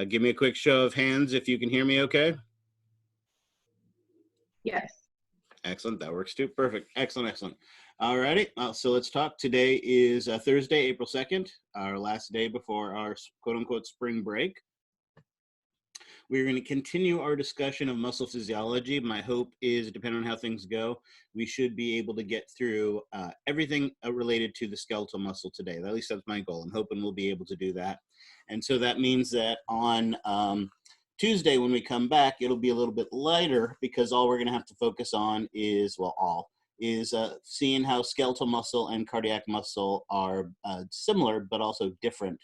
Give me a quick show of hands if you can hear me okay. Yes. Excellent, that works too. Perfect, excellent, excellent. All righty, so let's talk. Today is Thursday, April 2nd, our last day before our quote-unquote spring break. We're going to continue our discussion of muscle physiology. My hope is, depending on how things go, we should be able to get through everything related to the skeletal muscle today. At least that's my goal. I'm hoping we'll be able to do that. And so that means that on Tuesday, when we come back, it'll be a little bit lighter because all we're going to have to focus on is, seeing how skeletal muscle and cardiac muscle are similar, but also different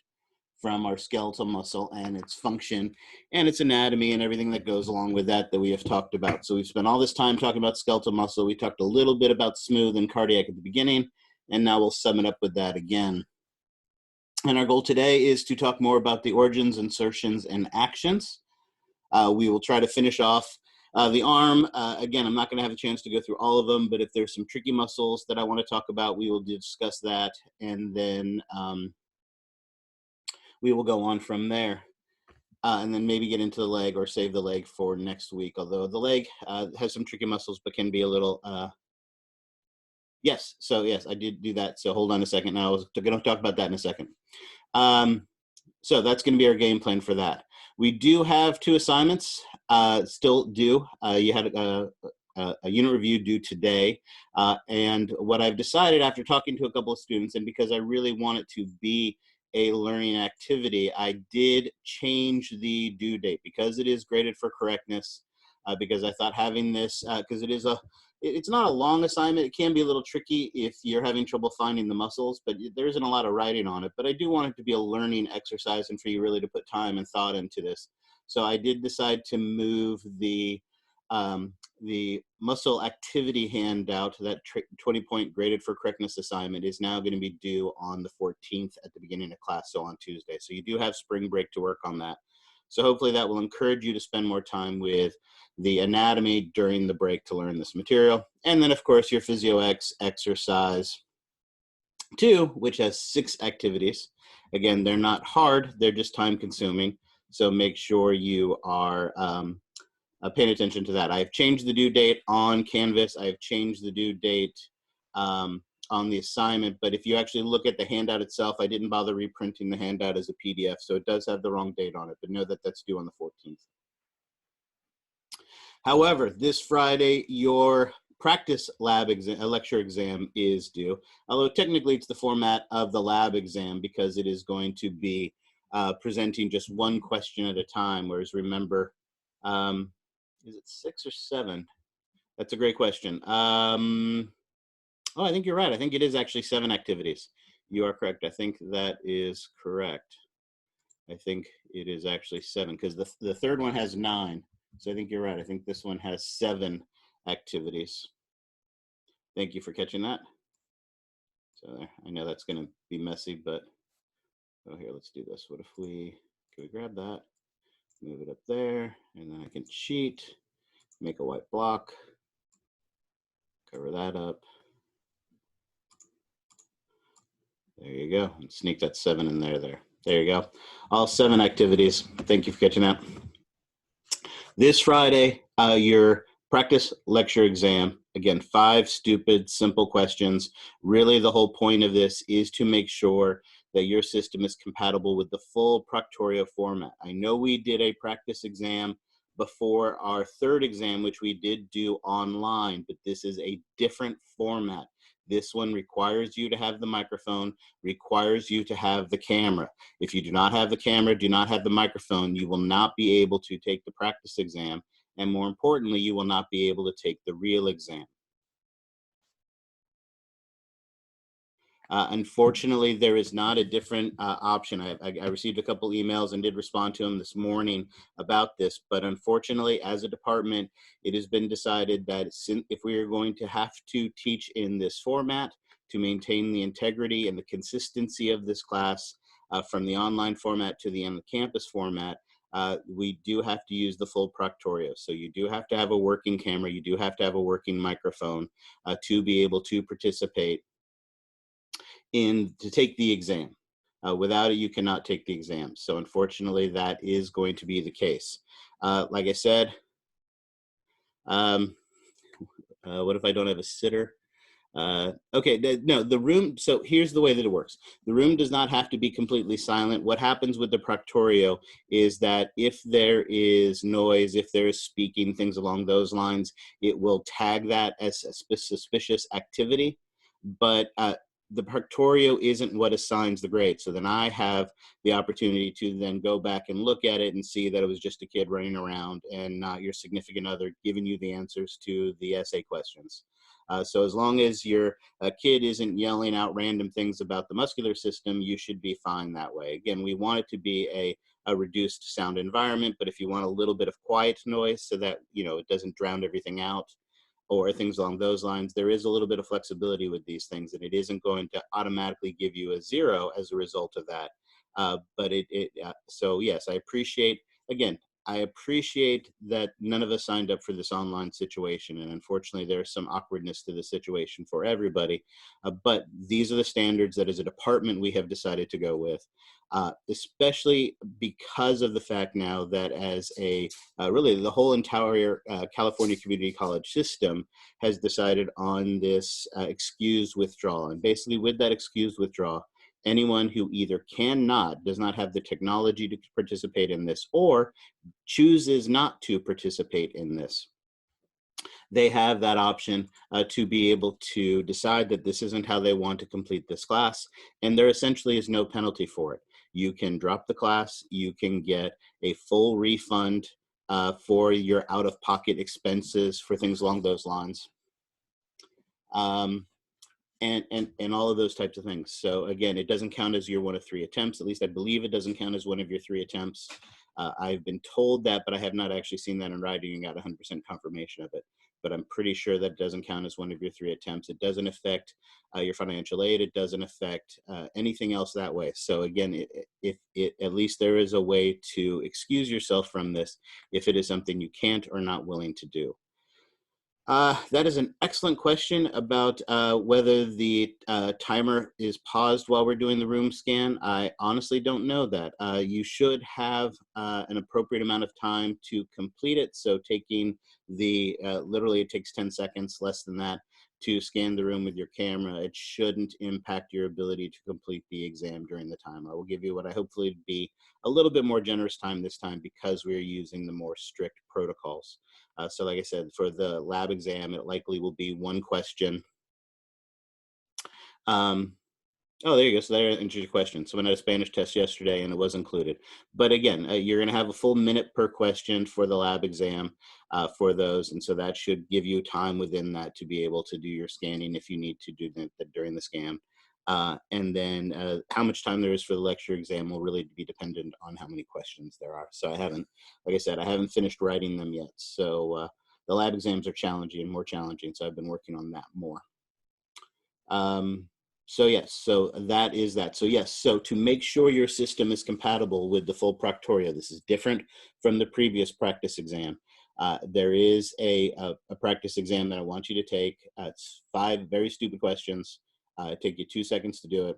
from our skeletal muscle and its function and its anatomy and everything that goes along with that we have talked about. So we've spent all this time talking about skeletal muscle. We talked a little bit about smooth and cardiac at the beginning, and now we'll sum it up with that again. And our goal today is to talk more about the origins, insertions, and actions. We will try to finish off the arm. Again, I'm not going to have a chance to go through all of them, but if there's some tricky muscles that I want to talk about, we will discuss that, and then we will go on from there, and then maybe get into the leg or save the leg for next week. Although the leg has some tricky muscles, but can be a little, yes, I did do that. So hold on a second. Now I was going to talk about that in a second. So that's going to be our game plan for that. We do have 2 assignments still due. You had a unit review due today. And what I've decided after talking to a couple of students, and because I really want it to be a learning activity, I did change the due date because it is graded for correctness, because I thought having this, because it's not a long assignment. It can be a little tricky if you're having trouble finding the muscles, but there isn't a lot of writing on it. But I do want it to be a learning exercise and for you really to put time and thought into this. So I did decide to move the muscle activity handout, that 20-point graded for correctness assignment, is now going to be due on the 14th at the beginning of class, so on Tuesday. So you do have spring break to work on that. So hopefully that will encourage you to spend more time with the anatomy during the break to learn this material. And then, of course, your PhysioX exercise 2, which has 6 activities. Again, they're not hard, they're just time consuming. So make sure you are paying attention to that. I've changed the due date on Canvas. I've changed the due date on the assignment, but if you actually look at the handout itself, I didn't bother reprinting the handout as a PDF, so it does have the wrong date on it, but know that that's due on the 14th. However, this Friday, your practice lab exam, lecture exam is due, although technically it's the format of the lab exam because it is going to be presenting just one question at a time, whereas remember, is it 6 or 7? That's a great question. Oh, I think you're right. I think it is actually 7 activities. You are correct. I think that is correct. I think it is actually 7 because the third one has 9. So I think you're right. I think this one has 7 activities. Thank you for catching that. So there, I know that's going to be messy, but oh, here, let's do this. What if can we grab that, move it up there, and then I can cheat, make a white block, cover that up. There you go, and sneak that 7 in there. There you go. All 7 activities. Thank you for catching that. This Friday, your practice lecture exam, again, 5 stupid, simple questions. Really, the whole point of this is to make sure that your system is compatible with the full Proctorio format. I know we did a practice exam before our 3rd exam, which we did do online, but this is a different format. This one requires you to have the microphone, requires you to have the camera. If you do not have the camera, do not have the microphone, you will not be able to take the practice exam. And more importantly, you will not be able to take the real exam. Unfortunately, there is not a different option. I received a couple emails and did respond to them this morning about this, but unfortunately, as a department, it has been decided that if we are going to have to teach in this format to maintain the integrity and the consistency of this class from the online format to the on-campus format, we do have to use the full Proctorio. So you do have to have a working camera, you do have to have a working microphone to be able to participate to take the exam. Without it, you cannot take the exam. So unfortunately, that is going to be the case. Like I said, what if I don't have a sitter? Okay, no, the room, so here's the way that it works. The room does not have to be completely silent. What happens with the proctorio is that if there is noise, if there is speaking, things along those lines, it will tag that as a suspicious activity. But the proctorio isn't what assigns the grade. So then I have the opportunity to then go back and look at it and see that it was just a kid running around and not your significant other giving you the answers to the essay questions. So as long as your kid isn't yelling out random things about the muscular system, you should be fine that way. Again, we want it to be a reduced sound environment, but if you want a little bit of quiet noise so that, you know, it doesn't drown everything out or things along those lines, there is a little bit of flexibility with these things, and it isn't going to automatically give you a 0 as a result of that. So yes, I appreciate, again, I appreciate that none of us signed up for this online situation, and unfortunately there's some awkwardness to the situation for everybody, but these are the standards that as a department we have decided to go with, especially because of the fact now that as really the whole entire California Community College system has decided on this excused withdrawal. And basically with that excused withdrawal, anyone who either does not have the technology to participate in this, or chooses not to participate in this, they have that option to be able to decide that this isn't how they want to complete this class, and there essentially is no penalty for it. You can drop the class, you can get a full refund for your out-of-pocket expenses for things along those lines. And all of those types of things. So again, it doesn't count as your one of 3 attempts. At least I believe it doesn't count as one of your 3 attempts. I've been told that, but I have not actually seen that in writing and got 100% confirmation of it. But I'm pretty sure that doesn't count as one of your 3 attempts. It doesn't affect your financial aid. It doesn't affect anything else that way. So again, at least there is a way to excuse yourself from this if it is something you can't or not willing to do. That is an excellent question about whether the timer is paused while we're doing the room scan. I honestly don't know that. You should have an appropriate amount of time to complete it. So taking literally it takes 10 seconds, less than that, to scan the room with your camera. It shouldn't impact your ability to complete the exam during the time. I will give you what I hopefully would be a little bit more generous time this time because we're using the more strict protocols. So like I said, for the lab exam, it likely will be 1 question. Oh, there you go. So there answers your question. So I had a Spanish test yesterday and it was included. But again, you're going to have a full minute per question for the lab exam for those. And so that should give you time within that to be able to do your scanning if you need to do that during the scan. And then how much time there is for the lecture exam will really be dependent on how many questions there are. So like I said, I haven't finished writing them yet. So the lab exams are challenging and more challenging. So I've been working on that more. So yes, so that is that. So yes, so to make sure your system is compatible with the full proctorio, this is different from the previous practice exam. There is a practice exam that I want you to take. It's 5 very stupid questions. Take you 2 seconds to do it,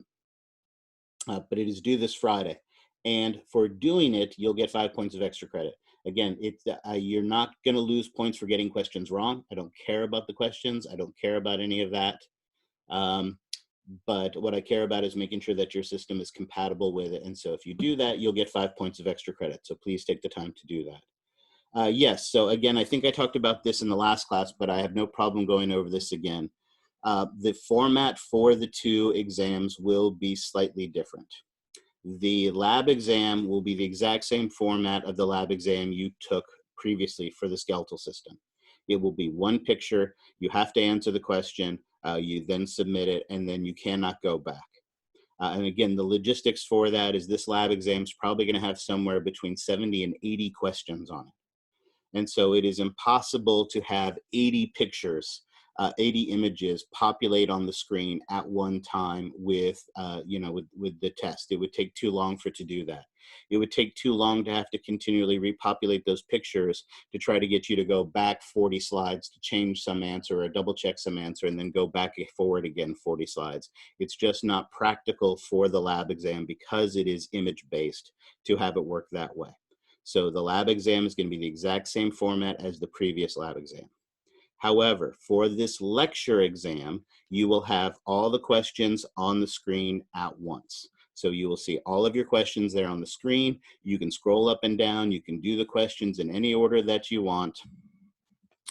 but it is due this Friday. And for doing it, you'll get 5 points of extra credit. Again, you're not going to lose points for getting questions wrong. I don't care about the questions. I don't care about any of that. But what I care about is making sure that your system is compatible with it. And so if you do that, you'll get 5 points of extra credit. So please take the time to do that. Yes, so again, I think I talked about this in the last class, but I have no problem going over this again. The format for the 2 exams will be slightly different. The lab exam will be the exact same format of the lab exam you took previously for the skeletal system. It will be 1 picture. You have to answer the question. You then submit it, and then you cannot go back. And again, the logistics for that is this lab exam is probably going to have somewhere between 70 and 80 questions on it. And so it is impossible to have 80 pictures 80 images populate on the screen at one time with, with the test. It would take too long for it to do that. It would take too long to have to continually repopulate those pictures to try to get you to go back 40 slides to change some answer or double check some answer and then go back and forward again 40 slides. It's just not practical for the lab exam because it is image-based to have it work that way. So the lab exam is going to be the exact same format as the previous lab exam. However, for this lecture exam, you will have all the questions on the screen at once. So you will see all of your questions there on the screen. You can scroll up and down. You can do the questions in any order that you want.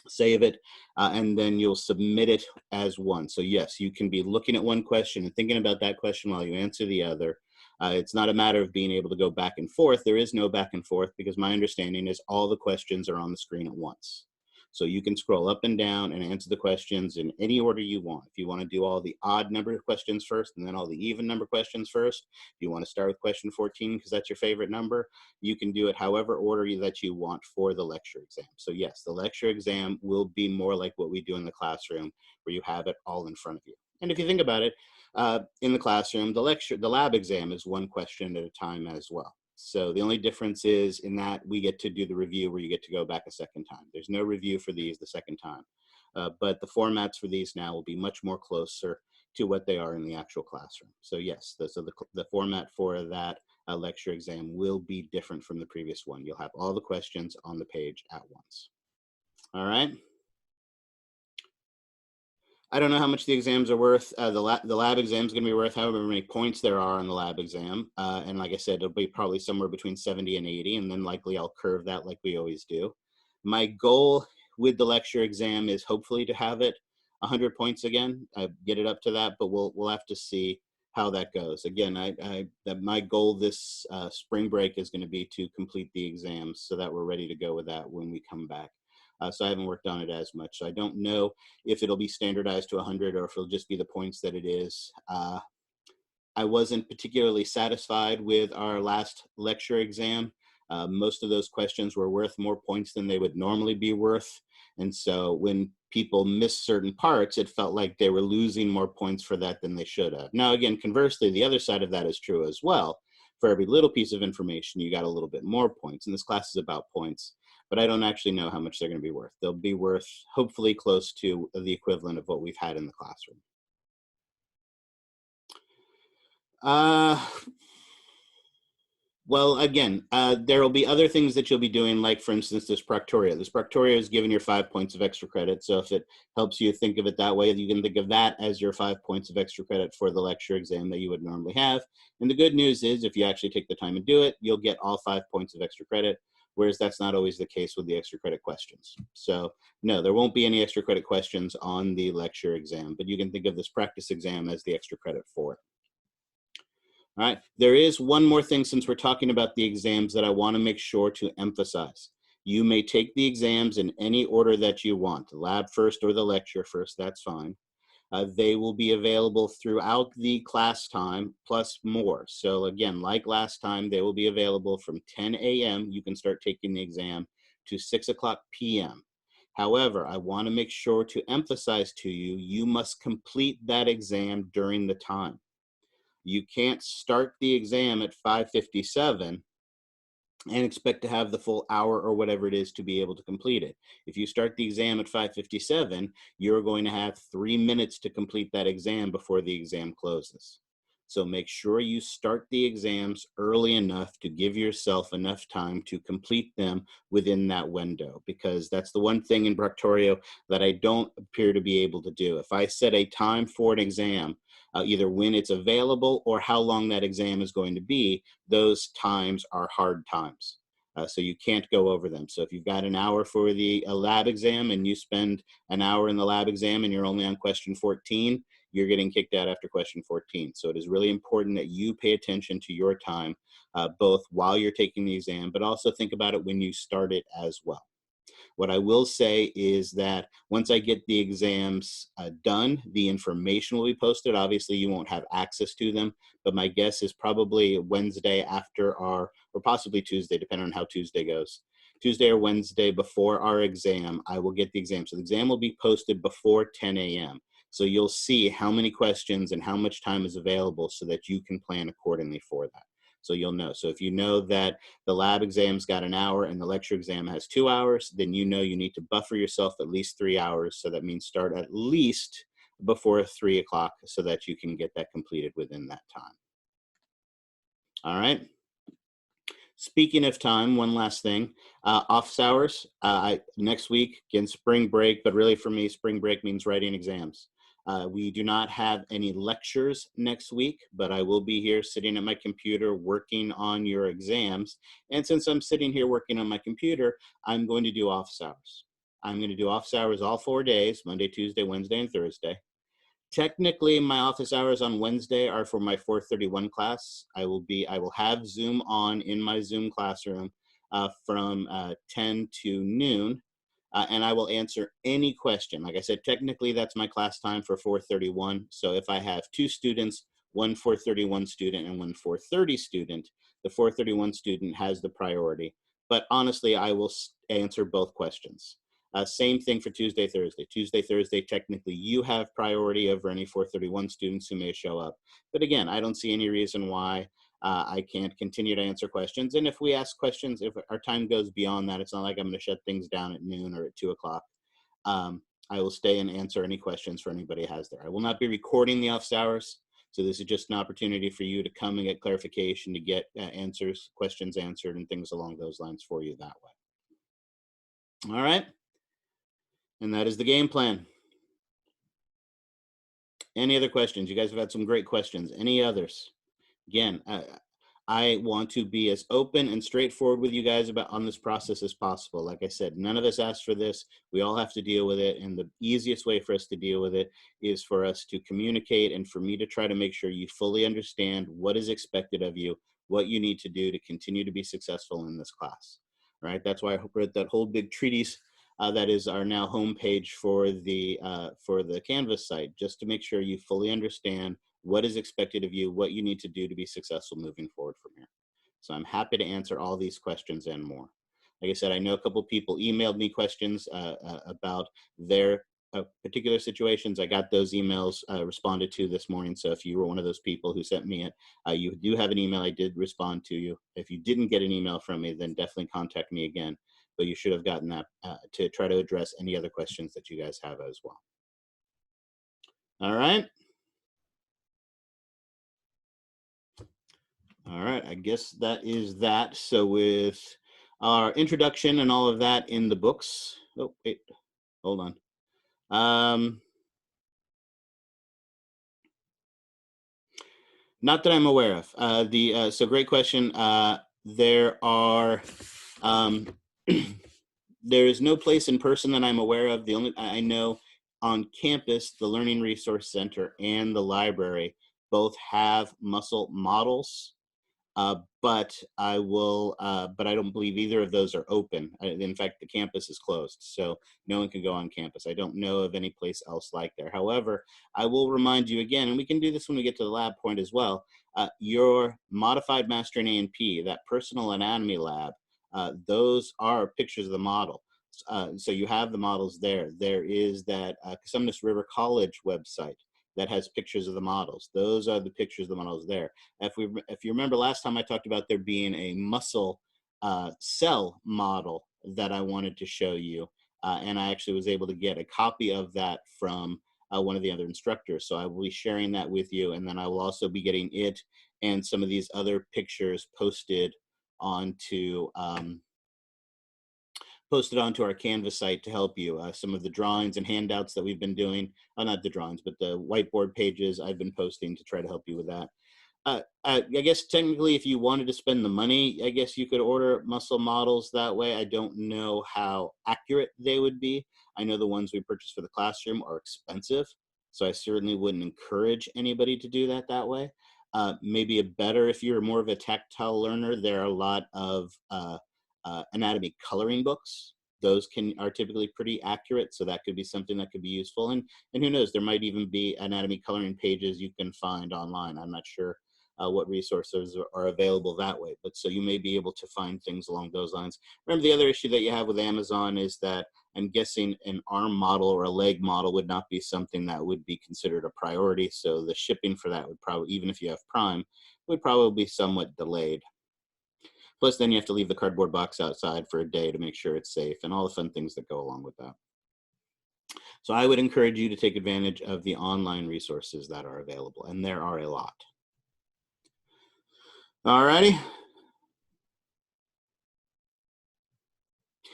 Save it, and then you'll submit it as one. So yes, you can be looking at one question and thinking about that question while you answer the other. It's not a matter of being able to go back and forth. There is no back and forth because my understanding is all the questions are on the screen at once. So you can scroll up and down and answer the questions in any order you want. If you want to do all the odd number of questions first and then all the even number questions first, if you want to start with question 14 because that's your favorite number, you can do it however order that you want for the lecture exam. So yes, the lecture exam will be more like what we do in the classroom where you have it all in front of you. And if you think about it, in the classroom, the lab exam is one question at a time as well. So the only difference is in that we get to do the review where you get to go back a second time. There's no review for these the second time. But the formats for these now will be much more closer to what they are in the actual classroom. So yes, the format for that lecture exam will be different from the previous one. You'll have all the questions on the page at once. All right. I don't know how much the exams are worth. The lab exam is going to be worth however many points there are on the lab exam. And like I said, it'll be probably somewhere between 70 and 80, and then likely I'll curve that like we always do. My goal with the lecture exam is hopefully to have it 100 points again. Get it up to that, but we'll have to see how that goes. Again, my goal this spring break is going to be to complete the exams so that we're ready to go with that when we come back. So I haven't worked on it as much. So I don't know if it'll be standardized to 100 or if it'll just be the points that it is. I wasn't particularly satisfied with our last lecture exam. Most of those questions were worth more points than they would normally be worth. And so when people missed certain parts, it felt like they were losing more points for that than they should have. Now, again, conversely, the other side of that is true as well. For every little piece of information, you got a little bit more points. And this class is about points, but I don't actually know how much they're going to be worth. They'll be worth hopefully close to the equivalent of what we've had in the classroom. Well, again, there will be other things that you'll be doing, like, for instance, this Proctorio. This Proctorio is giving your 5 points of extra credit. So if it helps you think of it that way, you can think of that as your 5 points of extra credit for the lecture exam that you would normally have. And the good news is if you actually take the time and do it, you'll get all 5 points of extra credit, whereas that's not always the case with the extra credit questions. So no, there won't be any extra credit questions on the lecture exam, but you can think of this practice exam as the extra credit for it. All right, there is one more thing since we're talking about the exams that I want to make sure to emphasize. You may take the exams in any order that you want, the lab first or the lecture first, that's fine. They will be available throughout the class time plus more. So again, like last time, they will be available from 10 a.m. You can start taking the exam to 6 o'clock p.m. However, I want to make sure to emphasize to you, you must complete that exam during the time. You can't start the exam at 5:57 and expect to have the full hour or whatever it is to be able to complete it. If you start the exam at 5:57, you're going to have 3 minutes to complete that exam before the exam closes. So make sure you start the exams early enough to give yourself enough time to complete them within that window, because that's the one thing in Proctorio that I don't appear to be able to do. If I set a time for an exam, either when it's available or how long that exam is going to be, those times are hard times. So you can't go over them. So if you've got an hour for the lab exam and you spend an hour in the lab exam and you're only on question 14, you're getting kicked out after question 14. So it is really important that you pay attention to your time, both while you're taking the exam, but also think about it when you start it as well. What I will say is that once I get the exams done, the information will be posted. Obviously, you won't have access to them, but my guess is probably Wednesday after or possibly Tuesday, depending on how Tuesday goes. Tuesday or Wednesday before our exam, I will get the exam. So the exam will be posted before 10 a.m. So you'll see how many questions and how much time is available so that you can plan accordingly for that. So you'll know. So if you know that the lab exam's got an hour and the lecture exam has 2 hours, then you know you need to buffer yourself at least 3 hours. So that means start at least before 3 o'clock so that you can get that completed within that time. All right. Speaking of time, one last thing, office hours, next week, again, spring break, but really for me, spring break means writing exams. We do not have any lectures next week, but I will be here sitting at my computer working on your exams. And since I'm sitting here working on my computer, I'm going to do office hours. I'm going to do office hours all 4 days, Monday, Tuesday, Wednesday, and Thursday. Technically, my office hours on Wednesday are for my 431 class. I will have Zoom on in my Zoom classroom from 10 to noon, and I will answer any question. Like I said, technically that's my class time for 431. So if I have 2 students, one 431 student and one 430 student, the 431 student has the priority. But honestly, I will answer both questions. Same thing for Tuesday, Thursday. Tuesday, Thursday, technically you have priority over any 431 students who may show up. But again, I don't see any reason why I can't continue to answer questions. And if we ask questions, if our time goes beyond that, it's not like I'm going to shut things down at noon or at 2 o'clock. I will stay and answer any questions for anybody who has there. I will not be recording the office hours. So this is just an opportunity for you to come and get clarification, to get questions answered and things along those lines for you that way. All right. And that is the game plan. Any other questions? You guys have had some great questions. Any others? Again, I want to be as open and straightforward with you guys on this process as possible. Like I said, none of us asked for this. We all have to deal with it. And the easiest way for us to deal with it is for us to communicate and for me to try to make sure you fully understand what is expected of you, what you need to do to continue to be successful in this class. Right? That's why I wrote that whole big treatise that is our now homepage for the Canvas site, just to make sure you fully understand what is expected of you, what you need to do to be successful moving forward from here. So I'm happy to answer all these questions and more. Like I said, I know a couple people emailed me questions about their particular situations. I got those emails responded to this morning. So if you were one of those people who sent me it, you do have an email. I did respond to you. If you didn't get an email from me, then definitely contact me again. But you should have gotten that to try to address any other questions that you guys have as well. All right. All right, I guess that is that. So with our introduction and all of that in the books. Oh, wait, hold on. Not that I'm aware of. So great question. There are, there is no place in person that I'm aware of. The only, I know on campus, the Learning Resource Center and the library both have muscle models. But I don't believe either of those are open. In fact, the campus is closed, so no one can go on campus. I don't know of any place else like there. However, I will remind you again, and we can do this when we get to the lab point as well, your modified mastering A&P, that personal anatomy lab, those are pictures of the model. So you have the models there. There is that Cosumnes River College website that has pictures of the models. Those are the pictures of the models there. If you remember last time I talked about there being a muscle cell model that I wanted to show you, and I actually was able to get a copy of that from one of the other instructors. So I will be sharing that with you, and then I will also be getting it and some of these other pictures posted onto our Canvas site to help you. Some of the drawings and handouts that we've been doing, not the drawings, but the whiteboard pages I've been posting to try to help you with that. I guess technically if you wanted to spend the money, I guess you could order muscle models that way. I don't know how accurate they would be. I know the ones we purchased for the classroom are expensive, so I certainly wouldn't encourage anybody to do that way. Maybe a better, if you're more of a tactile learner, there are a lot of anatomy coloring books. Those are typically pretty accurate, so that could be something that could be useful. And who knows, there might even be anatomy coloring pages you can find online. I'm not sure what resources are available that way. But so you may be able to find things along those lines. Remember, the other issue that you have with Amazon is that I'm guessing an arm model or a leg model would not be something that would be considered a priority. So the shipping for that would probably, even if you have Prime, would probably be somewhat delayed. Plus, then you have to leave the cardboard box outside for a day to make sure it's safe and all the fun things that go along with that. So I would encourage you to take advantage of the online resources that are available, and there are a lot. All righty.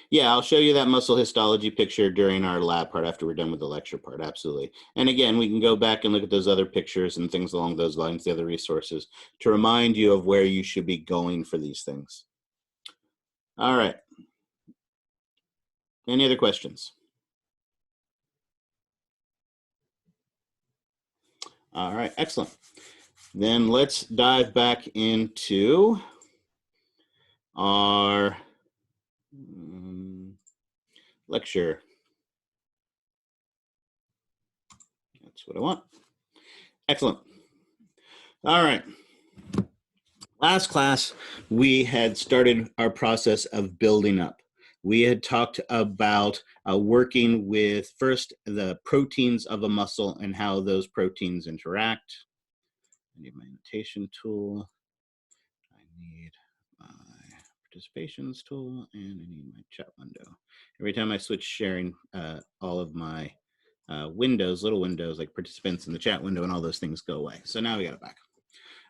Yeah, I'll show you that muscle histology picture during our lab part after we're done with the lecture part, absolutely. And again, we can go back and look at those other pictures and things along those lines, the other resources, to remind you of where you should be going for these things. All right. Any other questions? All right, excellent. Then let's dive back into our lecture. That's what I want. Excellent. All right. Last class, we had started our process of building up. We had talked about working with first the proteins of a muscle and how those proteins interact. I need my annotation tool. I need my participations tool, and I need my chat window. Every time I switch sharing all of my windows, little windows like participants in the chat window and all those things go away. So now we got it back.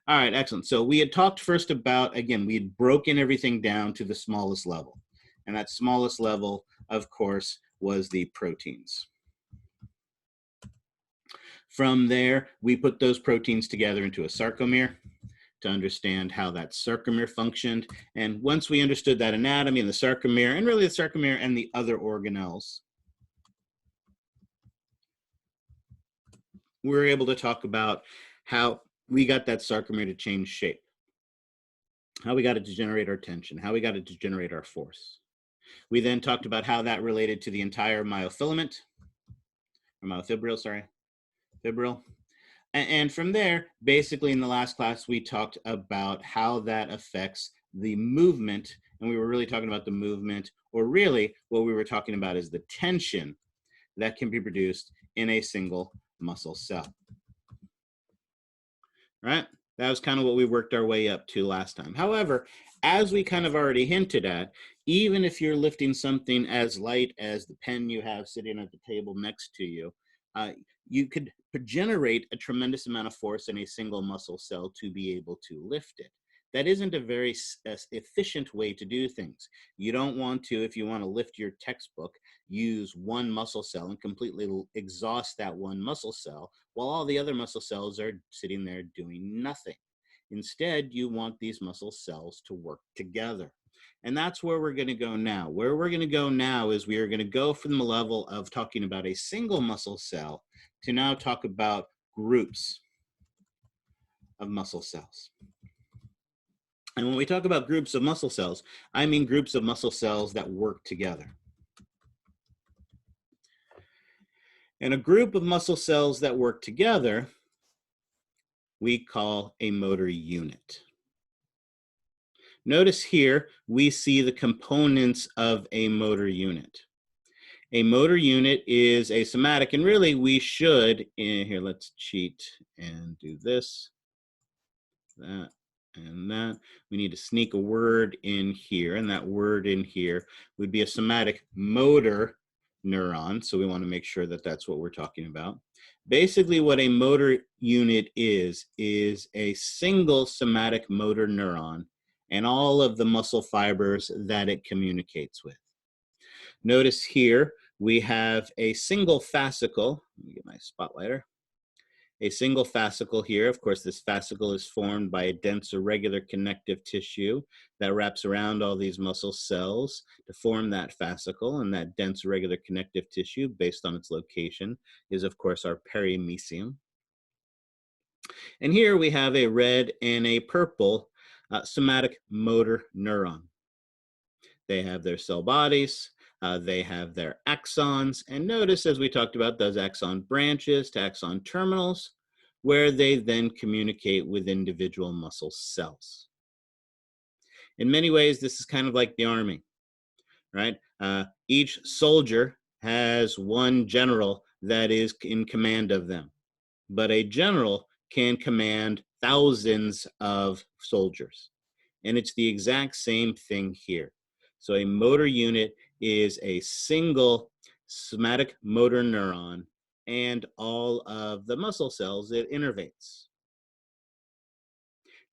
All right, excellent. So we had talked first about, again, we had broken everything down to the smallest level. And that smallest level, of course, was the proteins. From there, we put those proteins together into a sarcomere to understand how that sarcomere functioned. And once we understood that anatomy and the sarcomere, and really the sarcomere and the other organelles, we were able to talk about how we got that sarcomere to change shape, how we got it to generate our tension, how we got it to generate our force. We then talked about how that related to the entire myofilament, or myofibril, sorry, fibril. And from there, basically in the last class, we talked about how that affects the movement. And we were really talking about the movement, or really what we were talking about is the tension that can be produced in a single muscle cell. Right? That was kind of what we worked our way up to last time. However, as we kind of already hinted at, even if you're lifting something as light as the pen you have sitting at the table next to you, you could generate a tremendous amount of force in a single muscle cell to be able to lift it. That isn't a very efficient way to do things. You don't want to, if you want to lift your textbook, use one muscle cell and completely exhaust that one muscle cell while all the other muscle cells are sitting there doing nothing. Instead, you want these muscle cells to work together. And that's where we're going to go now. Where we're going to go now is we are going to go from the level of talking about a single muscle cell to now talk about groups of muscle cells. And when we talk about groups of muscle cells, I mean groups of muscle cells that work together. And a group of muscle cells that work together, we call a motor unit. Notice here, we see the components of a motor unit. A motor unit is a somatic, and really we should, here, let's cheat and do this, that, and that. We need to sneak a word in here, and that word in here would be a somatic motor neuron, so we want to make sure that that's what we're talking about. Basically, what a motor unit is a single somatic motor neuron and all of the muscle fibers that it communicates with. Notice here, we have a single fascicle. Let me get my spotlighter. A single fascicle here. Of course, this fascicle is formed by a dense irregular connective tissue that wraps around all these muscle cells to form that fascicle. And that dense irregular connective tissue, based on its location, is, of course, our perimysium. And here we have a red and a purple somatic motor neuron. They have their cell bodies. They have their axons, and notice, as we talked about, those axon branches to axon terminals. where they then communicate with individual muscle cells. In many ways, this is kind of like the army, right? Each soldier has one general that is in command of them, but a general can command thousands of soldiers. And it's the exact same thing here. So a motor unit is a single somatic motor neuron and all of the muscle cells it innervates.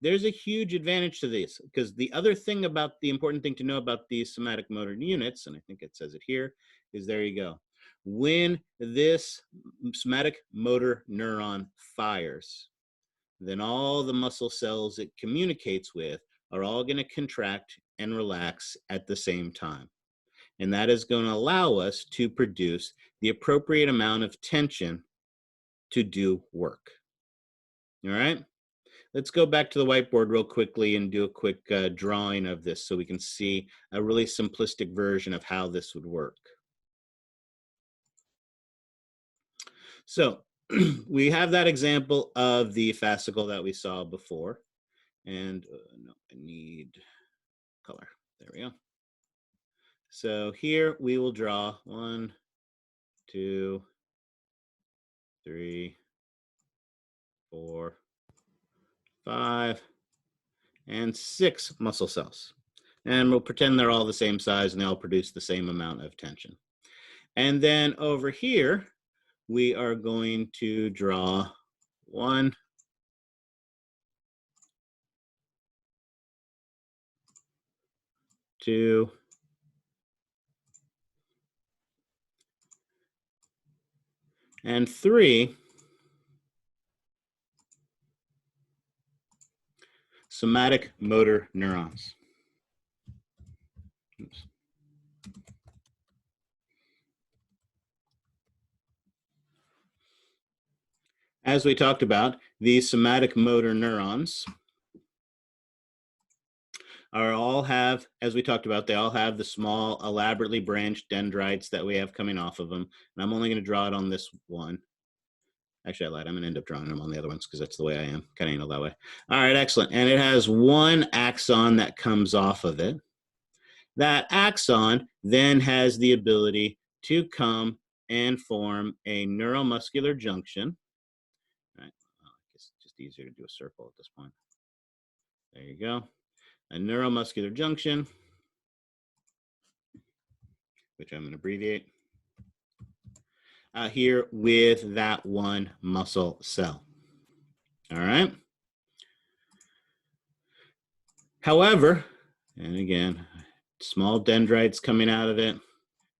There's a huge advantage to this, because the other thing about the important thing to know about these somatic motor units, and I think it says it here, is there you go. When this somatic motor neuron fires, then all the muscle cells it communicates with are all going to contract and relax at the same time. And that is going to allow us to produce the appropriate amount of tension to do work. All right? Let's go back to the whiteboard real quickly and do a quick drawing of this so we can see a really simplistic version of how this would work. So we have that example of the fascicle that we saw before. And no, I need color. There we go. So here we will draw 1, 2, 3, 4, 5, and 6 muscle cells. And we'll pretend they're all the same size and they all produce the same amount of tension. And then over here, we are going to draw 1, 2, and 3 somatic motor neurons. Oops. As we talked about, these somatic motor neurons all have, as we talked about, they all have the small, elaborately branched dendrites that we have coming off of them. And I'm only going to draw it on this one. Actually, I lied. I'm going to end up drawing them on the other ones because that's the way I am. Kind of anal that way. All right, excellent. And it has one axon that comes off of it. That axon then has the ability to come and form a neuromuscular junction. All right. I guess it's just easier to do a circle at this point. There you go. A neuromuscular junction, which I'm going to abbreviate, here with that one muscle cell. All right. However, and again, small dendrites coming out of it,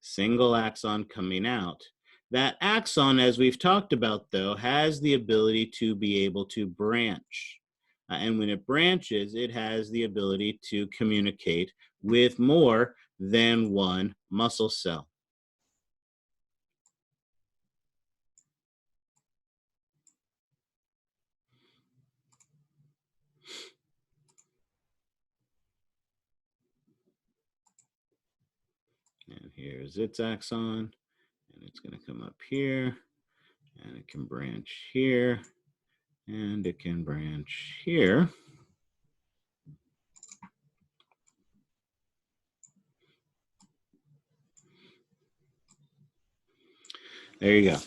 single axon coming out. That axon, as we've talked about, though, has the ability to be able to branch. And when it branches, it has the ability to communicate with more than one muscle cell. And here's its axon, and it's going to come up here, and it can branch here, and it can branch here. There you go.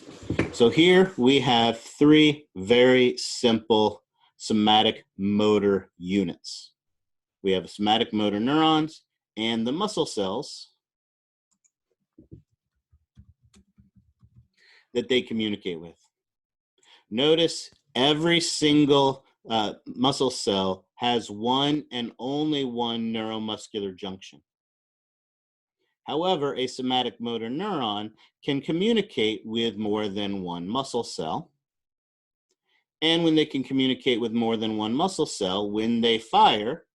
So here we have 3 very simple somatic motor units. We have somatic motor neurons and the muscle cells that they communicate with. Notice every single muscle cell has one and only one neuromuscular junction. However, a somatic motor neuron can communicate with more than one muscle cell. And when they can communicate with more than one muscle cell, when they fire,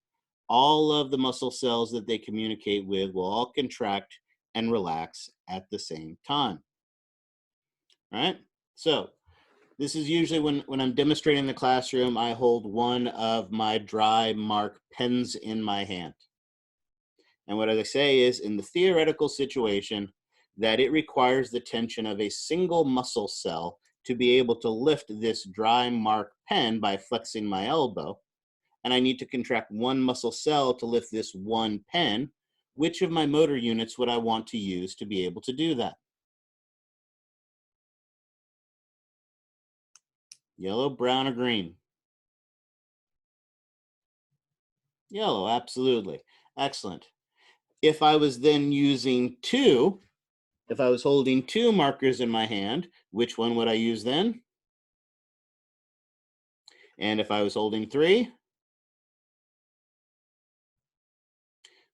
all of the muscle cells that they communicate with will all contract and relax at the same time. All right? So this is usually when I'm demonstrating in the classroom, I hold one of my dry mark pens in my hand. And what I say is, in the theoretical situation, that it requires the tension of a single muscle cell to be able to lift this dry mark pen by flexing my elbow, and I need to contract one muscle cell to lift this one pen, which of my motor units would I want to use to be able to do that? Yellow, brown, or green? Yellow, absolutely. Excellent. If I was then using two, if I was holding two markers in my hand, which one would I use then? And if I was holding three?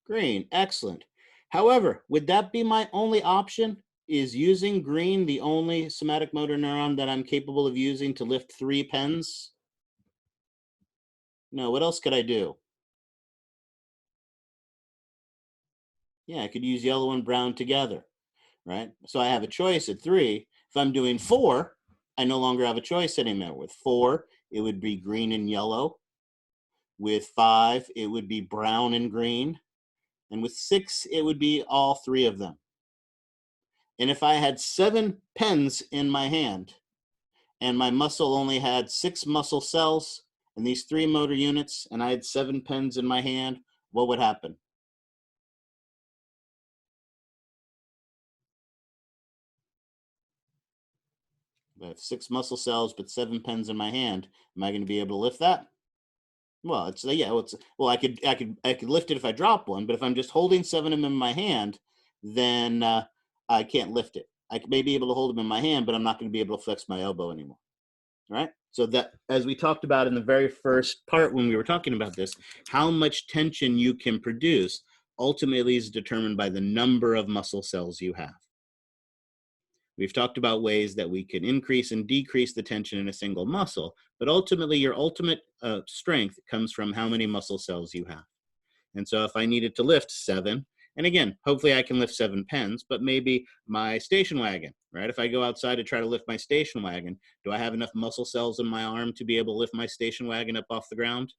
Green, excellent. However, would that be my only option? Is using green the only somatic motor neuron that I'm capable of using to lift three pens? No, what else could I do? Yeah, I could use yellow and brown together, right? So I have a choice at three. If I'm doing four, I no longer have a choice anymore. With four, it would be green and yellow. With five, it would be brown and green. And with six, it would be all three of them. And if I had 7 pens in my hand and my muscle only had 6 muscle cells and these 3 motor units, and I had 7 pens in my hand, what would happen? I have 6 muscle cells but 7 pens in my hand. Am I going to be able to lift that? Well, it's yeah. Well, I could lift it if I drop one, but if I'm just holding 7 of them in my hand, then I can't lift it. I may be able to hold them in my hand, but I'm not going to be able to flex my elbow anymore. Right? So that, as we talked about in the very first part when we were talking about this, how much tension you can produce ultimately is determined by the number of muscle cells you have. We've talked about ways that we can increase and decrease the tension in a single muscle, but ultimately your ultimate strength comes from how many muscle cells you have. And so if I needed to lift 7, and again, hopefully I can lift 7 pens, but maybe my station wagon, right? If I go outside to try to lift my station wagon, do I have enough muscle cells in my arm to be able to lift my station wagon up off the ground?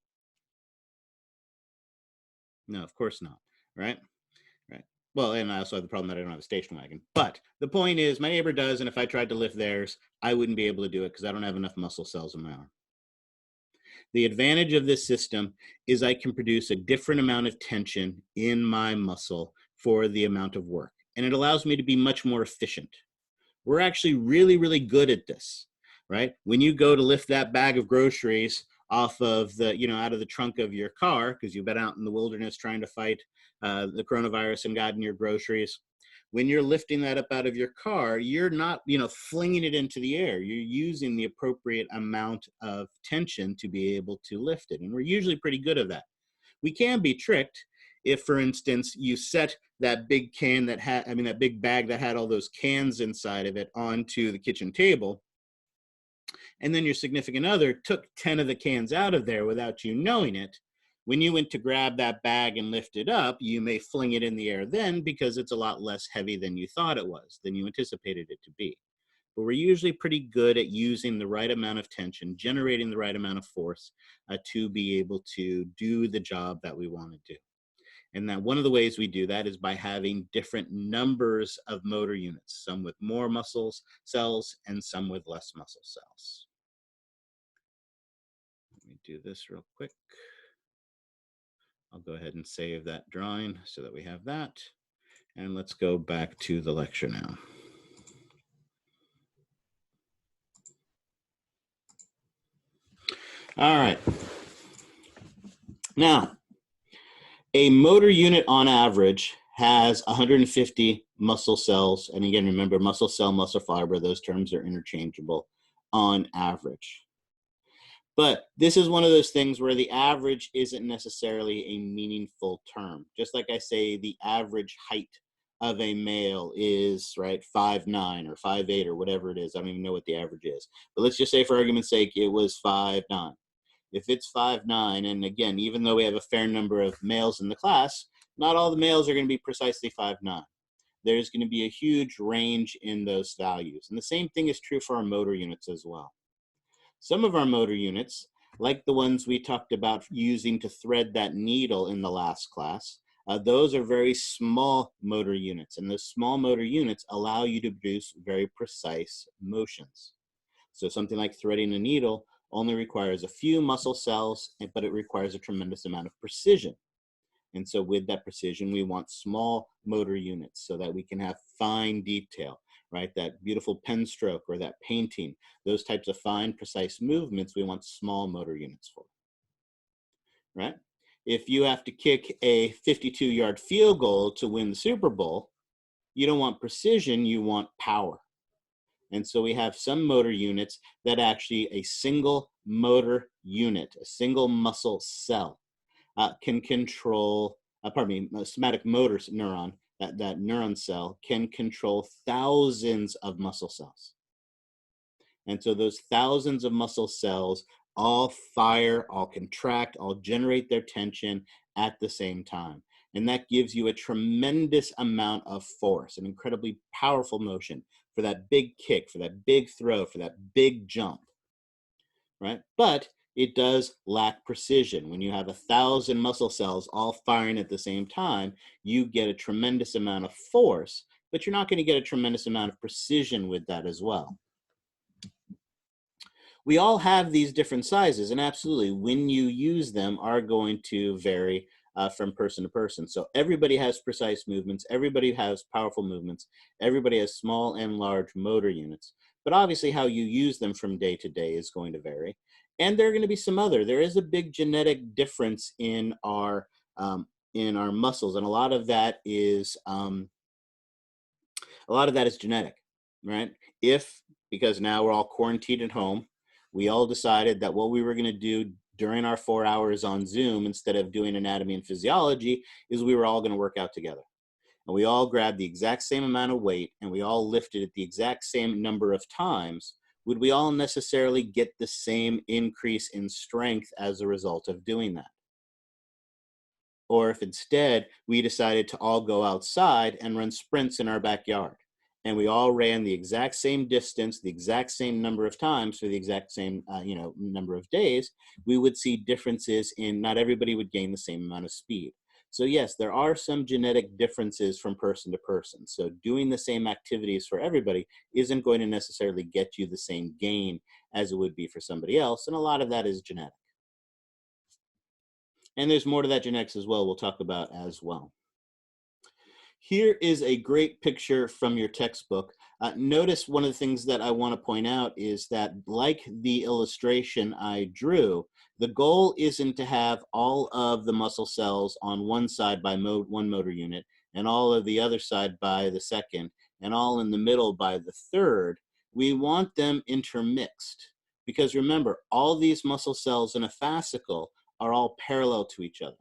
No, of course not, right? Right. Well, and I also have the problem that I don't have a station wagon. But the point is, my neighbor does, and if I tried to lift theirs, I wouldn't be able to do it because I don't have enough muscle cells in my arm. The advantage of this system is I can produce a different amount of tension in my muscle for the amount of work. And it allows me to be much more efficient. We're actually really, really good at this, right? When you go to lift that bag of groceries off of the, out of the trunk of your car, because you've been out in the wilderness trying to fight the coronavirus and gotten your groceries, when you're lifting that up out of your car, you're not, flinging it into the air. You're using the appropriate amount of tension to be able to lift it. And we're usually pretty good at that. We can be tricked if, for instance, you set that big can that big bag that had all those cans inside of it onto the kitchen table, and then your significant other took 10 of the cans out of there without you knowing it. When you went to grab that bag and lift it up, you may fling it in the air then because it's a lot less heavy than you thought it was, than you anticipated it to be. But we're usually pretty good at using the right amount of tension, generating the right amount of force to be able to do the job that we want to do. And that one of the ways we do that is by having different numbers of motor units, some with more muscle cells and some with less muscle cells. Let me do this real quick. I'll go ahead and save that drawing so that we have that. And let's go back to the lecture now. All right. Now, a motor unit on average has 150 muscle cells. And again, remember, muscle cell, muscle fiber, those terms are interchangeable on average. But this is one of those things where the average isn't necessarily a meaningful term. Just like I say, the average height of a male is, right, 5'9" or 5'8" or whatever it is. I don't even know what the average is. But let's just say, for argument's sake, it was 5'9". If it's 5'9", and again, even though we have a fair number of males in the class, not all the males are going to be precisely 5'9". There's going to be a huge range in those values. And the same thing is true for our motor units as well. Some of our motor units, like the ones we talked about using to thread that needle in the last class, those are very small motor units. And those small motor units allow you to produce very precise motions. So something like threading a needle only requires a few muscle cells, but it requires a tremendous amount of precision. And so with that precision, we want small motor units so that we can have fine detail, right? That beautiful pen stroke or that painting, those types of fine, precise movements, we want small motor units for, right? If you have to kick a 52-yard field goal to win the Super Bowl, you don't want precision, you want power. And so we have some motor units that actually a single motor unit, a single muscle cell, can control, pardon me, a somatic motor neuron, that neuron cell can control thousands of muscle cells. And so those thousands of muscle cells all fire, all contract, all generate their tension at the same time. And that gives you a tremendous amount of force, an incredibly powerful motion for that big kick, for that big throw, for that big jump, right? But it does lack precision. When you have 1,000 muscle cells all firing at the same time, you get a tremendous amount of force, but you're not going to get a tremendous amount of precision with that as well. We all have these different sizes, and absolutely, when you use them, are going to vary from person to person. So everybody has precise movements, everybody has powerful movements, everybody has small and large motor units. But obviously, how you use them from day to day is going to vary. And there are going to be some other. There is a big genetic difference in our muscles, and a lot of that is genetic, right? Because now we're all quarantined at home, we all decided that what we were going to do during our 4 hours on Zoom, instead of doing anatomy and physiology, is we were all going to work out together. And we all grabbed the exact same amount of weight and we all lifted it the exact same number of times. Would we all necessarily get the same increase in strength as a result of doing that? Or if instead we decided to all go outside and run sprints in our backyard, and we all ran the exact same distance, the exact same number of times for the exact same number of days, we would see differences in, not everybody would gain the same amount of speed. So yes, there are some genetic differences from person to person. So doing the same activities for everybody isn't going to necessarily get you the same gain as it would be for somebody else. And a lot of that is genetic. And there's more to that genetics as well, we'll talk about as well. Here is a great picture from your textbook. Notice one of the things that I want to point out is that, like the illustration I drew, the goal isn't to have all of the muscle cells on one side by one motor unit and all of the other side by the second and all in the middle by the third. We want them intermixed, because remember, all these muscle cells in a fascicle are all parallel to each other.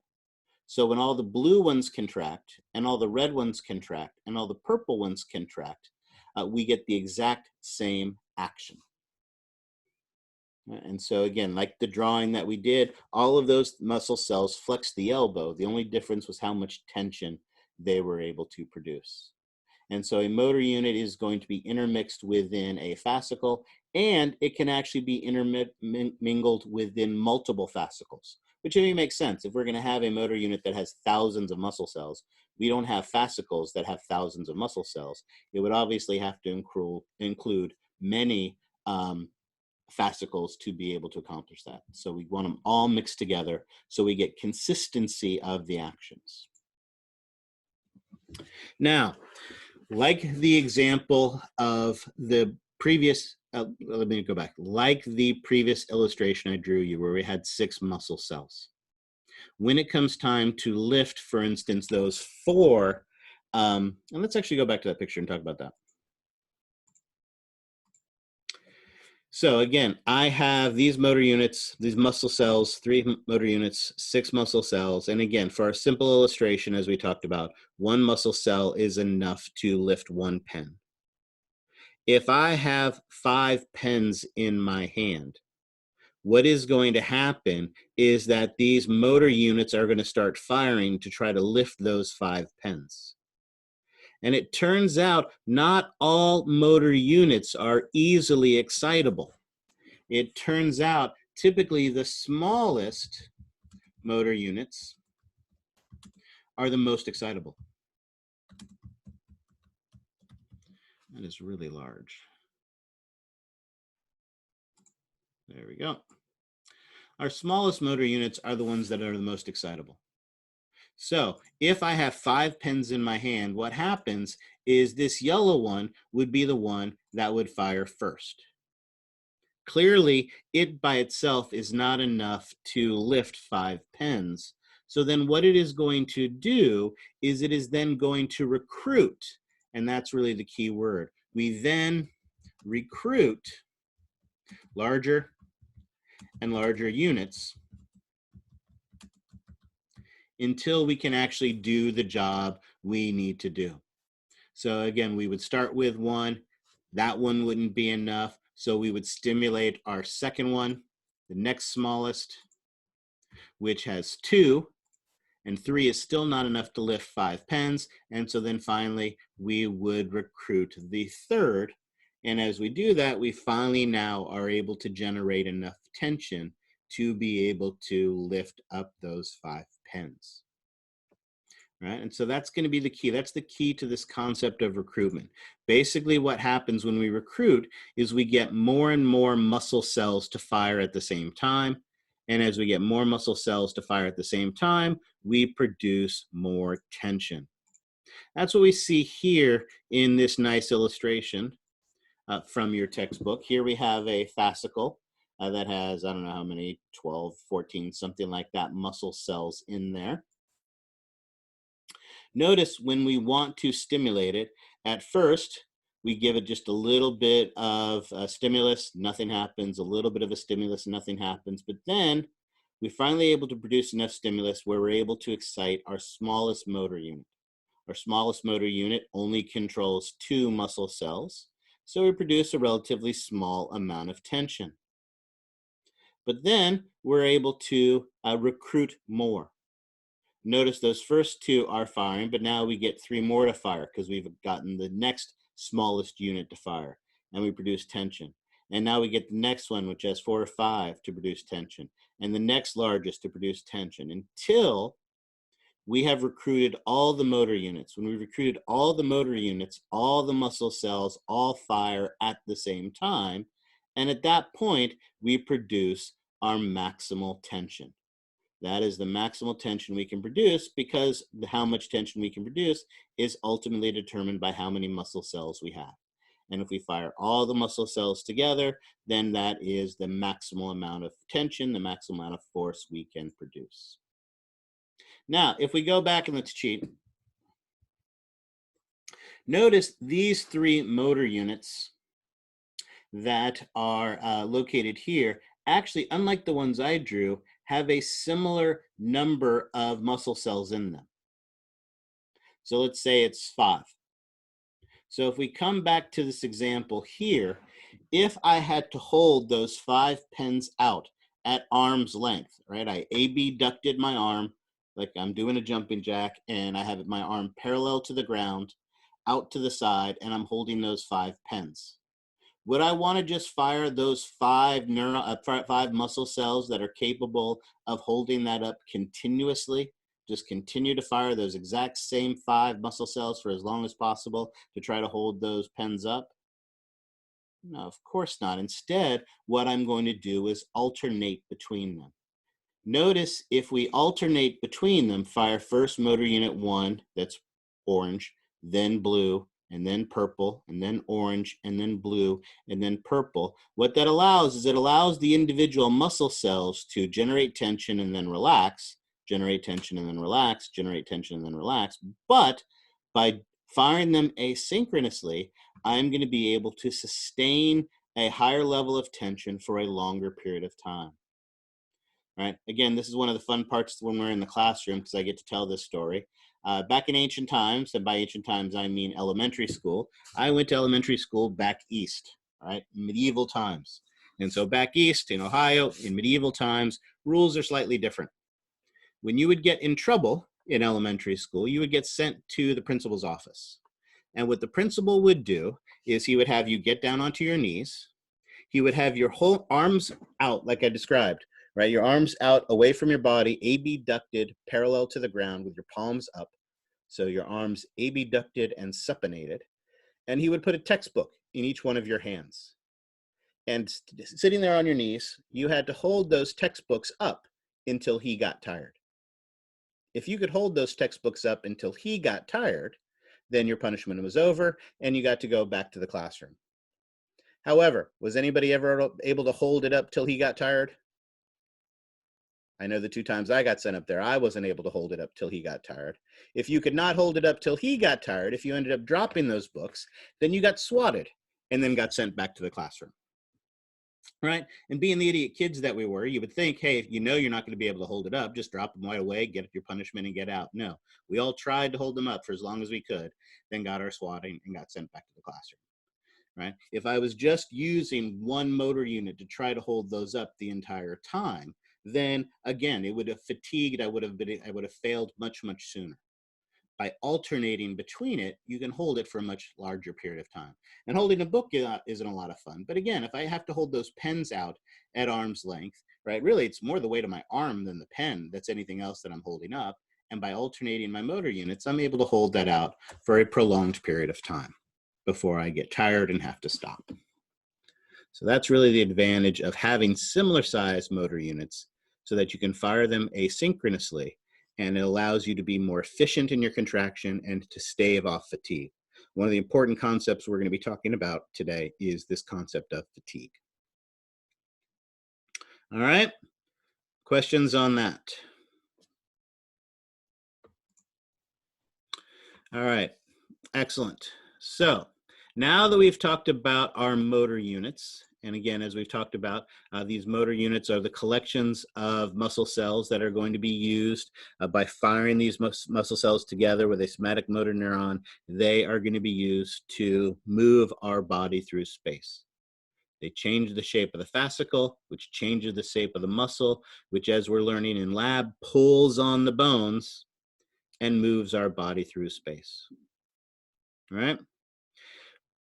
So when all the blue ones contract and all the red ones contract and all the purple ones contract, we get the exact same action. And so again, like the drawing that we did, all of those muscle cells flexed the elbow. The only difference was how much tension they were able to produce. And so a motor unit is going to be intermixed within a fascicle, and it can actually be intermingled within multiple fascicles, which really makes sense. If we're going to have a motor unit that has thousands of muscle cells, we don't have fascicles that have thousands of muscle cells. It would obviously have to include many fascicles to be able to accomplish that. So we want them all mixed together so we get consistency of the actions. Now, like the example of the previous, let me go back. Like the previous illustration I drew you where we had 6 muscle cells. When it comes time to lift, for instance, those 4, and let's actually go back to that picture and talk about that. So again, I have these motor units, these muscle cells, 3 motor units, 6 muscle cells. And again, for our simple illustration, as we talked about, 1 muscle cell is enough to lift 1 pen. If I have 5 pens in my hand, what is going to happen is that these motor units are going to start firing to try to lift those 5 pens. And it turns out not all motor units are easily excitable. It turns out typically the smallest motor units are the most excitable. That is really large. There we go. Our smallest motor units are the ones that are the most excitable. So if I have 5 pens in my hand, what happens is this yellow one would be the one that would fire first. Clearly, it by itself is not enough to lift 5 pens. So then what it is going to do is it is then going to recruit, and that's really the key word. We then recruit larger and larger units until we can actually do the job we need to do. So again, we would start with 1. That one wouldn't be enough. So we would stimulate our second one, the next smallest, which has 2. And 3 is still not enough to lift 5 pens. And so then finally, we would recruit the third. And as we do that, we finally now are able to generate enough tension to be able to lift up those 5 pens. Right? And so that's going to be the key. That's the key to this concept of recruitment. Basically, what happens when we recruit is we get more and more muscle cells to fire at the same time. And as we get more muscle cells to fire at the same time, we produce more tension. That's what we see here in this nice illustration from your textbook. Here we have a fascicle that has, I don't know how many, 12, 14, something like that, muscle cells in there. Notice when we want to stimulate it, at first, we give it just a little bit of stimulus, nothing happens, a little bit of a stimulus, nothing happens. But then we're finally able to produce enough stimulus where we're able to excite our smallest motor unit. Our smallest motor unit only controls 2 muscle cells, so we produce a relatively small amount of tension. But then we're able to recruit more. Notice those first 2 are firing, but now we get 3 more to fire because we've gotten the next smallest unit to fire, and we produce tension. And now we get the next one, which has 4 or 5 to produce tension, and the next largest to produce tension, until we have recruited all the motor units. When we recruited all the motor units, all the muscle cells all fire at the same time, and at that point, we produce our maximal tension. That is the maximal tension we can produce, because how much tension we can produce is ultimately determined by how many muscle cells we have. And if we fire all the muscle cells together, then that is the maximal amount of tension, the maximal amount of force we can produce. Now, if we go back and let's cheat, notice these 3 motor units that are located here, actually, unlike the ones I drew, have a similar number of muscle cells in them. So let's say it's 5. So if we come back to this example here, if I had to hold those 5 pens out at arm's length, right? I abducted my arm like I'm doing a jumping jack, and I have my arm parallel to the ground, out to the side, and I'm holding those 5 pens. Would I want to just fire those 5 muscle cells that are capable of holding that up continuously? Just continue to fire those exact same 5 muscle cells for as long as possible to try to hold those pens up? No, of course not. Instead, what I'm going to do is alternate between them. Notice if we alternate between them, fire first motor unit 1, that's orange, then blue, and then purple, and then orange, and then blue, and then purple. What that allows is it allows the individual muscle cells to generate tension and then relax, generate tension and then relax, generate tension and then relax. But by firing them asynchronously, I'm going to be able to sustain a higher level of tension for a longer period of time. Right? Again, this is one of the fun parts when we're in the classroom, because I get to tell this story. Back in ancient times, and by ancient times I mean elementary school, I went to elementary school back east, right? Medieval times. And so back east in Ohio, in medieval times, rules are slightly different. When you would get in trouble in elementary school, you would get sent to the principal's office. And what the principal would do is he would have you get down onto your knees. He would have your whole arms out like I described, right? Your arms out away from your body, abducted, parallel to the ground with your palms up. So your arms abducted and supinated. And he would put a textbook in each one of your hands. and sitting there on your knees, you had to hold those textbooks up until he got tired. If you could hold those textbooks up until he got tired, then your punishment was over and you got to go back to the classroom. However, was anybody ever able to hold it up till he got tired? I know the 2 times I got sent up there, I wasn't able to hold it up till he got tired. If you could not hold it up till he got tired, if you ended up dropping those books, then you got swatted and then got sent back to the classroom. Right? And being the idiot kids that we were, you would think, hey, if you know you're not going to be able to hold it up, just drop them right away, get your punishment and get out. No, we all tried to hold them up for as long as we could, then got our swatting and got sent back to the classroom. Right? If I was just using one motor unit to try to hold those up the entire time, then again, it would have fatigued. I would have failed much, much sooner. By alternating between it, you can hold it for a much larger period of time. And holding a book isn't a lot of fun. But again, if I have to hold those pens out at arm's length, right, really it's more the weight of my arm than the pen that's anything else that I'm holding up. And by alternating my motor units, I'm able to hold that out for a prolonged period of time before I get tired and have to stop. So that's really the advantage of having similar size motor units so that you can fire them asynchronously, and it allows you to be more efficient in your contraction and to stave off fatigue. One of the important concepts we're going to be talking about today is this concept of fatigue. All right, questions on that? All right, excellent. So now that we've talked about our motor units, and again, as we've talked about, these motor units are the collections of muscle cells that are going to be used by firing these muscle cells together with a somatic motor neuron. They are going to be used to move our body through space. They change the shape of the fascicle, which changes the shape of the muscle, which, as we're learning in lab, pulls on the bones and moves our body through space. All right?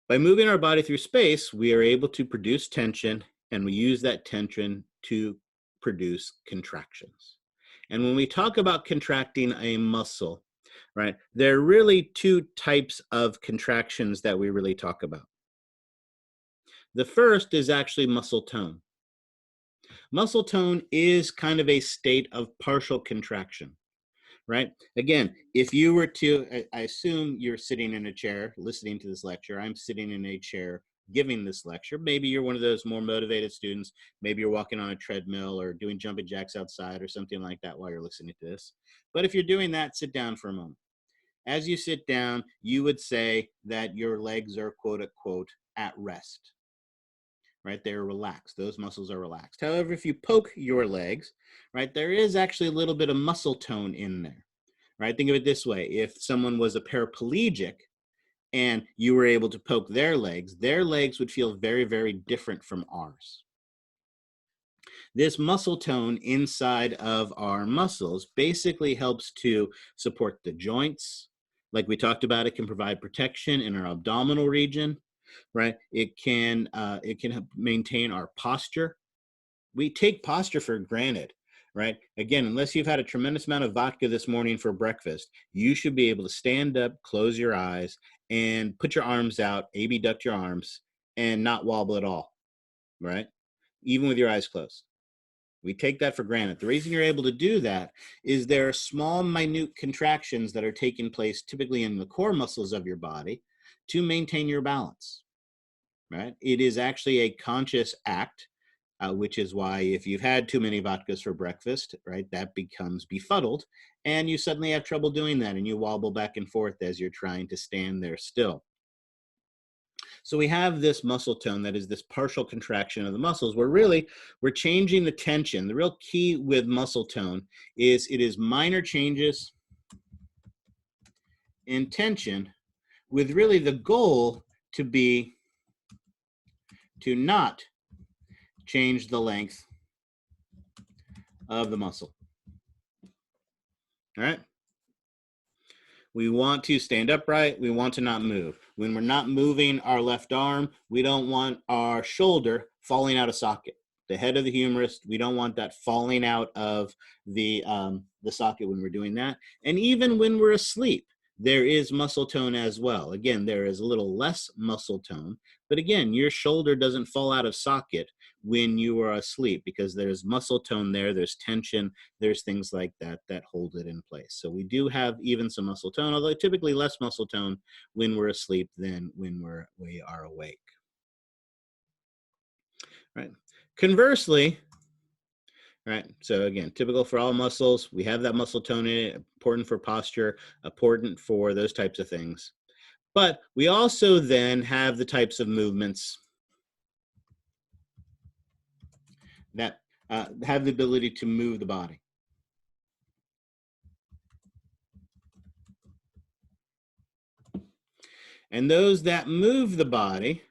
By moving our body through space, we are able to produce tension, and we use that tension to produce contractions. And when we talk about contracting a muscle, right, there are really 2 types of contractions that we really talk about. The first is actually muscle tone. Muscle tone is kind of a state of partial contraction. Right? Again, if you were to, I assume you're sitting in a chair listening to this lecture. I'm sitting in a chair giving this lecture. Maybe you're one of those more motivated students. Maybe you're walking on a treadmill or doing jumping jacks outside or something like that while you're listening to this. But if you're doing that, sit down for a moment. As you sit down, you would say that your legs are quote unquote at rest. Right? They're relaxed. Those muscles are relaxed. However, if you poke your legs, right, there is actually a little bit of muscle tone in there, right? Think of it this way. If someone was a paraplegic and you were able to poke their legs would feel very, very different from ours. This muscle tone inside of our muscles basically helps to support the joints. Like we talked about, it can provide protection in our abdominal region. Right? It can maintain our posture. We take posture for granted, right? Again, unless you've had a tremendous amount of vodka this morning for breakfast, you should be able to stand up, close your eyes, and put your arms out, abduct your arms, and not wobble at all, right? Even with your eyes closed. We take that for granted. The reason you're able to do that is there are small, minute contractions that are taking place typically in the core muscles of your body to maintain your balance, right? It is actually a conscious act, which is why if you've had too many vodkas for breakfast, right, that becomes befuddled, and you suddenly have trouble doing that, and you wobble back and forth as you're trying to stand there still. So we have this muscle tone that is this partial contraction of the muscles where really we're changing the tension. The real key with muscle tone is it is minor changes in tension with really the goal to be to not change the length of the muscle. All right? We want to stand upright. We want to not move. When we're not moving our left arm, we don't want our shoulder falling out of socket. The head of the humerus, we don't want that falling out of the socket when we're doing that. And even when we're asleep, there is muscle tone as well. Again, there is a little less muscle tone, but again, your shoulder doesn't fall out of socket when you are asleep because there's muscle tone there, there's tension, there's things like that that hold it in place. So we do have even some muscle tone, although typically less muscle tone when we're asleep than when we are awake. Right. Conversely, right, so again, typical for all muscles, we have that muscle tone in it, important for posture, important for those types of things. But we also then have the types of movements that have the ability to move the body. And those that move the body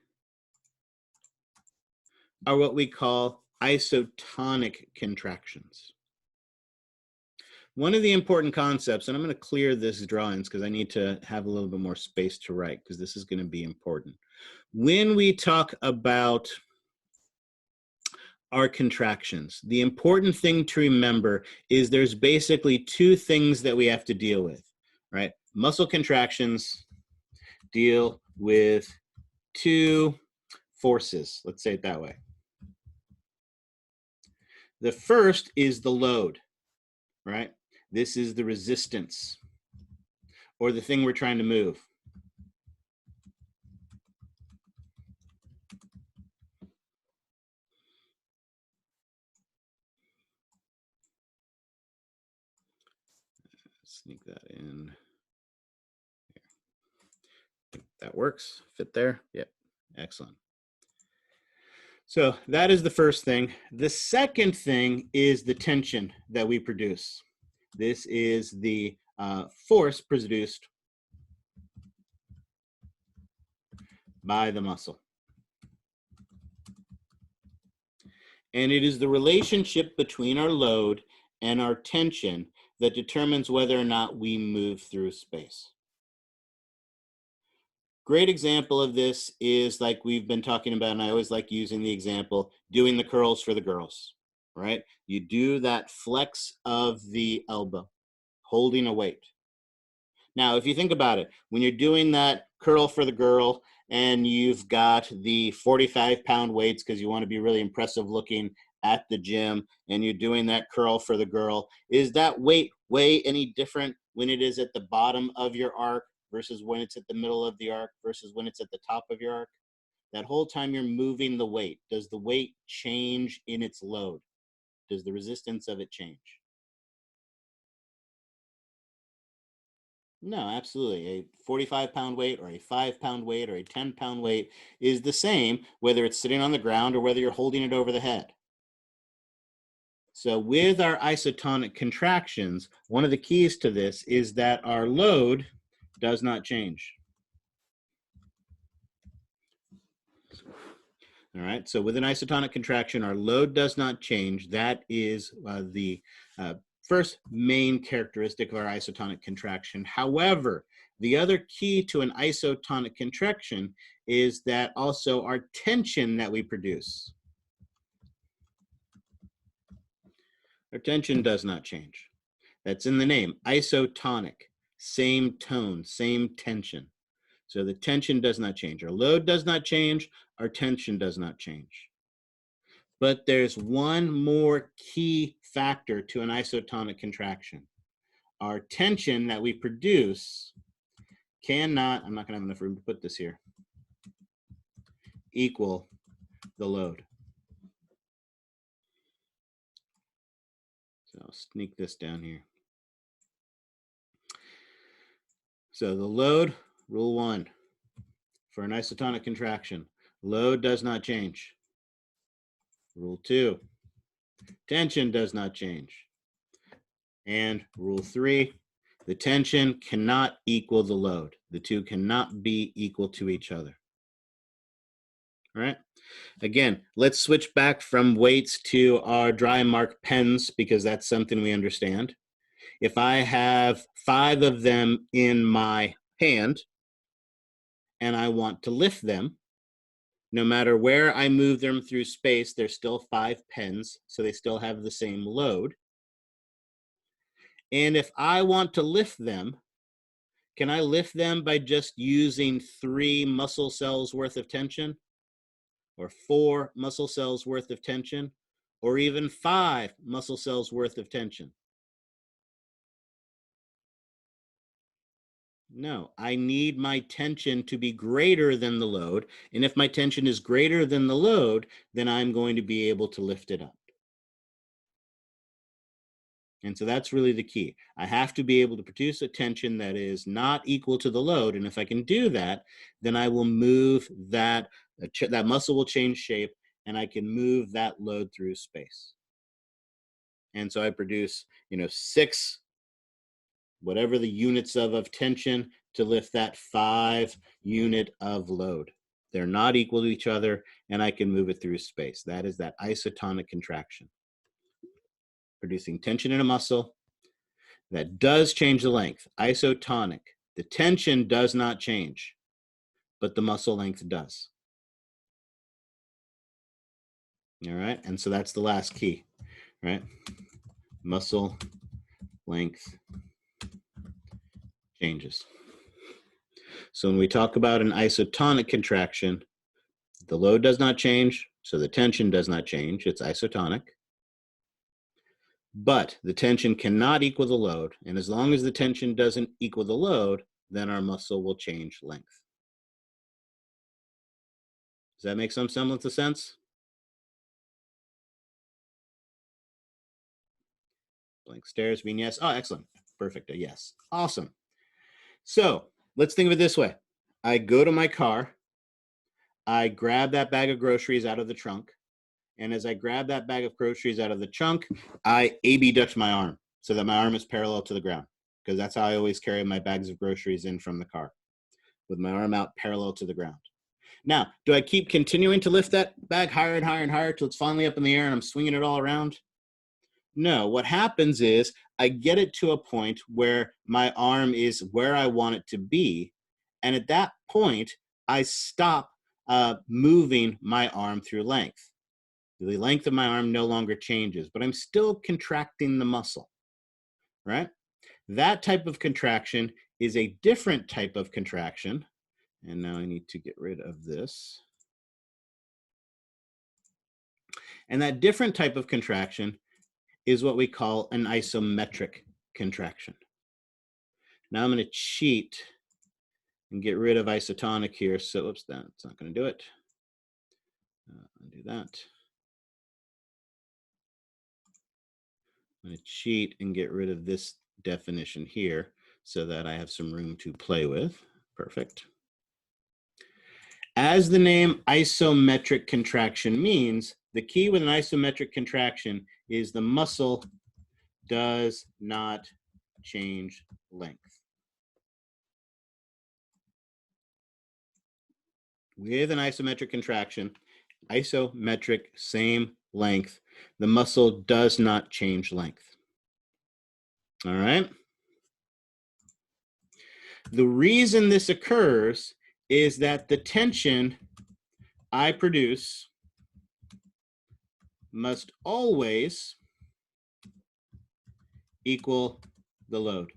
are what we call isotonic contractions. One of the important concepts, and I'm going to clear this drawings because I need to have a little bit more space to write because this is going to be important. When we talk about our contractions, the important thing to remember is there's basically two things that we have to deal with, right? Muscle contractions deal with two forces, let's say it that way. The first is the load, right? This is the resistance or the thing we're trying to move. Sneak that in. That works. Fit there. Yep. Excellent. So that is the first thing. The second thing is the tension that we produce. This is the force produced by the muscle. And it is the relationship between our load and our tension that determines whether or not we move through space. Great example of this is like we've been talking about, and I always like using the example, doing the curls for the girls, right? You do that flex of the elbow, holding a weight. Now, if you think about it, when you're doing that curl for the girl and you've got the 45-pound weights because you want to be really impressive looking at the gym and you're doing that curl for the girl, is that weight weigh any different when it is at the bottom of your arc versus when it's at the middle of the arc versus when it's at the top of your arc? That whole time you're moving the weight, does the weight change in its load? Does the resistance of it change? No, absolutely. A 45-pound weight or a 5-pound weight or a 10-pound weight is the same, whether it's sitting on the ground or whether you're holding it over the head. So with our isotonic contractions, one of the keys to this is that our load does not change. All right, so with an isotonic contraction, our load does not change. That is the first main characteristic of our isotonic contraction. However, the other key to an isotonic contraction is that also our tension that we produce. Our tension does not change. That's in the name, isotonic, same tone, same tension. So the tension does not change. Our load does not change. Our tension does not change. But there's one more key factor to an isotonic contraction. Our tension that we produce cannot, I'm not going to have enough room to put this here, equal the load. So I'll sneak this down here. So the load, rule one, for an isotonic contraction, load does not change. Rule two, tension does not change. And rule three, the tension cannot equal the load. The two cannot be equal to each other. All right. Again, let's switch back from weights to our dry mark pens because that's something we understand. If I have 5 of them in my hand and I want to lift them, no matter where I move them through space, there's still 5 pens, so they still have the same load. And if I want to lift them, Can I lift them by just using 3 muscle cells worth of tension? Or 4 muscle cells worth of tension? Or even 5 muscle cells worth of tension? No, I need my tension to be greater than the load. And if my tension is greater than the load, then I'm going to be able to lift it up. And so that's really the key. I have to be able to produce a tension that is not equal to the load. And if I can do that, then I will move that muscle will change shape, and I can move that load through space. And so I produce, 6, whatever the units of tension to lift that 5 unit of load. They're not equal to each other, and I can move it through space. That is that isotonic contraction. Producing tension in a muscle that does change the length. Isotonic. The tension does not change, but the muscle length does. All right, and so that's the last key, right? Muscle length changes. So when we talk about an isotonic contraction, the load does not change, so the tension does not change. It's isotonic. But the tension cannot equal the load, and as long as the tension doesn't equal the load, then our muscle will change length. Does that make some semblance of sense? Blank stares mean yes. Oh, excellent. Perfect. A yes. Awesome. So let's think of it this way. I go to my car. I grab that bag of groceries out of the trunk. And as I grab that bag of groceries out of the trunk, I abduct my arm so that my arm is parallel to the ground, because that's how I always carry my bags of groceries in from the car, with my arm out parallel to the ground. Now, do I keep continuing to lift that bag higher and higher and higher till it's finally up in the air and I'm swinging it all around? No, what happens is I get it to a point where my arm is where I want it to be. And at that point, I stop moving my arm through length. The length of my arm no longer changes, but I'm still contracting the muscle, right? That type of contraction is a different type of contraction. And now I need to get rid of this. And that different type of contraction is what we call an isometric contraction. Now I'm going to cheat and get rid of isotonic here. So, oops, that's not going to do it. I'll do that. I'm going to cheat and get rid of this definition here so that I have some room to play with. Perfect. As the name isometric contraction means, the key with an isometric contraction is the muscle does not change length. With an isometric contraction, isometric, same length, the muscle does not change length. All right? The reason this occurs is that the tension I produce must always equal the load.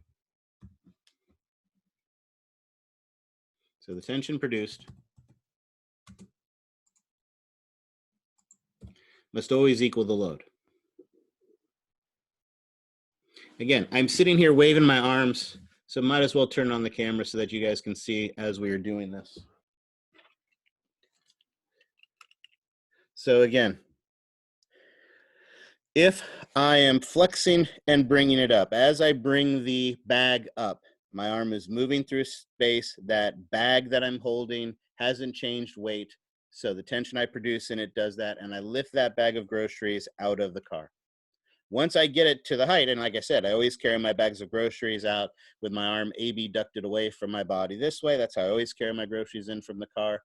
So the tension produced must always equal the load. Again, I'm sitting here waving my arms, so might as well turn on the camera so that you guys can see as we are doing this. So again, if I am flexing and bringing it up, as I bring the bag up, my arm is moving through space. That bag that I'm holding hasn't changed weight, so the tension I produce in it does that, and I lift that bag of groceries out of the car. Once I get it to the height, and like I said, I always carry my bags of groceries out with my arm abducted away from my body this way. That's how I always carry my groceries in from the car.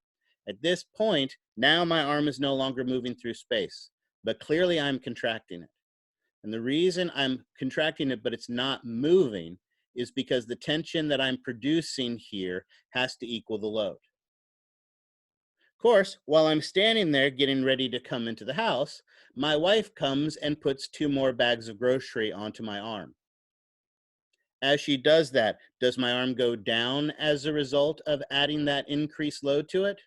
At this point, now my arm is no longer moving through space, but clearly I'm contracting it. And the reason I'm contracting it, but it's not moving, is because the tension that I'm producing here has to equal the load. Of course, while I'm standing there getting ready to come into the house, my wife comes and puts 2 more bags of grocery onto my arm. as she does that, does my arm go down as a result of adding that increased load to it?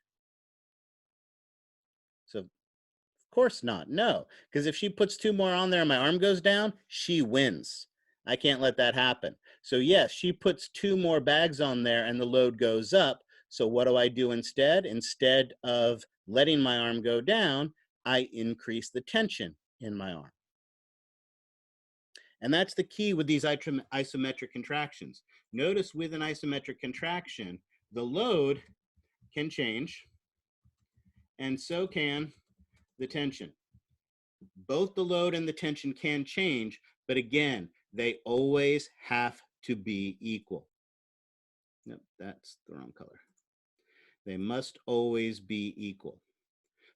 So, of course not. No, because if she puts 2 more on there and my arm goes down, she wins. I can't let that happen. So yes, she puts 2 more bags on there and the load goes up. So what do I do instead? Instead of letting my arm go down, I increase the tension in my arm. And that's the key with these isometric contractions. Notice with an isometric contraction, the load can change, and so can the tension. Both the load and the tension can change, but again, they always have to be equal. Nope, that's the wrong color. They must always be equal.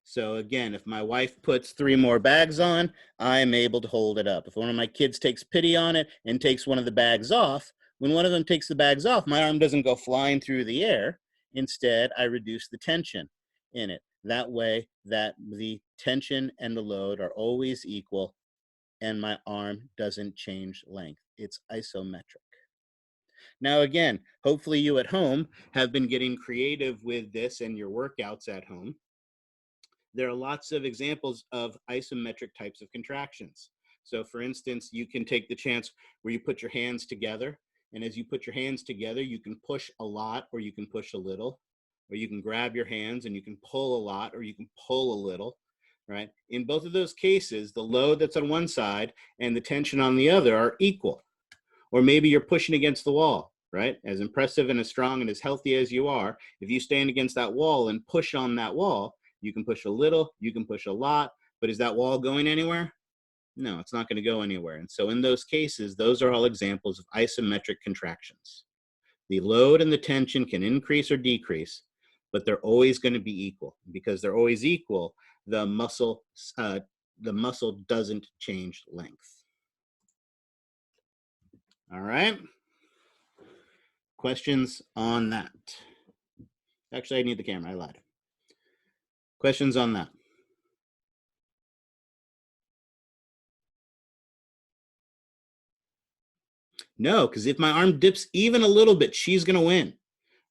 So again, if my wife puts 3 more bags on, I'm able to hold it up. If one of my kids takes pity on it and takes one of the bags off, when one of them takes the bags off, my arm doesn't go flying through the air. Instead, I reduce the tension in it. That way, that the tension and the load are always equal and my arm doesn't change length. It's isometric. Now again, hopefully you at home have been getting creative with this and your workouts at home. There are lots of examples of isometric types of contractions. So for instance, you can take the chance where you put your hands together, and as you put your hands together, you can push a lot or you can push a little, or you can grab your hands and you can pull a lot or you can pull a little, right? In both of those cases, the load that's on one side and the tension on the other are equal. Or maybe you're pushing against the wall, right? As impressive and as strong and as healthy as you are, if you stand against that wall and push on that wall, you can push a little, you can push a lot, but is that wall going anywhere? No, it's not going to go anywhere. And so in those cases, those are all examples of isometric contractions. The load and the tension can increase or decrease, but they're always going to be equal. Because they're always equal, the muscle doesn't change length. All right. Questions on that? Actually, I need the camera. I lied. Questions on that? No, because if my arm dips even a little bit, she's going to win,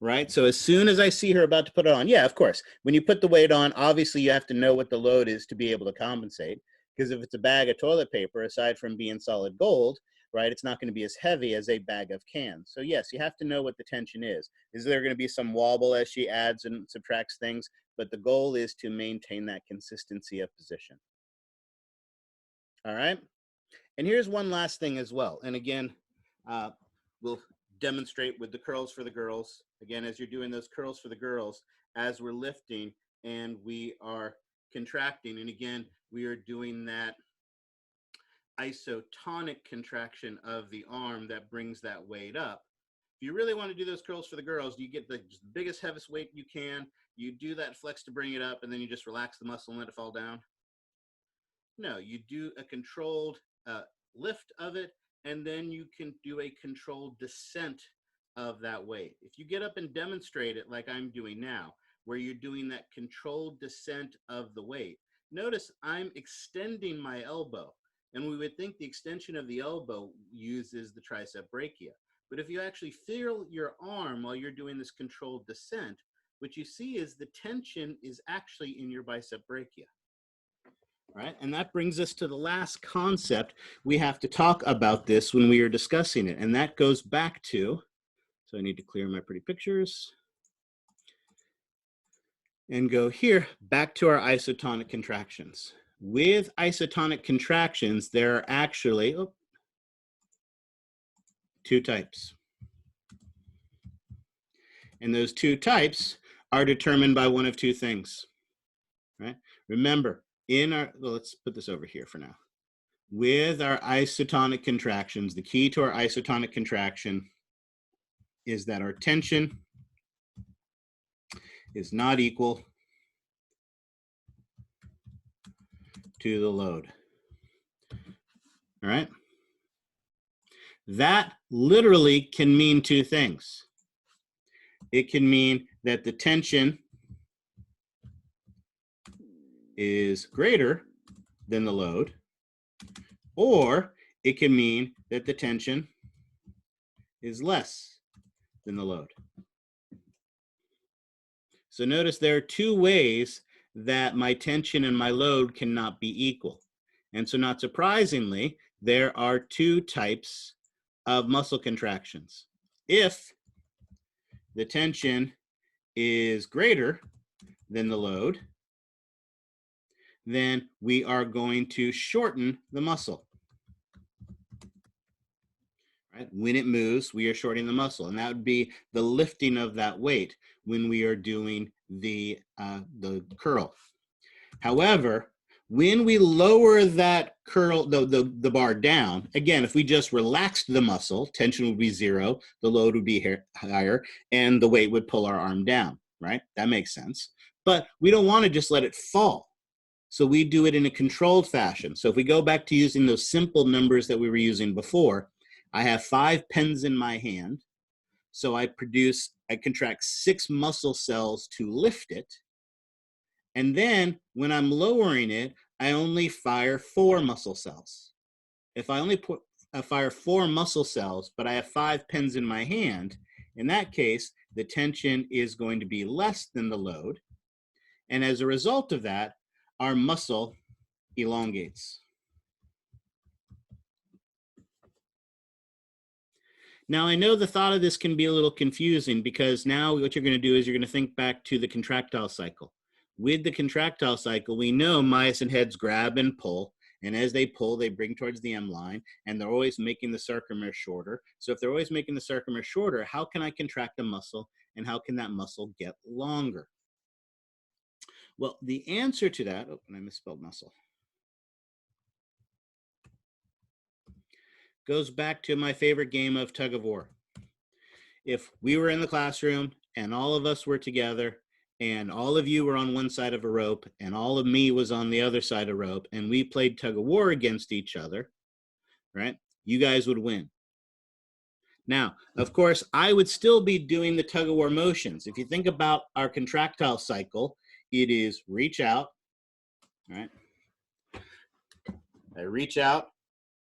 right? So as soon as I see her about to put it on, yeah, of course, when you put the weight on, obviously you have to know what the load is to be able to compensate. Because if it's a bag of toilet paper, aside from being solid gold, right, it's not going to be as heavy as a bag of cans. So yes, you have to know what the tension is. Is there going to be some wobble as she adds and subtracts things? But the goal is to maintain that consistency of position. All right. And here's one last thing as well. And again, we'll demonstrate with the curls for the girls. Again, as you're doing those curls for the girls, as we're lifting and we are contracting, and again, we are doing that isotonic contraction of the arm that brings that weight up. If you really want to do those curls for the girls, you get the biggest, heaviest weight you can, you do that flex to bring it up, and then you just relax the muscle and let it fall down. No, you do a controlled lift of it, and then you can do a controlled descent of that weight. If you get up and demonstrate it like I'm doing now, where you're doing that controlled descent of the weight, notice I'm extending my elbow. And we would think the extension of the elbow uses the tricep brachia. But if you actually feel your arm while you're doing this controlled descent, what you see is the tension is actually in your bicep brachia. Right? And that brings us to the last concept. We have to talk about this when we are discussing it. And that goes back to, so I need to clear my pretty pictures and go here, back to our isotonic contractions. With isotonic contractions, there are actually 2 types. And those 2 types are determined by one of 2 things, right? Remember, well, let's put this over here for now. With our isotonic contractions, the key to our isotonic contraction is that our tension is not equal to the load. All right? That literally can mean 2 things. It can mean that the tension is greater than the load, or it can mean that the tension is less than the load. So notice there are two ways that my tension and my load cannot be equal. And so not surprisingly, there are two types of muscle contractions. If the tension is greater than the load, then we are going to shorten the muscle. Right? When it moves, we are shortening the muscle, and that would be the lifting of that weight when we are doing the curl. However, when we lower that curl, the bar down, again, if we just relaxed the muscle, tension would be 0, the load would be higher, and the weight would pull our arm down, right? That makes sense. But we don't want to just let it fall. So we do it in a controlled fashion. So if we go back to using those simple numbers that we were using before, I have 5 pens in my hand. So I contract 6 muscle cells to lift it. And then when I'm lowering it, I only fire 4 muscle cells. If I only fire 4 muscle cells, but I have 5 pens in my hand, in that case, the tension is going to be less than the load. And as a result of that, our muscle elongates. Now, I know the thought of this can be a little confusing because now what you're going to do is you're going to think back to the contractile cycle. With the contractile cycle, we know myosin heads grab and pull, and as they pull, they bring towards the M line, and they're always making the sarcomere shorter. So if they're always making the sarcomere shorter, how can I contract a muscle, and how can that muscle get longer? Well, the answer to that, oh, and I misspelled muscle, goes back to my favorite game of tug of war. If we were in the classroom and all of us were together and all of you were on one side of a rope and all of me was on the other side of a rope and we played tug of war against each other, right? You guys would win. Now, of course, I would still be doing the tug of war motions. If you think about our contractile cycle, it is reach out, right? I reach out,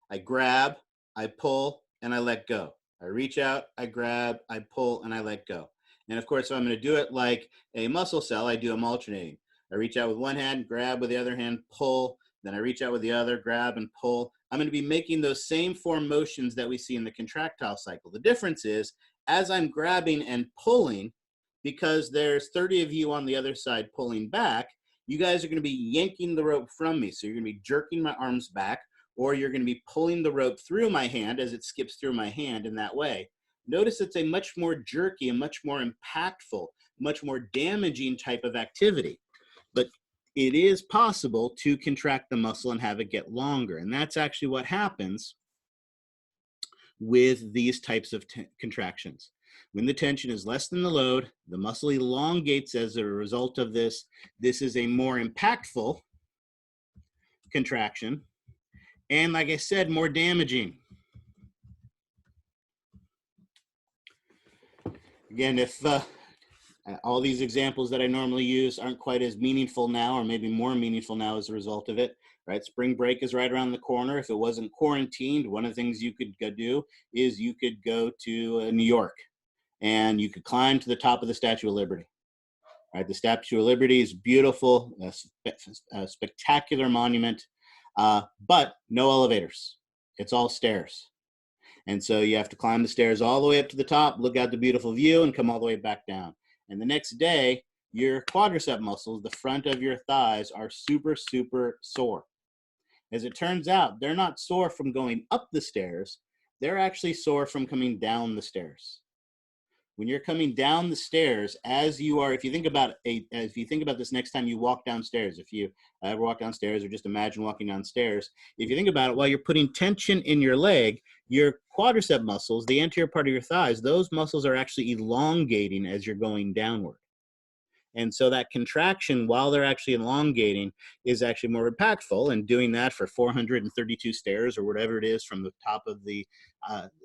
I grab, I pull, and I let go. I reach out, I grab, I pull, and I let go. And of course, if I'm going to do it like a muscle cell, I do them alternating. I reach out with one hand, grab with the other hand, pull, then I reach out with the other, grab and pull. I'm going to be making those same 4 motions that we see in the contractile cycle. The difference is, as I'm grabbing and pulling, because there's 30 of you on the other side pulling back, you guys are going to be yanking the rope from me. So you're going to be jerking my arms back, or you're going to be pulling the rope through my hand as it skips through my hand in that way. Notice it's a much more jerky, a much more impactful, much more damaging type of activity. But it is possible to contract the muscle and have it get longer. And that's actually what happens with these types of contractions. When the tension is less than the load, the muscle elongates as a result of this. This is a more impactful contraction. And like I said, more damaging. Again, if all these examples that I normally use aren't quite as meaningful now, or maybe more meaningful now as a result of it, right? Spring break is right around the corner. If it wasn't quarantined, one of the things you could go do is you could go to New York and you could climb to the top of the Statue of Liberty. Right? The Statue of Liberty is beautiful, a spectacular monument, but no elevators. It's all stairs. And so you have to climb the stairs all the way up to the top, look out the beautiful view, and come all the way back down. And the next day, your quadricep muscles, the front of your thighs, are super, super sore. As it turns out, they're not sore from going up the stairs. They're actually sore from coming down the stairs. When you're coming down the stairs, as you are, if you think about this next time you walk downstairs, if you ever walk downstairs or just imagine walking downstairs, if you think about it, while you're putting tension in your leg, your quadricep muscles, the anterior part of your thighs, those muscles are actually elongating as you're going downward. And so that contraction, while they're actually elongating, is actually more impactful. And doing that for 432 stairs or whatever it is from the top of the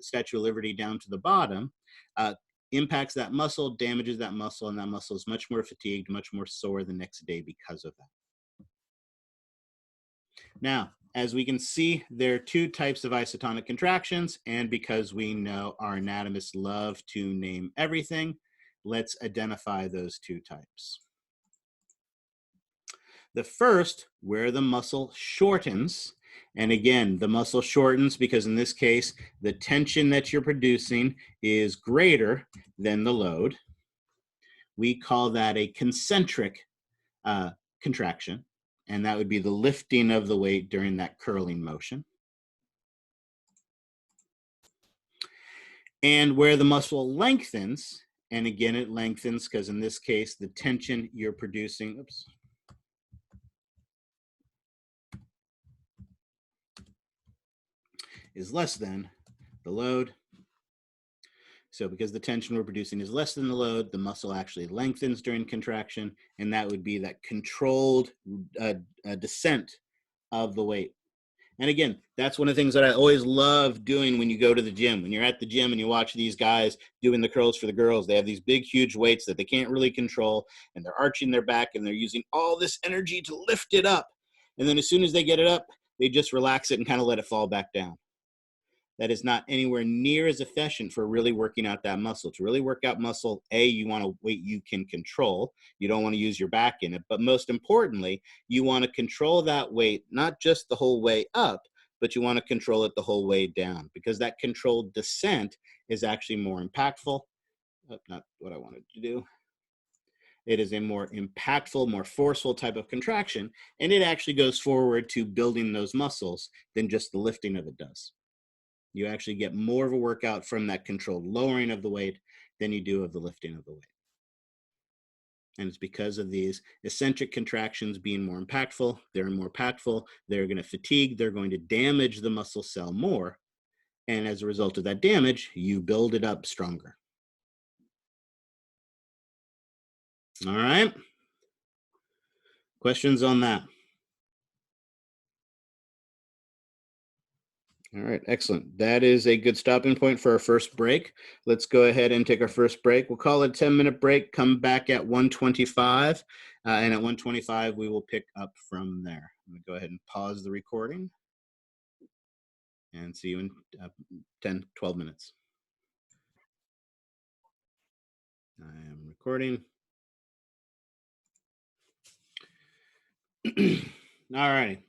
Statue of Liberty down to the bottom, impacts that muscle, damages that muscle, and that muscle is much more fatigued, much more sore the next day because of that. Now, as we can see, there are two types of isotonic contractions, and because we know our anatomists love to name everything, let's identify those two types. The first, where the muscle shortens, and again, the muscle shortens because in this case, the tension that you're producing is greater than the load. We call that a concentric contraction, and that would be the lifting of the weight during that curling motion. And where the muscle lengthens, and again, it lengthens because in this case, the tension you're producing, is less than the load. So because the tension we're producing is less than the load, the muscle actually lengthens during contraction, and that would be that controlled descent of the weight. And again, that's one of the things that I always love doing when you go to the gym. When you're at the gym and you watch these guys doing the curls for the girls, they have these big, huge weights that they can't really control, and they're arching their back, and they're using all this energy to lift it up. And then as soon as they get it up, they just relax it and kind of let it fall back down. That is not anywhere near as efficient for really working out that muscle. To really work out muscle, you want a weight you can control. You don't want to use your back in it. But most importantly, you want to control that weight, not just the whole way up, but you want to control it the whole way down, because that controlled descent is actually more impactful. Not what I wanted to do. It is a more impactful, more forceful type of contraction, and it actually goes forward to building those muscles than just the lifting of it does. You actually get more of a workout from that controlled lowering of the weight than you do of the lifting of the weight. And it's because of these eccentric contractions being more impactful. They're more impactful. They're going to fatigue. They're going to damage the muscle cell more. And as a result of that damage, you build it up stronger. All right. Questions on that? All right, excellent. That is a good stopping point for our first break. Let's go ahead and take our first break. We'll call it a 10-minute break, come back at 1:25, and at 1:25, we will pick up from there. I'm going to go ahead and pause the recording and see you in 10, 12 minutes. I am recording. All righty.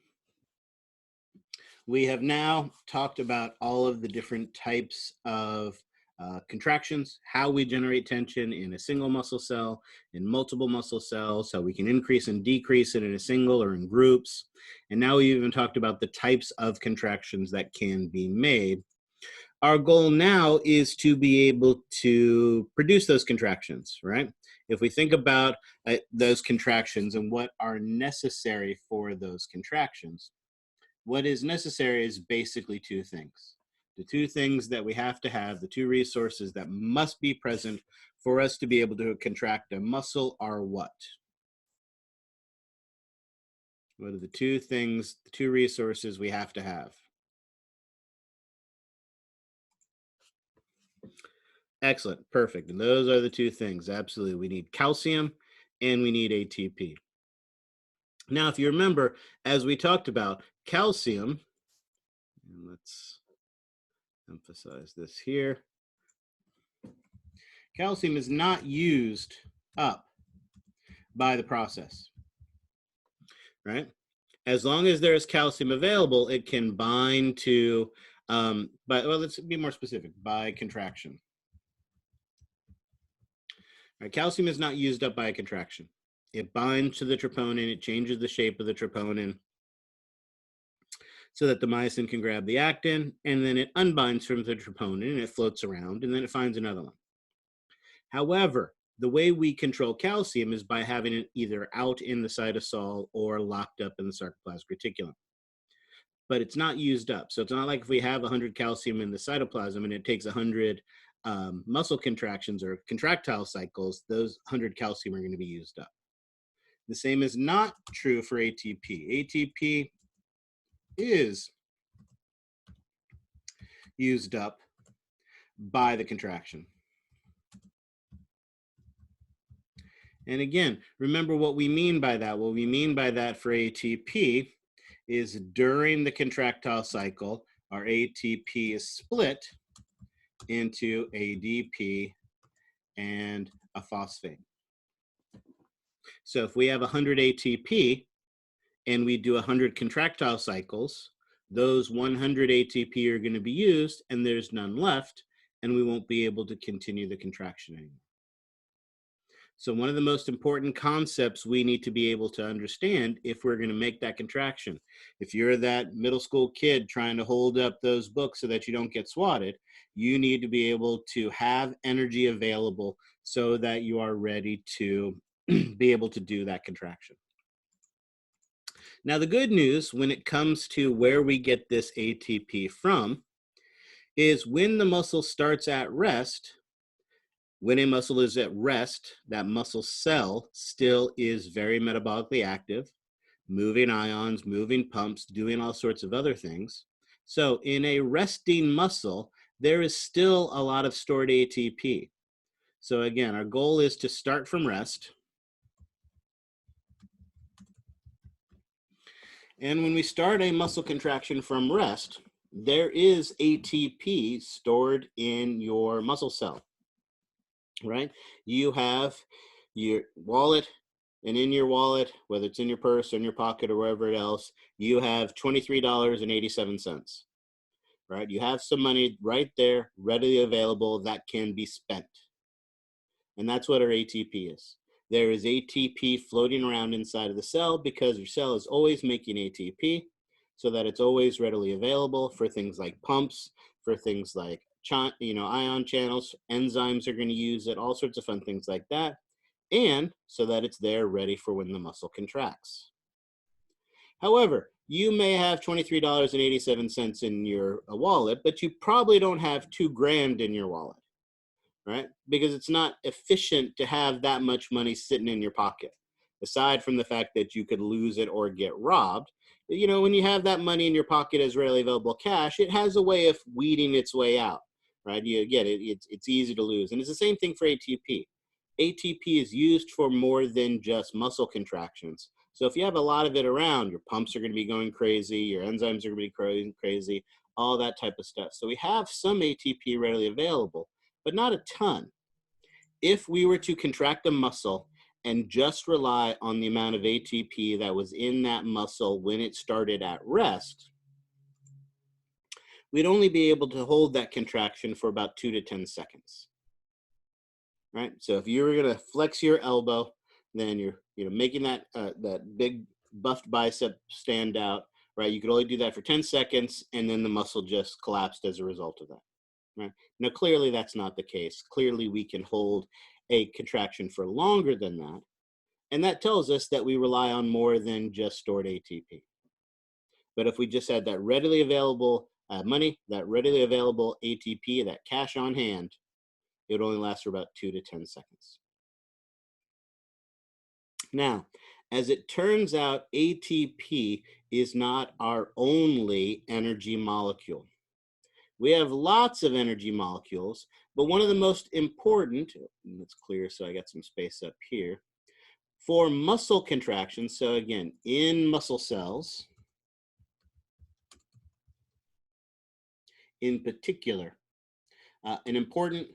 We have now talked about all of the different types of contractions, how we generate tension in a single muscle cell, in multiple muscle cells, how we can increase and decrease it in a single or in groups. And now we even talked about the types of contractions that can be made. Our goal now is to be able to produce those contractions, right? If we think about those contractions and what are necessary for those contractions, what is necessary is basically two things. The two things that we have to have, the two resources that must be present for us to be able to contract a muscle are what? What are the two things, the two resources we have to have? Excellent, perfect. And those are the two things, absolutely. We need calcium and we need ATP. Now, if you remember, as we talked about, calcium, and let's emphasize this here, calcium is not used up by the process, right? As long as there is calcium available, it can bind to, well, let's be more specific, by contraction. Right, calcium is not used up by a contraction. It binds to the troponin, it changes the shape of the troponin so that the myosin can grab the actin, and then it unbinds from the troponin and it floats around, and then it finds another one. However, the way we control calcium is by having it either out in the cytosol or locked up in the sarcoplasmic reticulum. But it's not used up. So it's not like if we have 100 calcium in the cytoplasm and it takes 100 muscle contractions or contractile cycles, those 100 calcium are going to be used up. The same is not true for ATP. ATP is used up by the contraction. And again, remember what we mean by that. What we mean by that for ATP is during the contractile cycle, our ATP is split into ADP and a phosphate. So if we have 100 ATP and we do 100 contractile cycles, those 100 ATP are going to be used and there's none left, and we won't be able to continue the contraction anymore. So one of the most important concepts we need to be able to understand if we're going to make that contraction. If you're that middle school kid trying to hold up those books so that you don't get swatted, you need to be able to have energy available so that you are ready to be able to do that contraction. Now, the good news when it comes to where we get this ATP from is when the muscle starts at rest. When a muscle is at rest, that muscle cell still is very metabolically active, moving ions, moving pumps, doing all sorts of other things. So in a resting muscle, there is still a lot of stored ATP. So again, our goal is to start from rest. And when we start a muscle contraction from rest, there is ATP stored in your muscle cell. Right? You have your wallet, and in your wallet, whether it's in your purse or in your pocket or wherever else, you have $23.87, right? You have some money right there, readily available, that can be spent. And that's what our ATP is. There is ATP floating around inside of the cell because your cell is always making ATP so that it's always readily available for things like pumps, for things like ion channels, enzymes are going to use it, all sorts of fun things like that, and so that it's there ready for when the muscle contracts. However, you may have $23.87 in your wallet, but you probably don't have $2,000 in your wallet, right? Because it's not efficient to have that much money sitting in your pocket, aside from the fact that you could lose it or get robbed. When you have that money in your pocket as readily available cash, it has a way of weeding its way out. Right? You get it. It's easy to lose. And it's the same thing for ATP. ATP is used for more than just muscle contractions. So if you have a lot of it around, your pumps are going to be going crazy, your enzymes are going to be going crazy, all that type of stuff. So we have some ATP readily available, but not a ton. If we were to contract a muscle and just rely on the amount of ATP that was in that muscle when it started at rest, we'd only be able to hold that contraction for about 2 to 10 seconds, right? So if you were going to flex your elbow, then you're making that big buffed bicep stand out, right? You could only do that for 10 seconds, and then the muscle just collapsed as a result of that, right? Now, clearly that's not the case. Clearly we can hold a contraction for longer than that, and that tells us that we rely on more than just stored ATP. But if we just had that readily available money, that readily available ATP, that cash on hand, it would only last for about 2 to 10 seconds. Now, as it turns out, ATP is not our only energy molecule. We have lots of energy molecules, but one of the most important, let's clear so I got some space up here, for muscle contractions, so again, in muscle cells, in particular, an important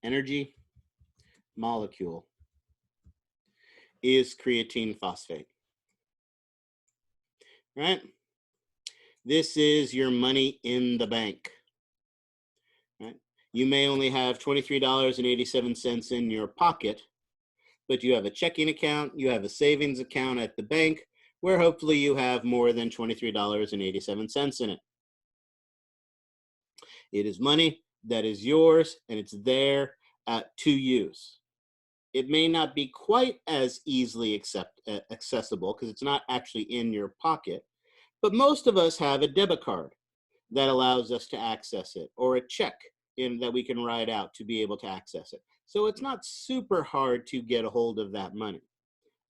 energy molecule is creatine phosphate, right? This is your money in the bank, right? You may only have $23.87 in your pocket, but you have a checking account, you have a savings account at the bank, where hopefully you have more than $23.87 in it. It is money that is yours, and it's there to use. It may not be quite as easily accessible because it's not actually in your pocket, but most of us have a debit card that allows us to access it, or a check that we can write out to be able to access it. So it's not super hard to get a hold of that money.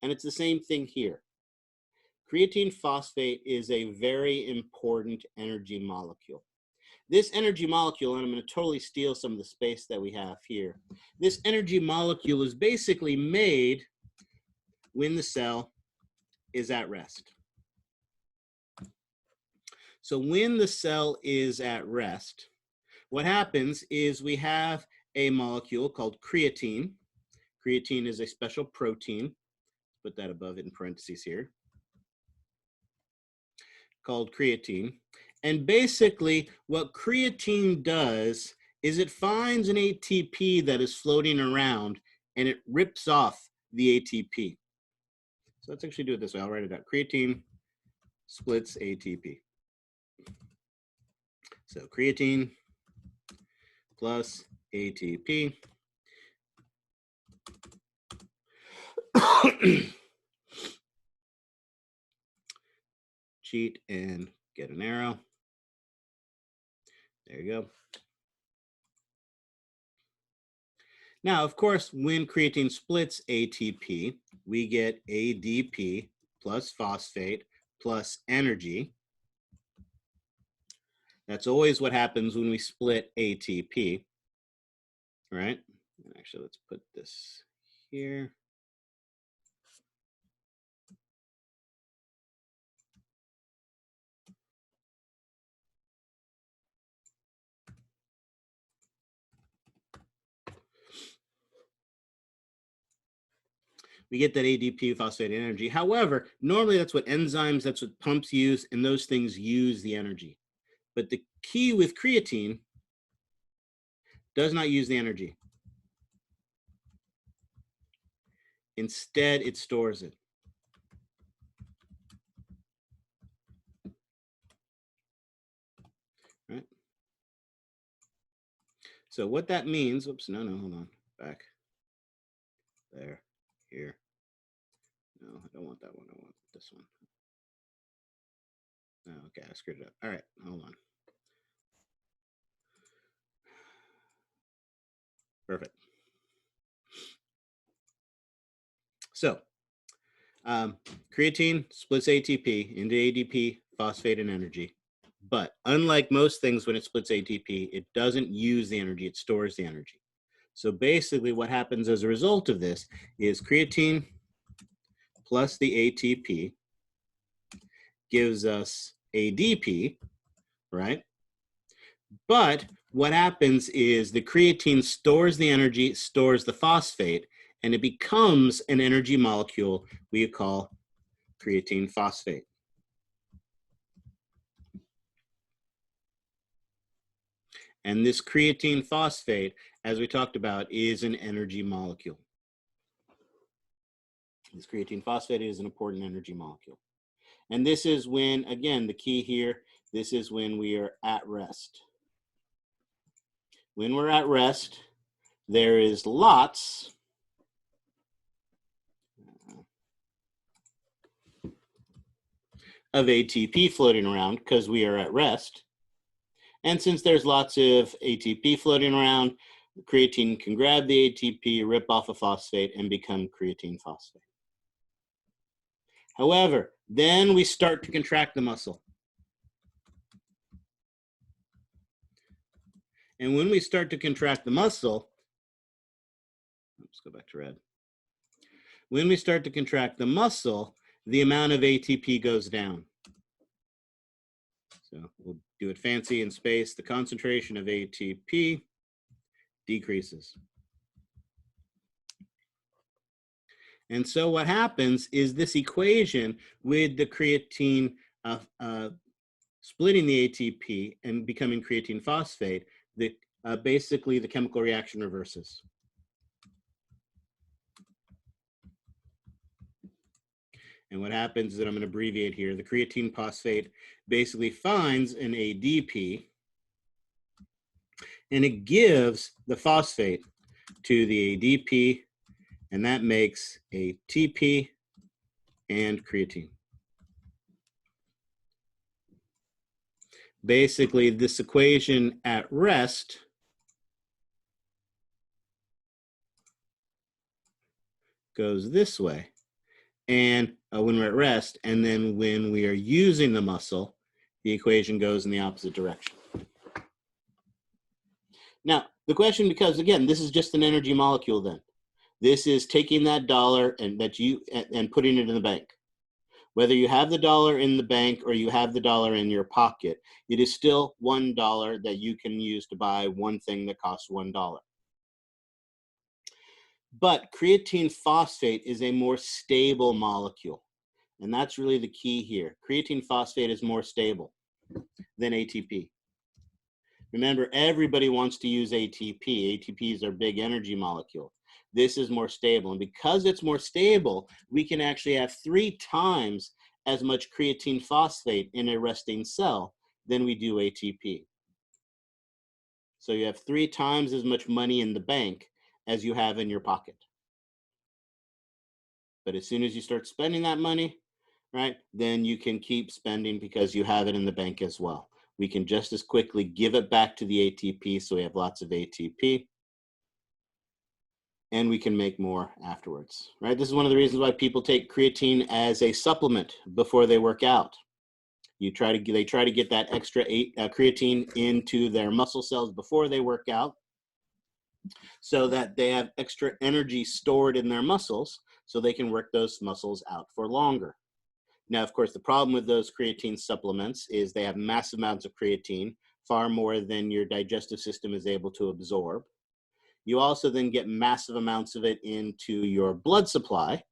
And it's the same thing here. Creatine phosphate is a very important energy molecule. This energy molecule, and I'm going to totally steal some of the space that we have here. This energy molecule is basically made when the cell is at rest. So when the cell is at rest, what happens is we have a molecule called creatine. Creatine is a special protein. Put that above it in parentheses here. Called creatine. And basically what creatine does is it finds an ATP that is floating around and it rips off the ATP. So let's actually do it this way. I'll write it out. Creatine splits ATP. So creatine plus ATP. Cheat and get an arrow. There you go. Now, of course, when creatine splits ATP, we get ADP plus phosphate plus energy. That's always what happens when we split ATP, right? And actually, let's put this here. We get that ADP, phosphate, energy. However, normally that's what enzymes, that's what pumps use, and those things use the energy. But the key with creatine does not use the energy. Instead, it stores it. Right? So what that means, oops, no, hold on, back. There, here. No, I don't want that one, I want this one. Oh, okay, I screwed it up. All right, hold on. Perfect. So, creatine splits ATP into ADP, phosphate, and energy. But unlike most things, when it splits ATP, it doesn't use the energy, it stores the energy. So basically what happens as a result of this is creatine plus the ATP gives us ADP, right? But what happens is the creatine stores the energy, stores the phosphate, and it becomes an energy molecule we call creatine phosphate. And this creatine phosphate, as we talked about, is an energy molecule. This creatine phosphate is an important energy molecule. And this is when, again, the key here, this is when we are at rest. When we're at rest, there is lots of ATP floating around because we are at rest. And since there's lots of ATP floating around, creatine can grab the ATP, rip off a phosphate, and become creatine phosphate. However, then we start to contract the muscle. And when we start to contract the muscle, let's go back to red. When we start to contract the muscle, the amount of ATP goes down. So we'll do it fancy in space. The concentration of ATP decreases. And so what happens is this equation with the creatine splitting the ATP and becoming creatine phosphate, basically the chemical reaction reverses. And what happens is that I'm going to abbreviate here. The creatine phosphate basically finds an ADP and it gives the phosphate to the ADP, and that makes ATP and creatine. Basically, this equation at rest goes this way. And when we're at rest, and then when we are using the muscle, the equation goes in the opposite direction. Now, the question becomes, again, this is just an energy molecule then. This is taking that dollar and putting it in the bank. Whether you have the dollar in the bank or you have the dollar in your pocket, it is still $1 that you can use to buy one thing that costs $1. But creatine phosphate is a more stable molecule. And that's really the key here. Creatine phosphate is more stable than ATP. Remember, everybody wants to use ATP. ATP is our big energy molecule. This is more stable. And because it's more stable, we can actually have 3 times as much creatine phosphate in a resting cell than we do ATP. So you have 3 times as much money in the bank as you have in your pocket. But as soon as you start spending that money, right, then you can keep spending because you have it in the bank as well. We can just as quickly give it back to the ATP, so we have lots of ATP, and we can make more afterwards, right? This is one of the reasons why people take creatine as a supplement before they work out. They try to get that extra creatine into their muscle cells before they work out, so that they have extra energy stored in their muscles, so they can work those muscles out for longer. Now, of course, the problem with those creatine supplements is they have massive amounts of creatine, far more than your digestive system is able to absorb. You also then get massive amounts of it into your blood supply.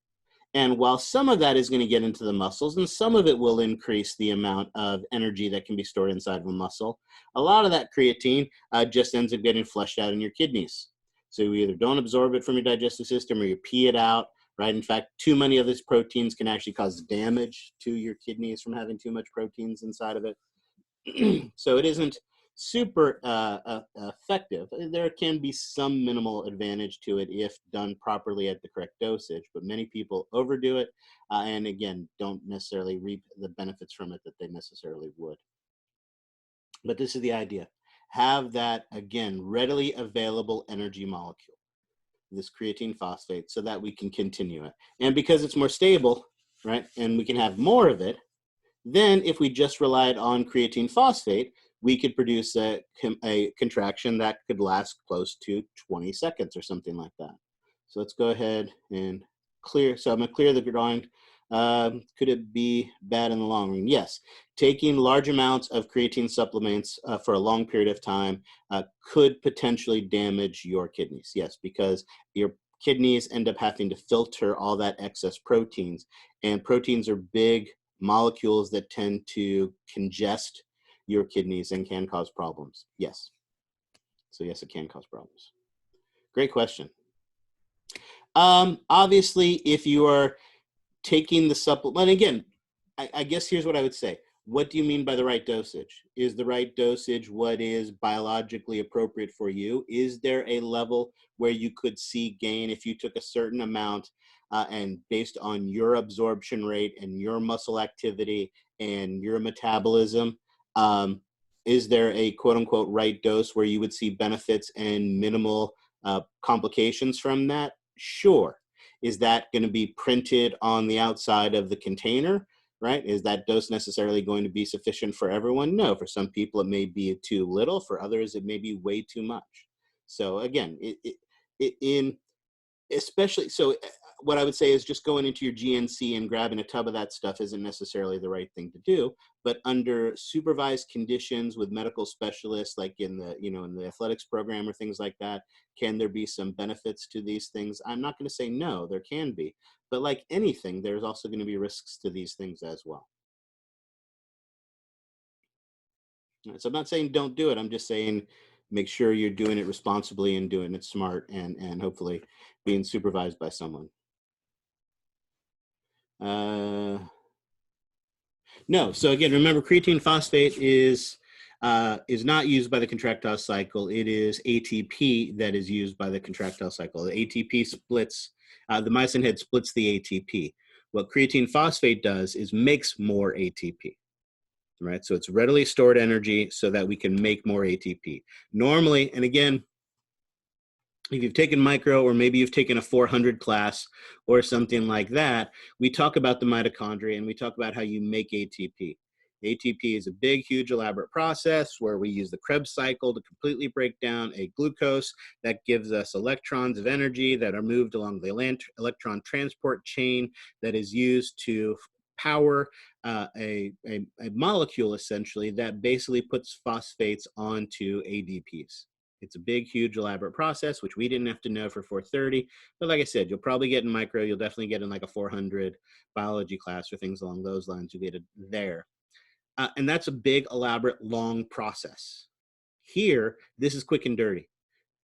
And while some of that is going to get into the muscles and some of it will increase the amount of energy that can be stored inside of a muscle, a lot of that creatine just ends up getting flushed out in your kidneys. So you either don't absorb it from your digestive system or you pee it out, right? In fact, too many of these proteins can actually cause damage to your kidneys from having too much proteins inside of it. So it isn't super effective. There can be some minimal advantage to it if done properly at the correct dosage, but many people overdo it and again, don't necessarily reap the benefits from it that they necessarily would. But this is the idea. Have that, again, readily available energy molecule, this creatine phosphate, so that we can continue it. And because it's more stable, right, and we can have more of it, then if we just relied on creatine phosphate, we could produce a contraction that could last close to 20 seconds or something like that. So let's go ahead and clear. So I'm going to clear the drawing. Could it be bad in the long run? Yes. Taking large amounts of creatine supplements for a long period of time could potentially damage your kidneys. Yes, because your kidneys end up having to filter all that excess proteins. And proteins are big molecules that tend to congest your kidneys and can cause problems. Yes. So yes, it can cause problems. Great question. Obviously, if you are taking the supplement, again, I guess here's what I would say. What do you mean by the right dosage? Is the right dosage what is biologically appropriate for you? Is there a level where you could see gain if you took a certain amount and based on your absorption rate and your muscle activity and your metabolism, is there a quote unquote right dose where you would see benefits and minimal complications from that? Sure. Is that going to be printed on the outside of the container? Right? Is that dose necessarily going to be sufficient for everyone? No. For some people, it may be too little. For others, it may be way too much. So again, what I would say is just going into your GNC and grabbing a tub of that stuff isn't necessarily the right thing to do. But under supervised conditions with medical specialists, like in the athletics program or things like that, can there be some benefits to these things? I'm not going to say no, there can be. But like anything, there's also going to be risks to these things as well. So I'm not saying don't do it. I'm just saying make sure you're doing it responsibly and doing it smart and hopefully being supervised by someone. No. So again, remember, creatine phosphate is not used by the contractile cycle. It is ATP that is used by the contractile cycle. The ATP splits, the myosin head splits the ATP. What creatine phosphate does is makes more ATP, right? So it's readily stored energy so that we can make more ATP. Normally, and again, if you've taken micro or maybe you've taken a 400 class or something like that, we talk about the mitochondria and we talk about how you make ATP. ATP is a big, huge, elaborate process where we use the Krebs cycle to completely break down a glucose that gives us electrons of energy that are moved along the electron transport chain that is used to power a molecule essentially that basically puts phosphates onto ADPs. It's a big, huge, elaborate process, which we didn't have to know for 430. But like I said, you'll probably get in micro, you'll definitely get in like a 400 biology class or things along those lines. You get it there. And that's a big, elaborate, long process. Here, this is quick and dirty.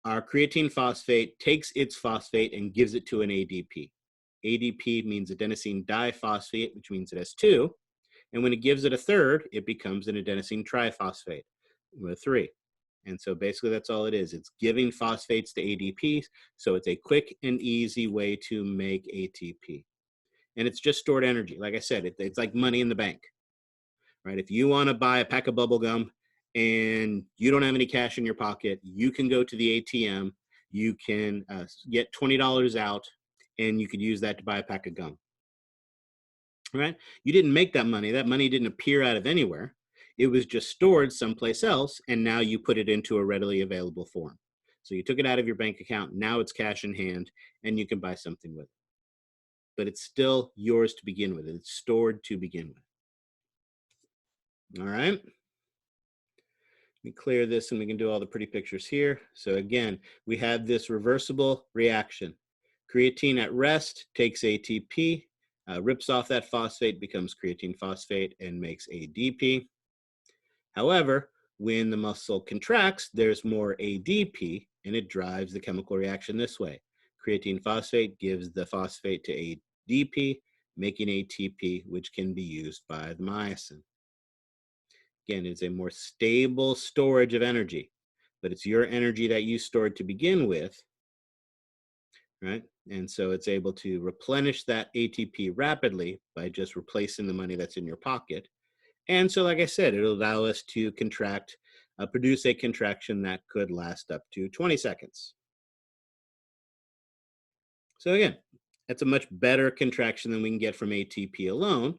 Our creatine phosphate takes its phosphate and gives it to an ADP. ADP means adenosine diphosphate, which means it has two. And when it gives it a third, it becomes an adenosine triphosphate with three. And so basically that's all it is. It's giving phosphates to ADPs. So it's a quick and easy way to make ATP. And it's just stored energy. Like I said, it's like money in the bank, right? If you want to buy a pack of bubble gum and you don't have any cash in your pocket, you can go to the ATM. You can get $20 out and you could use that to buy a pack of gum, right? You didn't make that money. That money didn't appear out of anywhere. It was just stored someplace else, and now you put it into a readily available form. So you took it out of your bank account, now it's cash in hand, and you can buy something with it. But it's still yours to begin with. It's stored to begin with. All right. Let me clear this and we can do all the pretty pictures here. So again, we have this reversible reaction. Creatine at rest takes ATP, rips off that phosphate, becomes creatine phosphate, and makes ADP. However, when the muscle contracts, there's more ADP, and it drives the chemical reaction this way. Creatine phosphate gives the phosphate to ADP, making ATP, which can be used by the myosin. Again, it's a more stable storage of energy, but it's your energy that you stored to begin with, right? And so it's able to replenish that ATP rapidly by just replacing the money that's in your pocket. And so, like I said, it'll allow us to contract, produce a contraction that could last up to 20 seconds. So again, that's a much better contraction than we can get from ATP alone,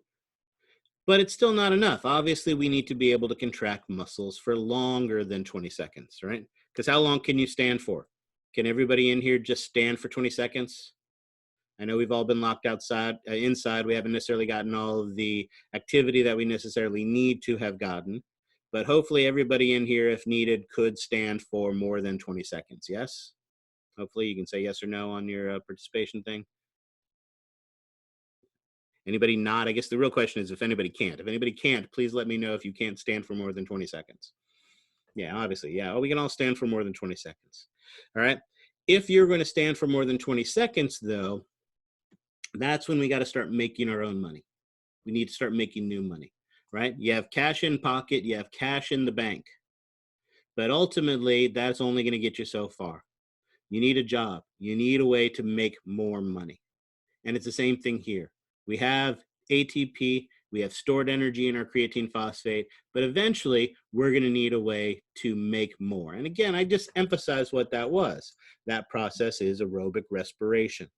but it's still not enough. Obviously, we need to be able to contract muscles for longer than 20 seconds, right? Because how long can you stand for? Can everybody in here just stand for 20 seconds? I know we've all been locked outside, inside. We haven't necessarily gotten all of the activity that we necessarily need to have gotten. But hopefully everybody in here, if needed, could stand for more than 20 seconds. Yes? Hopefully you can say yes or no on your participation thing. Anybody not? I guess the real question is if anybody can't. If anybody can't, please let me know if you can't stand for more than 20 seconds. Yeah, obviously. Yeah, we can all stand for more than 20 seconds. All right. If you're going to stand for more than 20 seconds, though, that's when we got to start making our own money. We need to start making new money, right? You have cash in pocket, you have cash in the bank. But ultimately, that's only going to get you so far. You need a job. You need a way to make more money. And it's the same thing here. We have ATP, we have stored energy in our creatine phosphate, but eventually we're going to need a way to make more. And again, I just emphasize what that was. That process is aerobic respiration.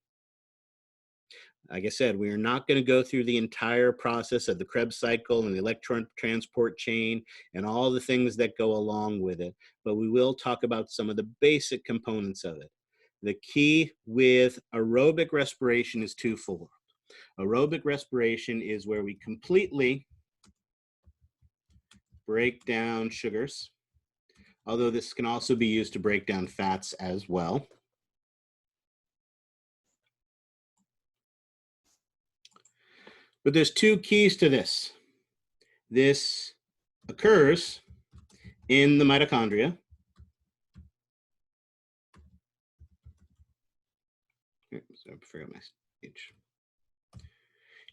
Like I said, we are not going to go through the entire process of the Krebs cycle and the electron transport chain and all the things that go along with it, but we will talk about some of the basic components of it. The key with aerobic respiration is twofold. Aerobic respiration is where we completely break down sugars, although this can also be used to break down fats as well. But there's two keys to this. This occurs in the mitochondria. Sorry, I forgot my stage.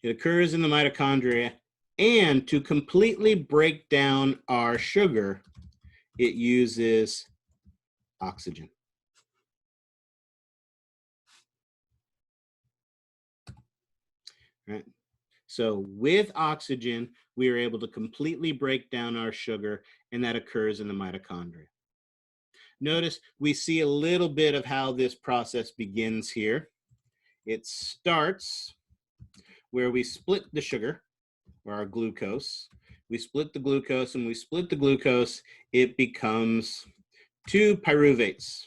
It occurs in the mitochondria, and to completely break down our sugar, it uses oxygen. Right? So with oxygen, we are able to completely break down our sugar, and that occurs in the mitochondria. Notice we see a little bit of how this process begins here. It starts where we split the sugar, or our glucose. We split the glucose, and we split the glucose, it becomes two pyruvates,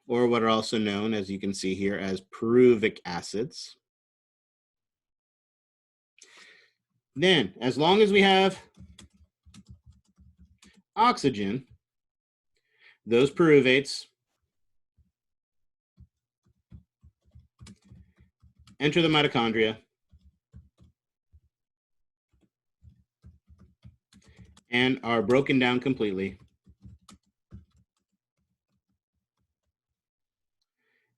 or what are also known, as you can see here, as pyruvic acids. Then, as long as we have oxygen, those pyruvates enter the mitochondria and are broken down completely.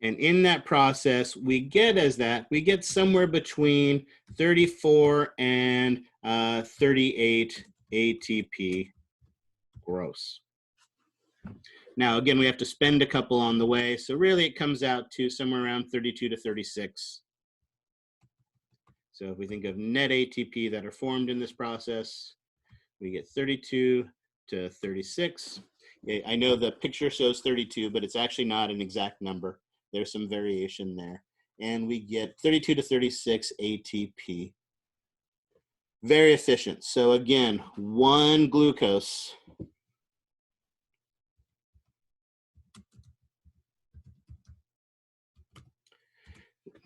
And in that process, we get somewhere between 34 and 38 ATP gross. Now, again, we have to spend a couple on the way. So really it comes out to somewhere around 32 to 36. So if we think of net ATP that are formed in this process, we get 32 to 36. I know the picture shows 32, but it's actually not an exact number. There's some variation there. And we get 32 to 36 ATP. Very efficient. So again, one glucose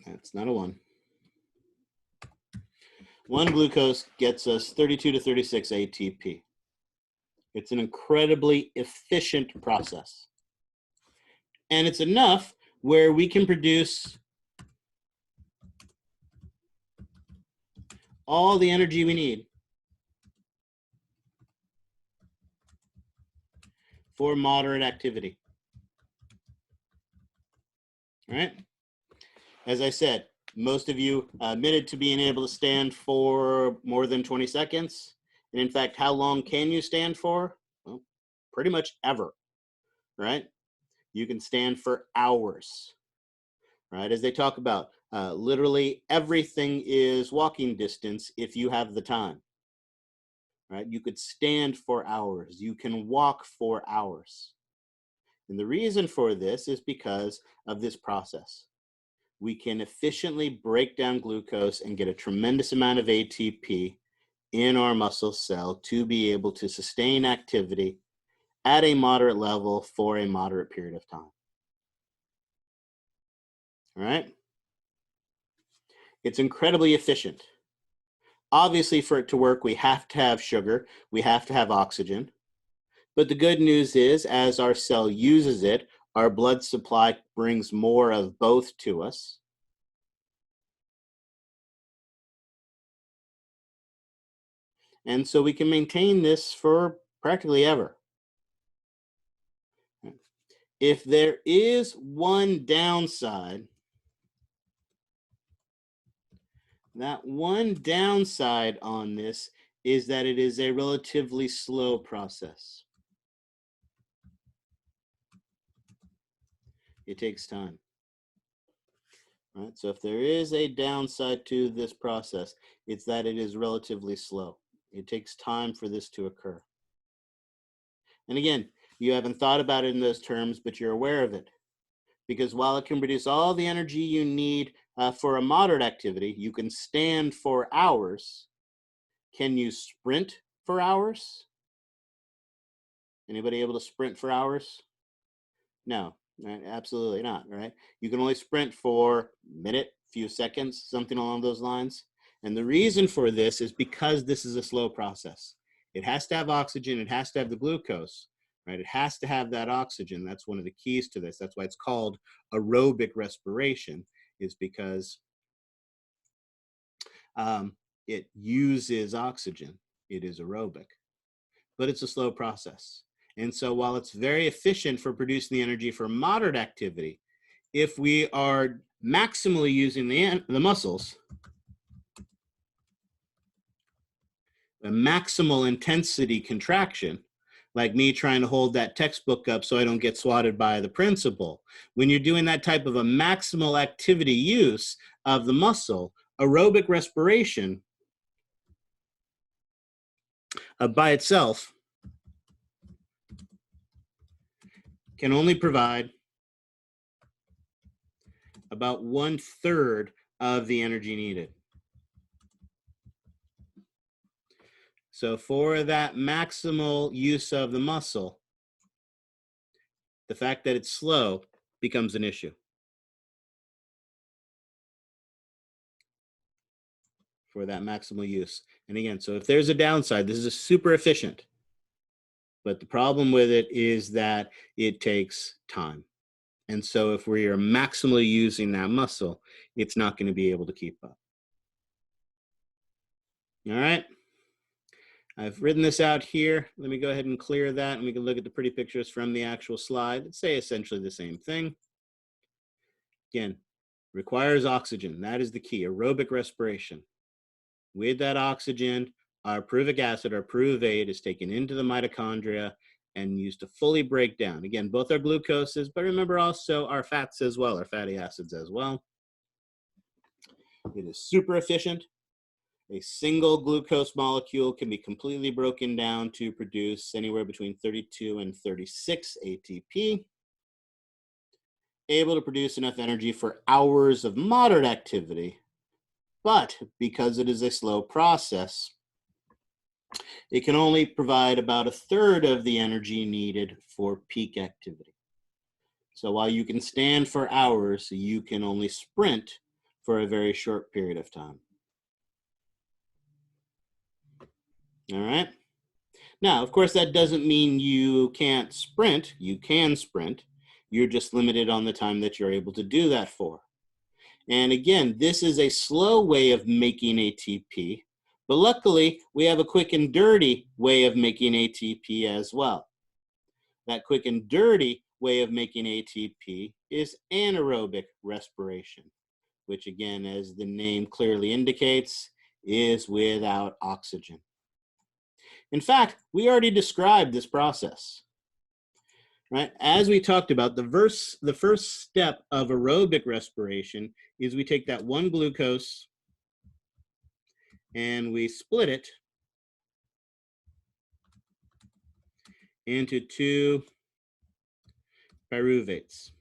that's not a one. One glucose gets us 32 to 36 ATP. It's an incredibly efficient process. And it's enough where we can produce all the energy we need for moderate activity. All right? As I said, most of you admitted to being able to stand for more than 20 seconds. And in fact, how long can you stand for? Well, pretty much ever, right? You can stand for hours, right? As they talk about, literally everything is walking distance if you have the time, right? You could stand for hours. You can walk for hours. And the reason for this is because of this process. We can efficiently break down glucose and get a tremendous amount of ATP in our muscle cell to be able to sustain activity at a moderate level for a moderate period of time. All right? It's incredibly efficient. Obviously, for it to work, we have to have sugar, we have to have oxygen. But the good news is, as our cell uses it, our blood supply brings more of both to us. And so we can maintain this for practically ever. If there is one downside, that one downside on this is that it is a relatively slow process. It takes time. Right? So if there is a downside to this process, it's that it is relatively slow. It takes time for this to occur. And again, you haven't thought about it in those terms, but you're aware of it. Because while it can produce all the energy you need for a moderate activity, you can stand for hours. Can you sprint for hours? Anybody able to sprint for hours? No, right? Absolutely not, right? You can only sprint for a minute, few seconds, something along those lines. And the reason for this is because this is a slow process. It has to have oxygen, it has to have the glucose, right? It has to have that oxygen. That's one of the keys to this. That's why it's called aerobic respiration, is because it uses oxygen. It is aerobic, but it's a slow process. And so while it's very efficient for producing the energy for moderate activity, if we are maximally using the muscles, a maximal intensity contraction, like me trying to hold that textbook up so I don't get swatted by the principal. When you're doing that type of a maximal activity use of the muscle, aerobic respiration by itself can only provide about 1/3 of the energy needed. So for that maximal use of the muscle, the fact that it's slow becomes an issue. for that maximal use. And again, so if there's a downside, this is a super efficient. But the problem with it is that it takes time. And so if we are maximally using that muscle, it's not going to be able to keep up. All right. I've written this out here. Let me go ahead and clear that, and we can look at the pretty pictures from the actual slide that say essentially the same thing. Again, requires oxygen. That is the key. Aerobic respiration. With that oxygen, our pyruvic acid, our pyruvate, is taken into the mitochondria and used to fully break down. Again, both our glucoses, but remember also our fats as well, our fatty acids as well. It is super efficient. A single glucose molecule can be completely broken down to produce anywhere between 32 and 36 ATP. Able to produce enough energy for hours of moderate activity, but because it is a slow process, it can only provide about a third of the energy needed for peak activity. So while you can stand for hours, you can only sprint for a very short period of time. All right. Now, of course, that doesn't mean you can't sprint. You can sprint. You're just limited on the time that you're able to do that for. And again, this is a slow way of making ATP, but luckily we have a quick and dirty way of making ATP as well. That quick and dirty way of making ATP is anaerobic respiration, which again, as the name clearly indicates, is without oxygen. In fact, we already described this process. Right? As we talked about, the first step of aerobic respiration is we take that one glucose and we split it into two pyruvates,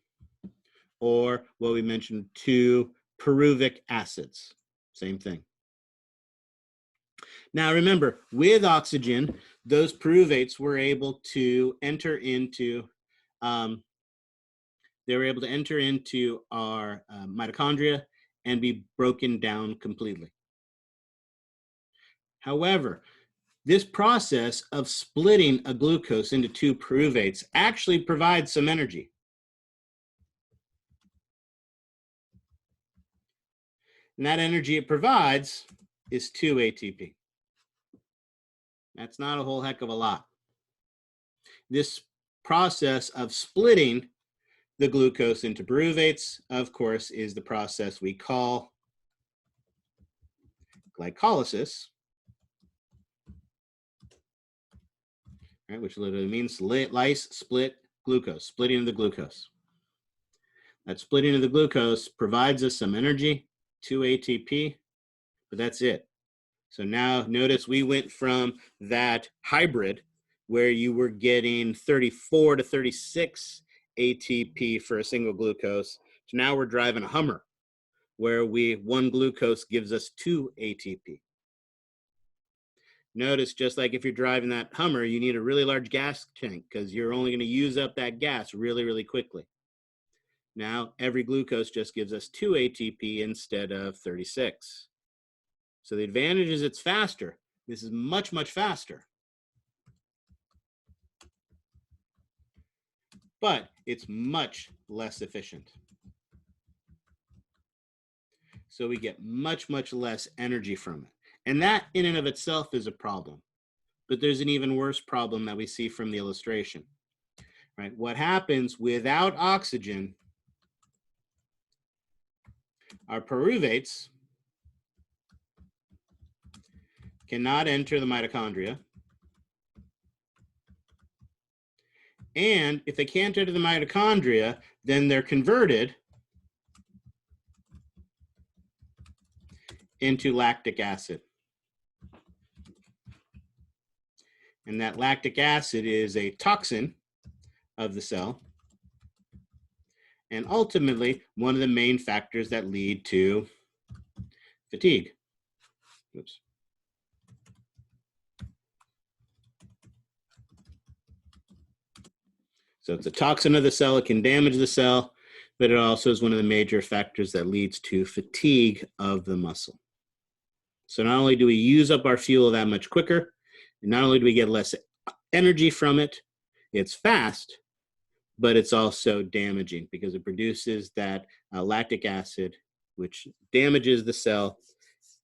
or what we mentioned, two pyruvic acids. Same thing. Now remember, with oxygen, those pyruvates were able to enter into our mitochondria and be broken down completely. However, this process of splitting a glucose into two pyruvates actually provides some energy. And that energy it provides is 2 ATP. That's not a whole heck of a lot. This process of splitting the glucose into pyruvates, of course, is the process we call glycolysis, right, which literally means lyse, split, glucose, splitting of the glucose. That splitting of the glucose provides us some energy, 2 ATP, but that's it. So now notice we went from that hybrid where you were getting 34 to 36 ATP for a single glucose to now we're driving a Hummer where one glucose gives us 2 ATP. Notice just like if you're driving that Hummer, you need a really large gas tank because you're only going to use up that gas really, really quickly. Now every glucose just gives us 2 ATP instead of 36. So the advantage is it's faster. This is much, much faster. But it's much less efficient. So we get much, much less energy from it. And that in and of itself is a problem. But there's an even worse problem that we see from the illustration. Right? What happens without oxygen, our pyruvates cannot enter the mitochondria. And if they can't enter the mitochondria, then they're converted into lactic acid. And that lactic acid is a toxin of the cell. And ultimately, one of the main factors that lead to fatigue. Oops. So it's a toxin of the cell, it can damage the cell, but it also is one of the major factors that leads to fatigue of the muscle. So not only do we use up our fuel that much quicker, and not only do we get less energy from it, it's fast, but it's also damaging because it produces that lactic acid, which damages the cell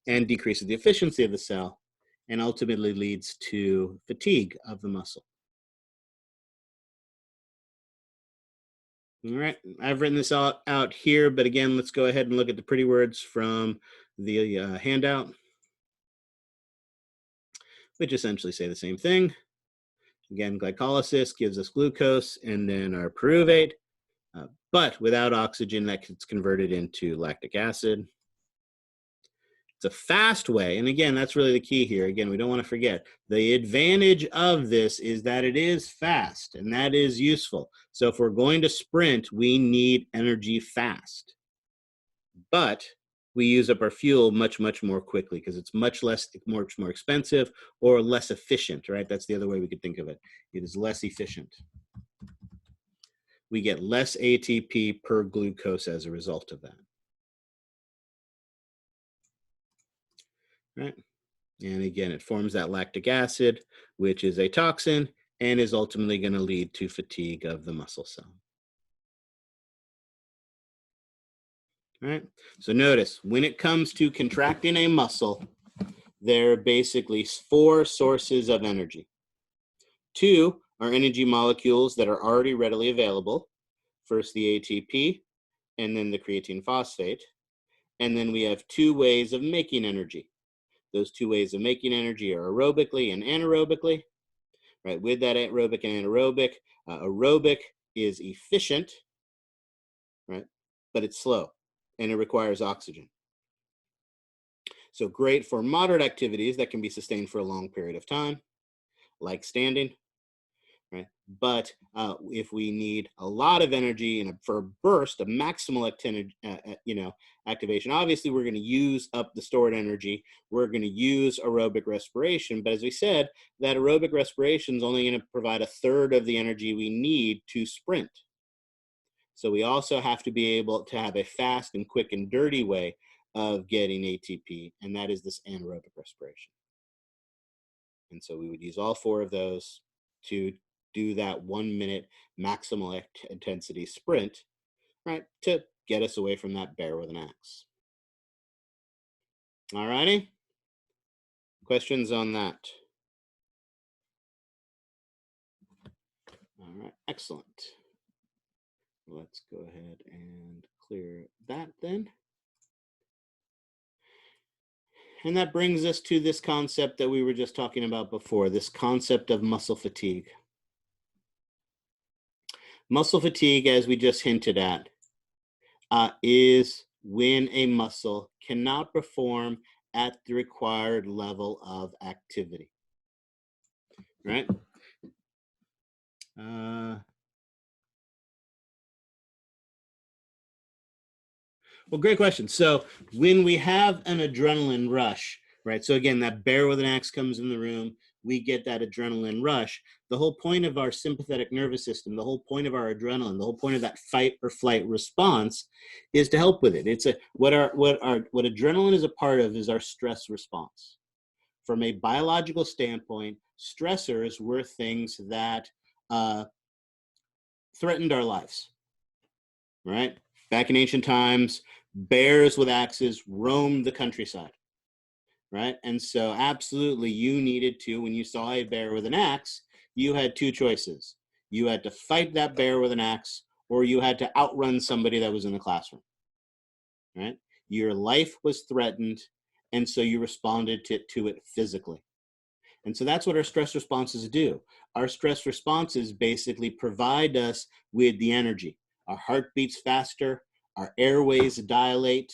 and decreases the efficiency of the cell, and ultimately leads to fatigue of the muscle. All right, I've written this out here, but again, let's go ahead and look at the pretty words from the handout, which essentially say the same thing. Again, glycolysis gives us glucose and then our pyruvate, but without oxygen, that gets converted into lactic acid. It's a fast way, and again, that's really the key here. Again, we don't want to forget, the advantage of this is that it is fast, and that is useful. So if we're going to sprint, we need energy fast. But we use up our fuel much, much more quickly because it's much more expensive or less efficient, right? That's the other way we could think of it. It is less efficient. We get less ATP per glucose as a result of that. Right? And again, it forms that lactic acid, which is a toxin and is ultimately going to lead to fatigue of the muscle cell. All right. So notice when it comes to contracting a muscle, there are basically 4 sources of energy. 2 are energy molecules that are already readily available. First, the ATP, and then the creatine phosphate. And then we have 2 ways of making energy. Those 2 ways of making energy are aerobically and anaerobically. Right? With that aerobic and anaerobic, aerobic is efficient, right? But it's slow and it requires oxygen. So great for moderate activities that can be sustained for a long period of time, like standing, right? But if we need a lot of energy and for a burst of maximal activation, obviously we're going to use up the stored energy. We're going to use aerobic respiration. But as we said, that aerobic respiration is only going to provide 1/3 of the energy we need to sprint. So we also have to be able to have a fast and quick and dirty way of getting ATP, and that is this anaerobic respiration. And so we would use all 4 of those to do that 1-minute maximal intensity sprint, right, to get us away from that bear with an axe. All righty? Questions on that? All right, excellent. Let's go ahead and clear that then. And that brings us to this concept that we were just talking about before, this concept of muscle fatigue. Muscle fatigue, as we just hinted at, is when a muscle cannot perform at the required level of activity, right? Well, great question. So when we have an adrenaline rush, right? So again, that bear with an axe comes in the room, we get that adrenaline rush. The whole point of our sympathetic nervous system, the whole point of our adrenaline, the whole point of that fight or flight response is to help with it. It's what adrenaline is a part of is our stress response. From a biological standpoint, stressors were things that threatened our lives, right? Back in ancient times, bears with axes roamed the countryside, right? And so absolutely you needed to, when you saw a bear with an axe, you had 2 choices. You had to fight that bear with an axe, or you had to outrun somebody that was in the classroom, right? Your life was threatened, and so you responded to it physically. And so that's what our stress responses do. Our stress responses basically provide us with the energy. Our heart beats faster, our airways dilate,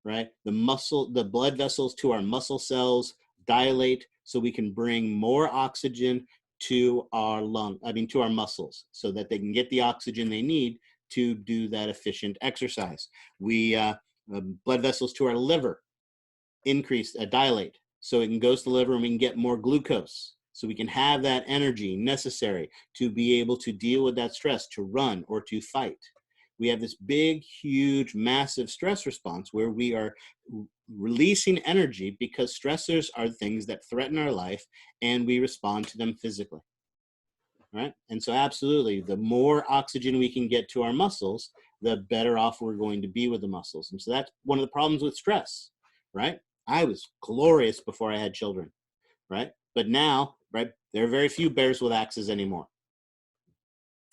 right? The blood vessels to our muscle cells dilate so we can bring more oxygen to our to our muscles so that they can get the oxygen they need to do that efficient exercise. Blood vessels to our liver dilate so it can go to the liver and we can get more glucose so we can have that energy necessary to be able to deal with that stress, to run or to fight. we have this big, huge, massive stress response where we are releasing energy because stressors are things that threaten our life and we respond to them physically. Right? And so absolutely, the more oxygen we can get to our muscles, the better off we're going to be with the muscles. And so that's one of the problems with stress, right? I was glorious before I had children, right? But now, right, there are very few bears with axes anymore.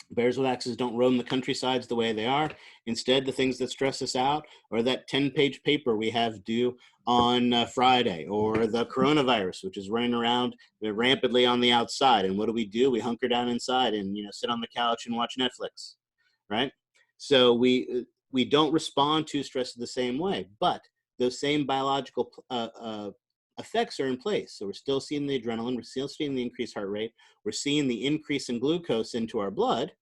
Bears with axes don't roam the countrysides the way they are. Instead, the things that stress us out are that 10-page paper we have due on Friday, or the coronavirus, which is running around rampantly on the outside. And what do? We hunker down inside and sit on the couch and watch Netflix, right? So we don't respond to stress the same way, but those same biological effects are in place. So we're still seeing the adrenaline, we're still seeing the increased heart rate, we're seeing the increase in glucose into our blood.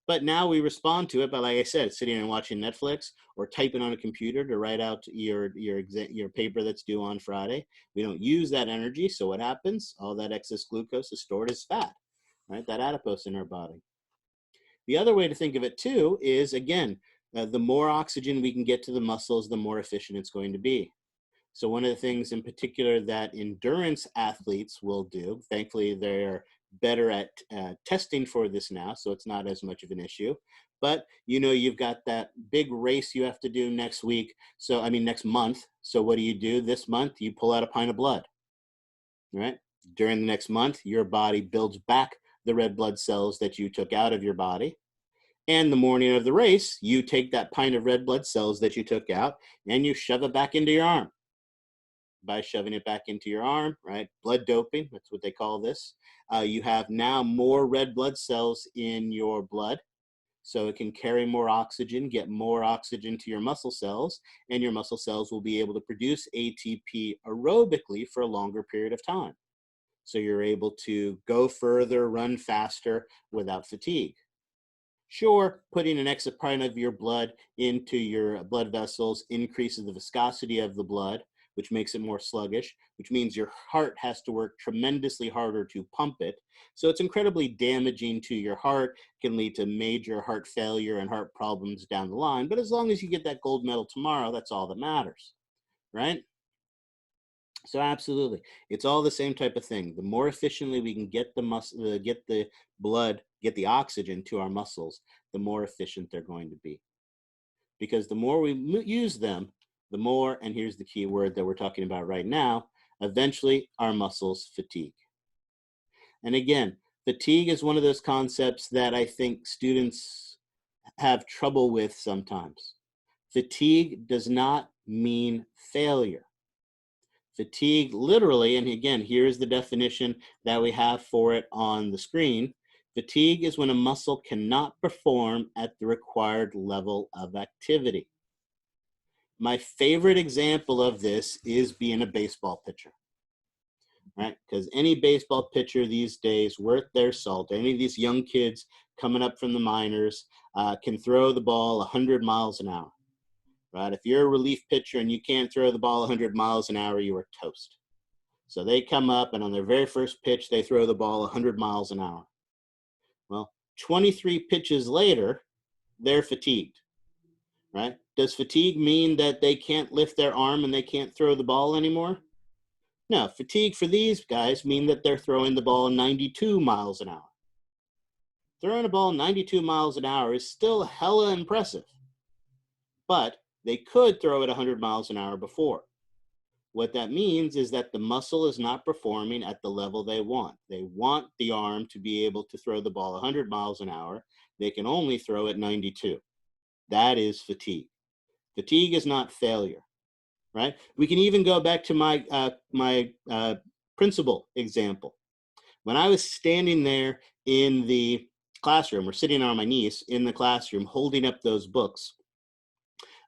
But now we respond to it by, like I said, sitting and watching Netflix or typing on a computer to write out your paper that's due on Friday. We don't use that energy. So what happens? All that excess glucose is stored as fat, right? That adipose in our body. The other way to think of it too is, again, the more oxygen we can get to the muscles, the more efficient it's going to be. So one of the things in particular that endurance athletes will do, thankfully they're better at testing for this now, so it's not as much of an issue. But you've got that big race you have to do next week. So next month. So what do? This month you pull out a pint of blood, right? During the next month, your body builds back the red blood cells that you took out of your body. And the morning of the race, you take that pint of red blood cells that you took out and you shove it back into your arm. By shoving it back into your arm, right? Blood doping, that's what they call this. You have now more red blood cells in your blood, so it can carry more oxygen, get more oxygen to your muscle cells, and your muscle cells will be able to produce ATP aerobically for a longer period of time. So you're able to go further, run faster without fatigue. Sure, putting an extra pint of your blood into your blood vessels increases the viscosity of the blood, which makes it more sluggish, which means your heart has to work tremendously harder to pump it. So it's incredibly damaging to your heart, can lead to major heart failure and heart problems down the line. But as long as you get that gold medal tomorrow, that's all that matters, right? So absolutely, it's all the same type of thing. The more efficiently we can get the blood, get the oxygen to our muscles, the more efficient they're going to be. Because the more we use them, the more, and here's the key word that we're talking about right now, eventually our muscles fatigue. And again, fatigue is one of those concepts that I think students have trouble with sometimes. Fatigue does not mean failure. Fatigue literally, and again, here's the definition that we have for it on the screen. Fatigue is when a muscle cannot perform at the required level of activity. My favorite example of this is being a baseball pitcher, right? Because any baseball pitcher these days, worth their salt, any of these young kids coming up from the minors can throw the ball 100 miles an hour, right? If you're a relief pitcher and you can't throw the ball 100 miles an hour, you are toast. So they come up and on their very first pitch, they throw the ball 100 miles an hour. Well, 23 pitches later, they're fatigued. Right? Does fatigue mean that they can't lift their arm and they can't throw the ball anymore? No, fatigue for these guys mean that they're throwing the ball 92 miles an hour. Throwing a ball 92 miles an hour is still hella impressive, but they could throw it 100 miles an hour before. What that means is that the muscle is not performing at the level they want. They want the arm to be able to throw the ball 100 miles an hour. They can only throw it 92. That is fatigue. Fatigue is not failure, right? We can even go back to my principal example. When I was standing there in the classroom or sitting on my knees in the classroom holding up those books,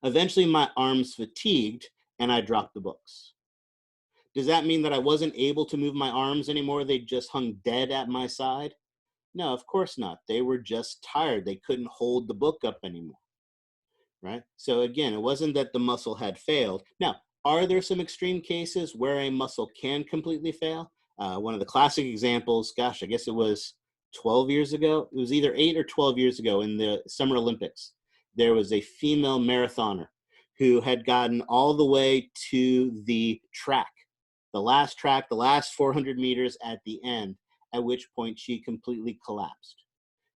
eventually my arms fatigued and I dropped the books. Does that mean that I wasn't able to move my arms anymore? They just hung dead at my side? No, of course not. They were just tired. They couldn't hold the book up anymore. Right? So again, it wasn't that the muscle had failed. Now, are there some extreme cases where a muscle can completely fail? One of the classic examples, gosh, I guess it was 12 years ago. It was either 8 or 12 years ago in the Summer Olympics. there was a female marathoner who had gotten all the way to the track, the last 400 meters at the end, at which point she completely collapsed.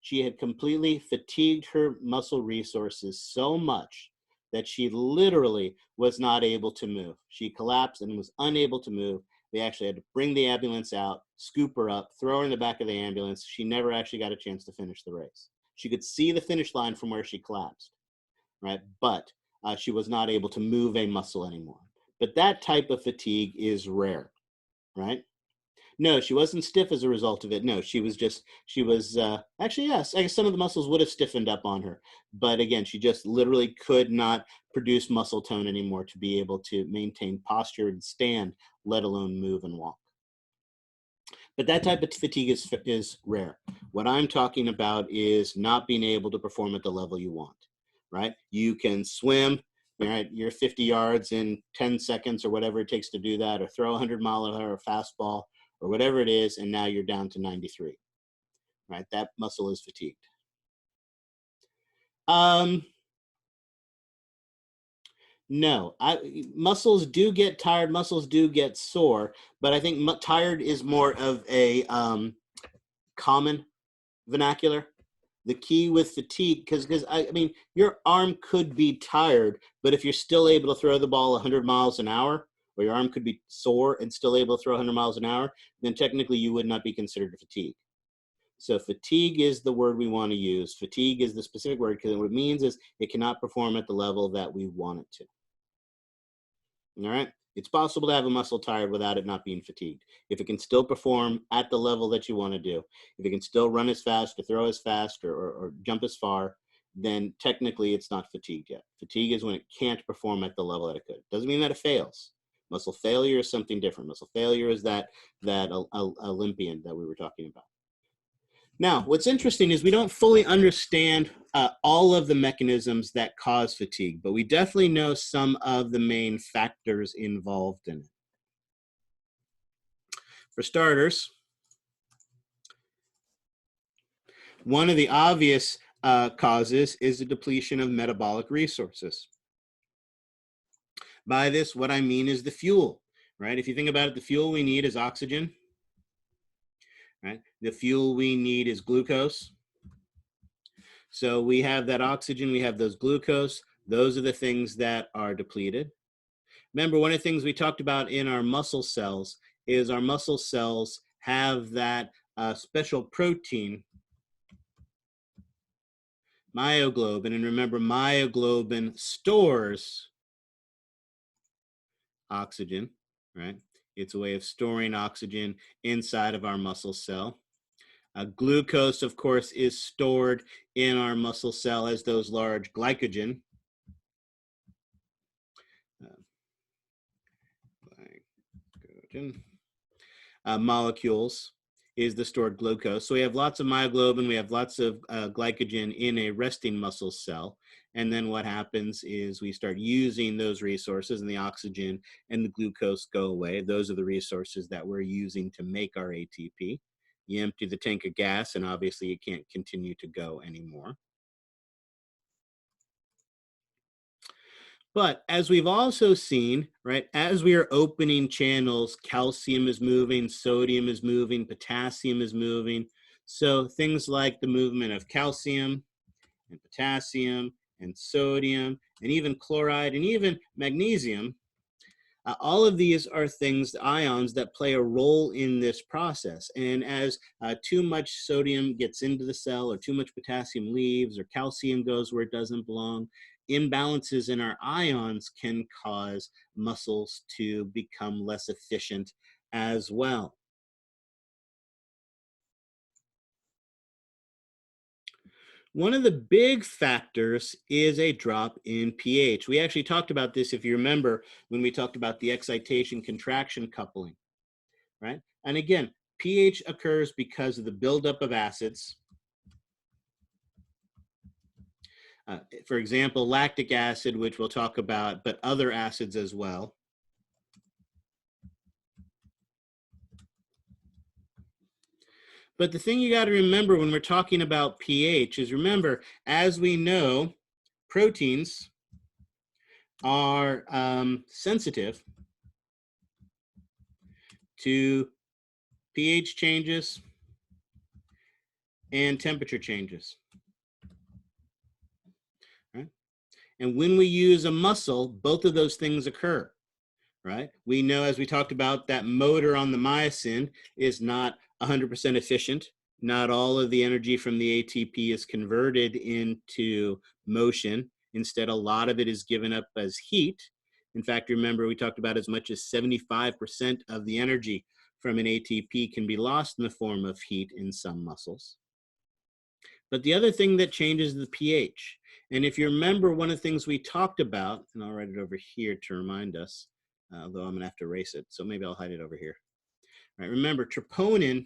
She had completely fatigued her muscle resources so much that she literally was not able to move. She collapsed and was unable to move. They actually had to bring the ambulance out, scoop her up, throw her in the back of the ambulance. She never actually got a chance to finish the race. She could see the finish line from where she collapsed, right? But she was not able to move a muscle anymore. But that type of fatigue is rare, right? No, she wasn't stiff as a result of it. No, she was actually, yes, I guess some of the muscles would have stiffened up on her. But again, she just literally could not produce muscle tone anymore to be able to maintain posture and stand, let alone move and walk. But that type of fatigue is rare. What I'm talking about is not being able to perform at the level you want, right? You can swim, right? You're 50 yards in 10 seconds or whatever it takes to do that, or throw a 100-mile-an-hour fastball, or whatever it is, and now you're down to 93, right? That muscle is fatigued. No, muscles do get tired, muscles do get sore, but I think tired is more of a common vernacular. The key with fatigue, because I mean, your arm could be tired, but if you're still able to throw the ball 100 miles an hour, or your arm could be sore and still able to throw 100 miles an hour, then technically you would not be considered a fatigue. So fatigue is the word we want to use. Fatigue is the specific word because what it means is it cannot perform at the level that we want it to. All right? It's possible to have a muscle tired without it not being fatigued. If it can still perform at the level that you want to do, if it can still run as fast or throw as fast or jump as far, then technically it's not fatigued yet. Fatigue is when it can't perform at the level that it could. Doesn't mean that it fails. Muscle failure is something different. Muscle failure is that Olympian that we were talking about. Now, what's interesting is we don't fully understand all of the mechanisms that cause fatigue, but we definitely know some of the main factors involved in it. For starters, one of the obvious causes is the depletion of metabolic resources. By this, what I mean is the fuel, right? If you think about it, the fuel we need is oxygen, right? The fuel we need is glucose. So we have that oxygen, we have those glucose. Those are the things that are depleted. Remember, one of the things we talked about in our muscle cells is our muscle cells have that special protein, myoglobin. And remember, myoglobin stores oxygen, right? It's a way of storing oxygen inside of our muscle cell. Glucose, of course, is stored in our muscle cell as those large glycogen. Molecules is the stored glucose. So we have lots of myoglobin, we have lots of glycogen in a resting muscle cell. And then what happens is we start using those resources and the oxygen and the glucose go away. Those are the resources that we're using to make our ATP. You empty the tank of gas and obviously it can't continue to go anymore. But as we've also seen, right, as we are opening channels, calcium is moving, sodium is moving, potassium is moving. So things like the movement of calcium and potassium and sodium and even chloride and even magnesium, all of these are things, ions, that play a role in this process. And as too much sodium gets into the cell or too much potassium leaves or calcium goes where it doesn't belong, imbalances in our ions can cause muscles to become less efficient as well. One of the big factors is a drop in pH. We actually talked about this, if you remember, when we talked about the excitation-contraction coupling, right? And again, pH occurs because of the buildup of acids. For example, lactic acid, which we'll talk about, but other acids as well. But the thing you got to remember when we're talking about pH is, remember, as we know, proteins are sensitive to pH changes and temperature changes. Right? And when we use a muscle, both of those things occur. Right? We know, as we talked about, that motor on the myosin is not 100% efficient. Not all of the energy from the ATP is converted into motion. Instead, a lot of it is given up as heat. In fact, remember, we talked about as much as 75% of the energy from an ATP can be lost in the form of heat in some muscles. But the other thing that changes is the pH. And if you remember, one of the things we talked about, and I'll write it over here to remind us, although I'm going to have to erase it, so maybe I'll hide it over here. All right, remember, troponin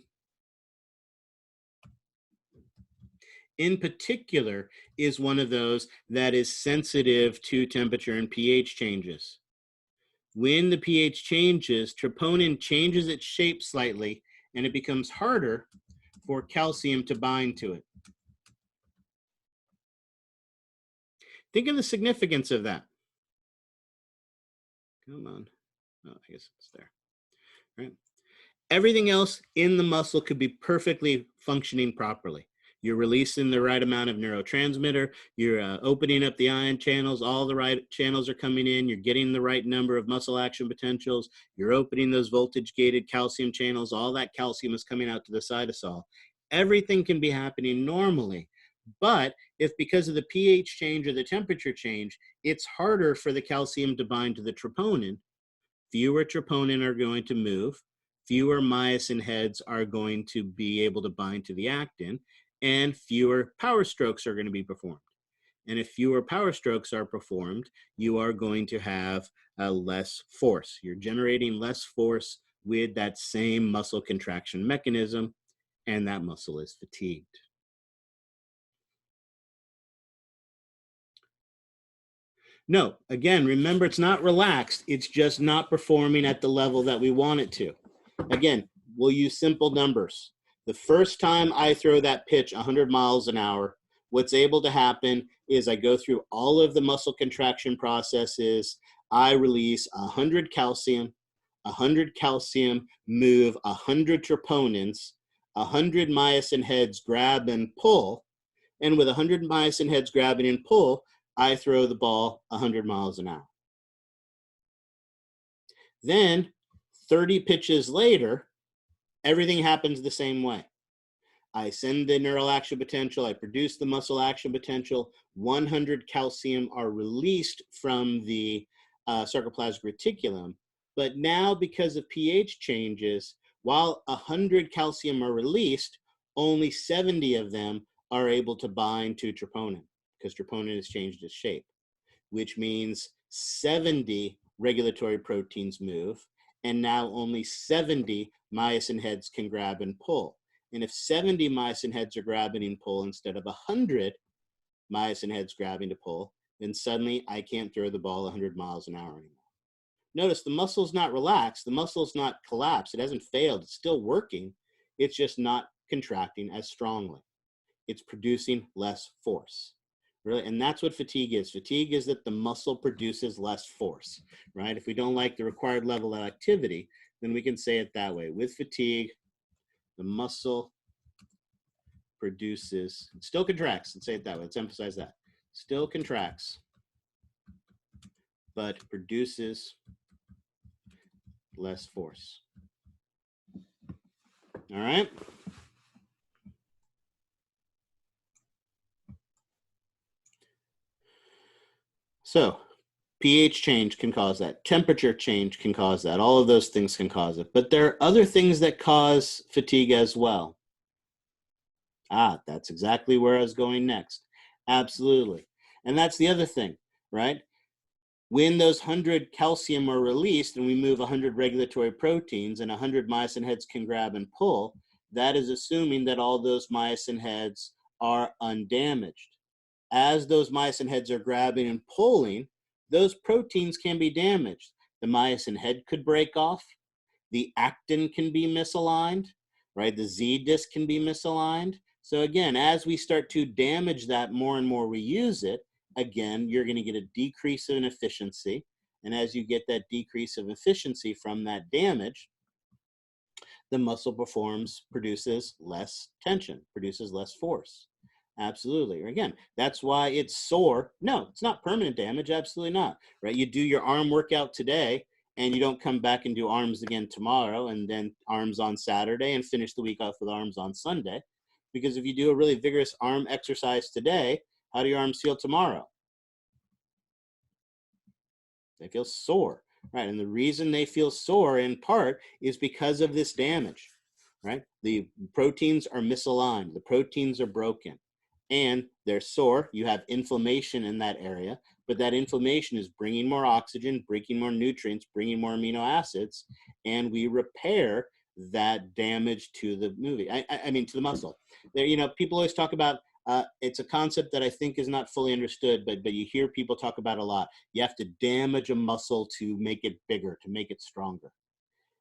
in particular is one of those that is sensitive to temperature and pH changes. When the pH changes, troponin changes its shape slightly, and it becomes harder for calcium to bind to it. Think of the significance of that. Come on. Oh, I guess it's there. Right. Everything else in the muscle could be perfectly functioning properly. You're releasing the right amount of neurotransmitter. You're opening up the ion channels. All the right channels are coming in. You're getting the right number of muscle action potentials. You're opening those voltage-gated calcium channels. All that calcium is coming out to the cytosol. Everything can be happening normally. But if because of the pH change or the temperature change, it's harder for the calcium to bind to the troponin, fewer troponin are going to move, fewer myosin heads are going to be able to bind to the actin, and fewer power strokes are going to be performed. And if fewer power strokes are performed, you are going to have less force. You're generating less force with that same muscle contraction mechanism, and that muscle is fatigued. No, again, remember, it's not relaxed. It's just not performing at the level that we want it to. Again, we'll use simple numbers. The first time I throw that pitch 100 miles an hour, what's able to happen is I go through all of the muscle contraction processes. I release 100 calcium move 100 troponins, 100 myosin heads grab and pull, and with 100 myosin heads grabbing and pull, I throw the ball 100 miles an hour. Then 30 pitches later, everything happens the same way. I send the neural action potential, I produce the muscle action potential, 100 calcium are released from the sarcoplasmic reticulum. But now, because of pH changes, while 100 calcium are released, only 70 of them are able to bind to troponin, because troponin has changed its shape, which means 70 regulatory proteins move, and now only 70 myosin heads can grab and pull. And if 70 myosin heads are grabbing and pull instead of 100 myosin heads grabbing to pull, then suddenly I can't throw the ball 100 miles an hour anymore. Notice the muscle's not relaxed, the muscle's not collapsed, it hasn't failed, it's still working, it's just not contracting as strongly. It's producing less force. Really, and that's what fatigue is. Fatigue is that the muscle produces less force, right? If we don't like the required level of activity, then we can say it that way. With fatigue, the muscle produces, it still contracts, let's say it that way, let's emphasize that. Still contracts, but produces less force. All right? So, pH change can cause that. Temperature change can cause that. All of those things can cause it. But there are other things that cause fatigue as well. Ah, that's exactly where I was going next. Absolutely. And that's the other thing, right? When those 100 calcium are released and we move 100 regulatory proteins and 100 myosin heads can grab and pull, that is assuming that all those myosin heads are undamaged. As those myosin heads are grabbing and pulling, those proteins can be damaged. The myosin head could break off. The actin can be misaligned, right? The Z disc can be misaligned. So again, as we start to damage that more and more we use it, again, you're going to get a decrease in efficiency. And as you get that decrease of efficiency from that damage, the muscle produces less tension, produces less force. Absolutely. Again, that's why it's sore. No, it's not permanent damage. Absolutely not. Right? You do your arm workout today, and you don't come back and do arms again tomorrow, and then arms on Saturday, and finish the week off with arms on Sunday. Because if you do a really vigorous arm exercise today, how do your arms feel tomorrow? They feel sore, right? And the reason they feel sore in part is because of this damage, right? The proteins are misaligned, the proteins are broken, and they're sore. You have inflammation in that area, but that inflammation is bringing more oxygen, bringing more nutrients, bringing more amino acids, and we repair that damage to the to the muscle. There, people always talk about it's a concept that I think is not fully understood, but you hear people talk about a lot. You have to damage a muscle to make it bigger, to make it stronger.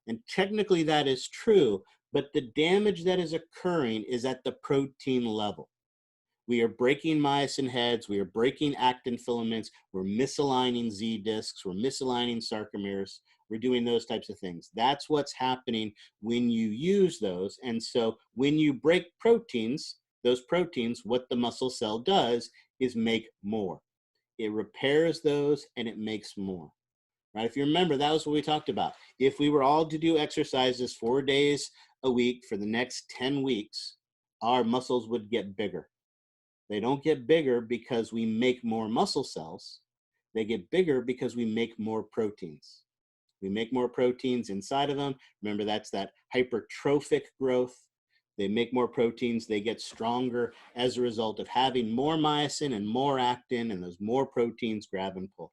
And technically that is true, but the damage that is occurring is at the protein level. We are breaking myosin heads, we are breaking actin filaments, we're misaligning Z discs, we're misaligning sarcomeres, we're doing those types of things. That's what's happening when you use those. And so when you break proteins, those proteins, what the muscle cell does is make more. It repairs those and it makes more. Right? If you remember, that was what we talked about. If we were all to do exercises 4 days a week for the next 10 weeks, our muscles would get bigger. They don't get bigger because we make more muscle cells. They get bigger because we make more proteins. We make more proteins inside of them. Remember, that's that hypertrophic growth. They make more proteins. They get stronger as a result of having more myosin and more actin, and those more proteins grab and pull.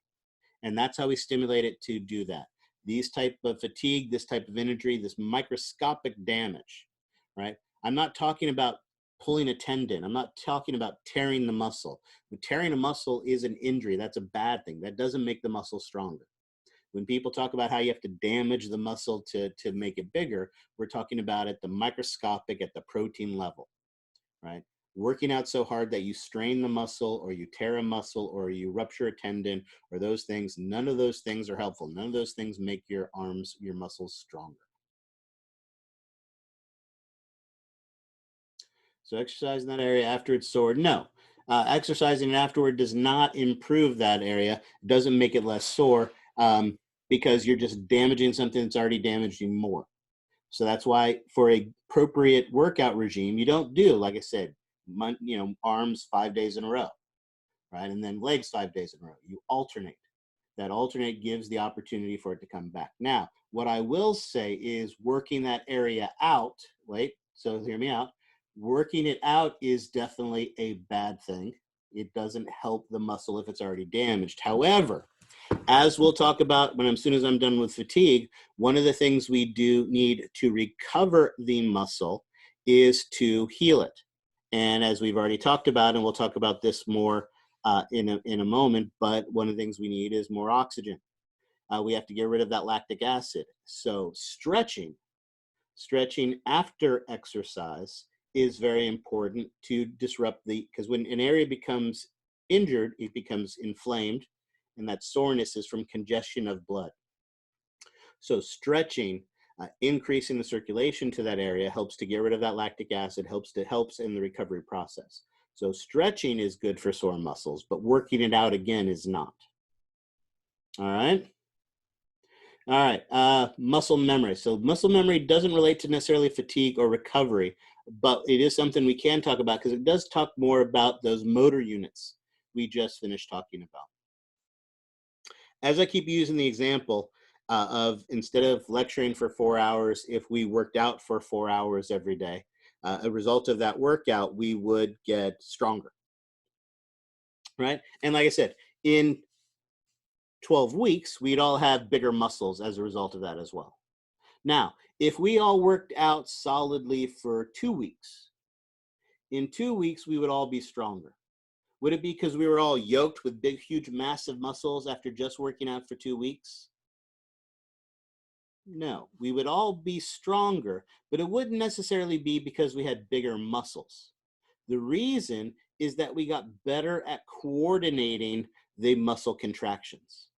And that's how we stimulate it to do that. These type of fatigue, this type of injury, this microscopic damage, right? I'm not talking about pulling a tendon. I'm not talking about tearing the muscle. When tearing a muscle is an injury, that's a bad thing. That doesn't make the muscle stronger. When people talk about how you have to damage the muscle to make it bigger, we're talking about at the microscopic, at the protein level, right? Working out so hard that you strain the muscle or you tear a muscle or you rupture a tendon or those things, none of those things are helpful. None of those things make your arms, your muscles stronger. So exercising that area after it's sore, no. Exercising afterward does not improve that area. It doesn't make it less sore because you're just damaging something that's already damaged you more. So that's why for a appropriate workout regime, you don't do, like I said, arms 5 days in a row, right? And then legs 5 days in a row. You alternate. That alternate gives the opportunity for it to come back. Now, what I will say is working that area out, so hear me out. Working it out is definitely a bad thing. It doesn't help the muscle if it's already damaged. However, as we'll talk about as soon as I'm done with fatigue, one of the things we do need to recover the muscle is to heal it. And as we've already talked about, and we'll talk about this more in a moment, but one of the things we need is more oxygen. We have to get rid of that lactic acid. So stretching after exercise is very important to disrupt because when an area becomes injured, it becomes inflamed, and that soreness is from congestion of blood. So stretching, increasing the circulation to that area helps to get rid of that lactic acid, helps in the recovery process. So stretching is good for sore muscles, but working it out again is not. All right. All right, muscle memory. So muscle memory doesn't relate to necessarily fatigue or recovery, but it is something we can talk about because it does talk more about those motor units we just finished talking about. As I keep using the example of instead of lecturing for 4 hours, if we worked out for 4 hours every day, a result of that workout, we would get stronger, right? And like I said, in 12 weeks, we'd all have bigger muscles as a result of that as well. Now, if we all worked out solidly for 2 weeks, in 2 weeks, we would all be stronger. Would it be because we were all yoked with big, huge, massive muscles after just working out for 2 weeks? No, we would all be stronger, but it wouldn't necessarily be because we had bigger muscles. The reason is that we got better at coordinating the muscle contractions.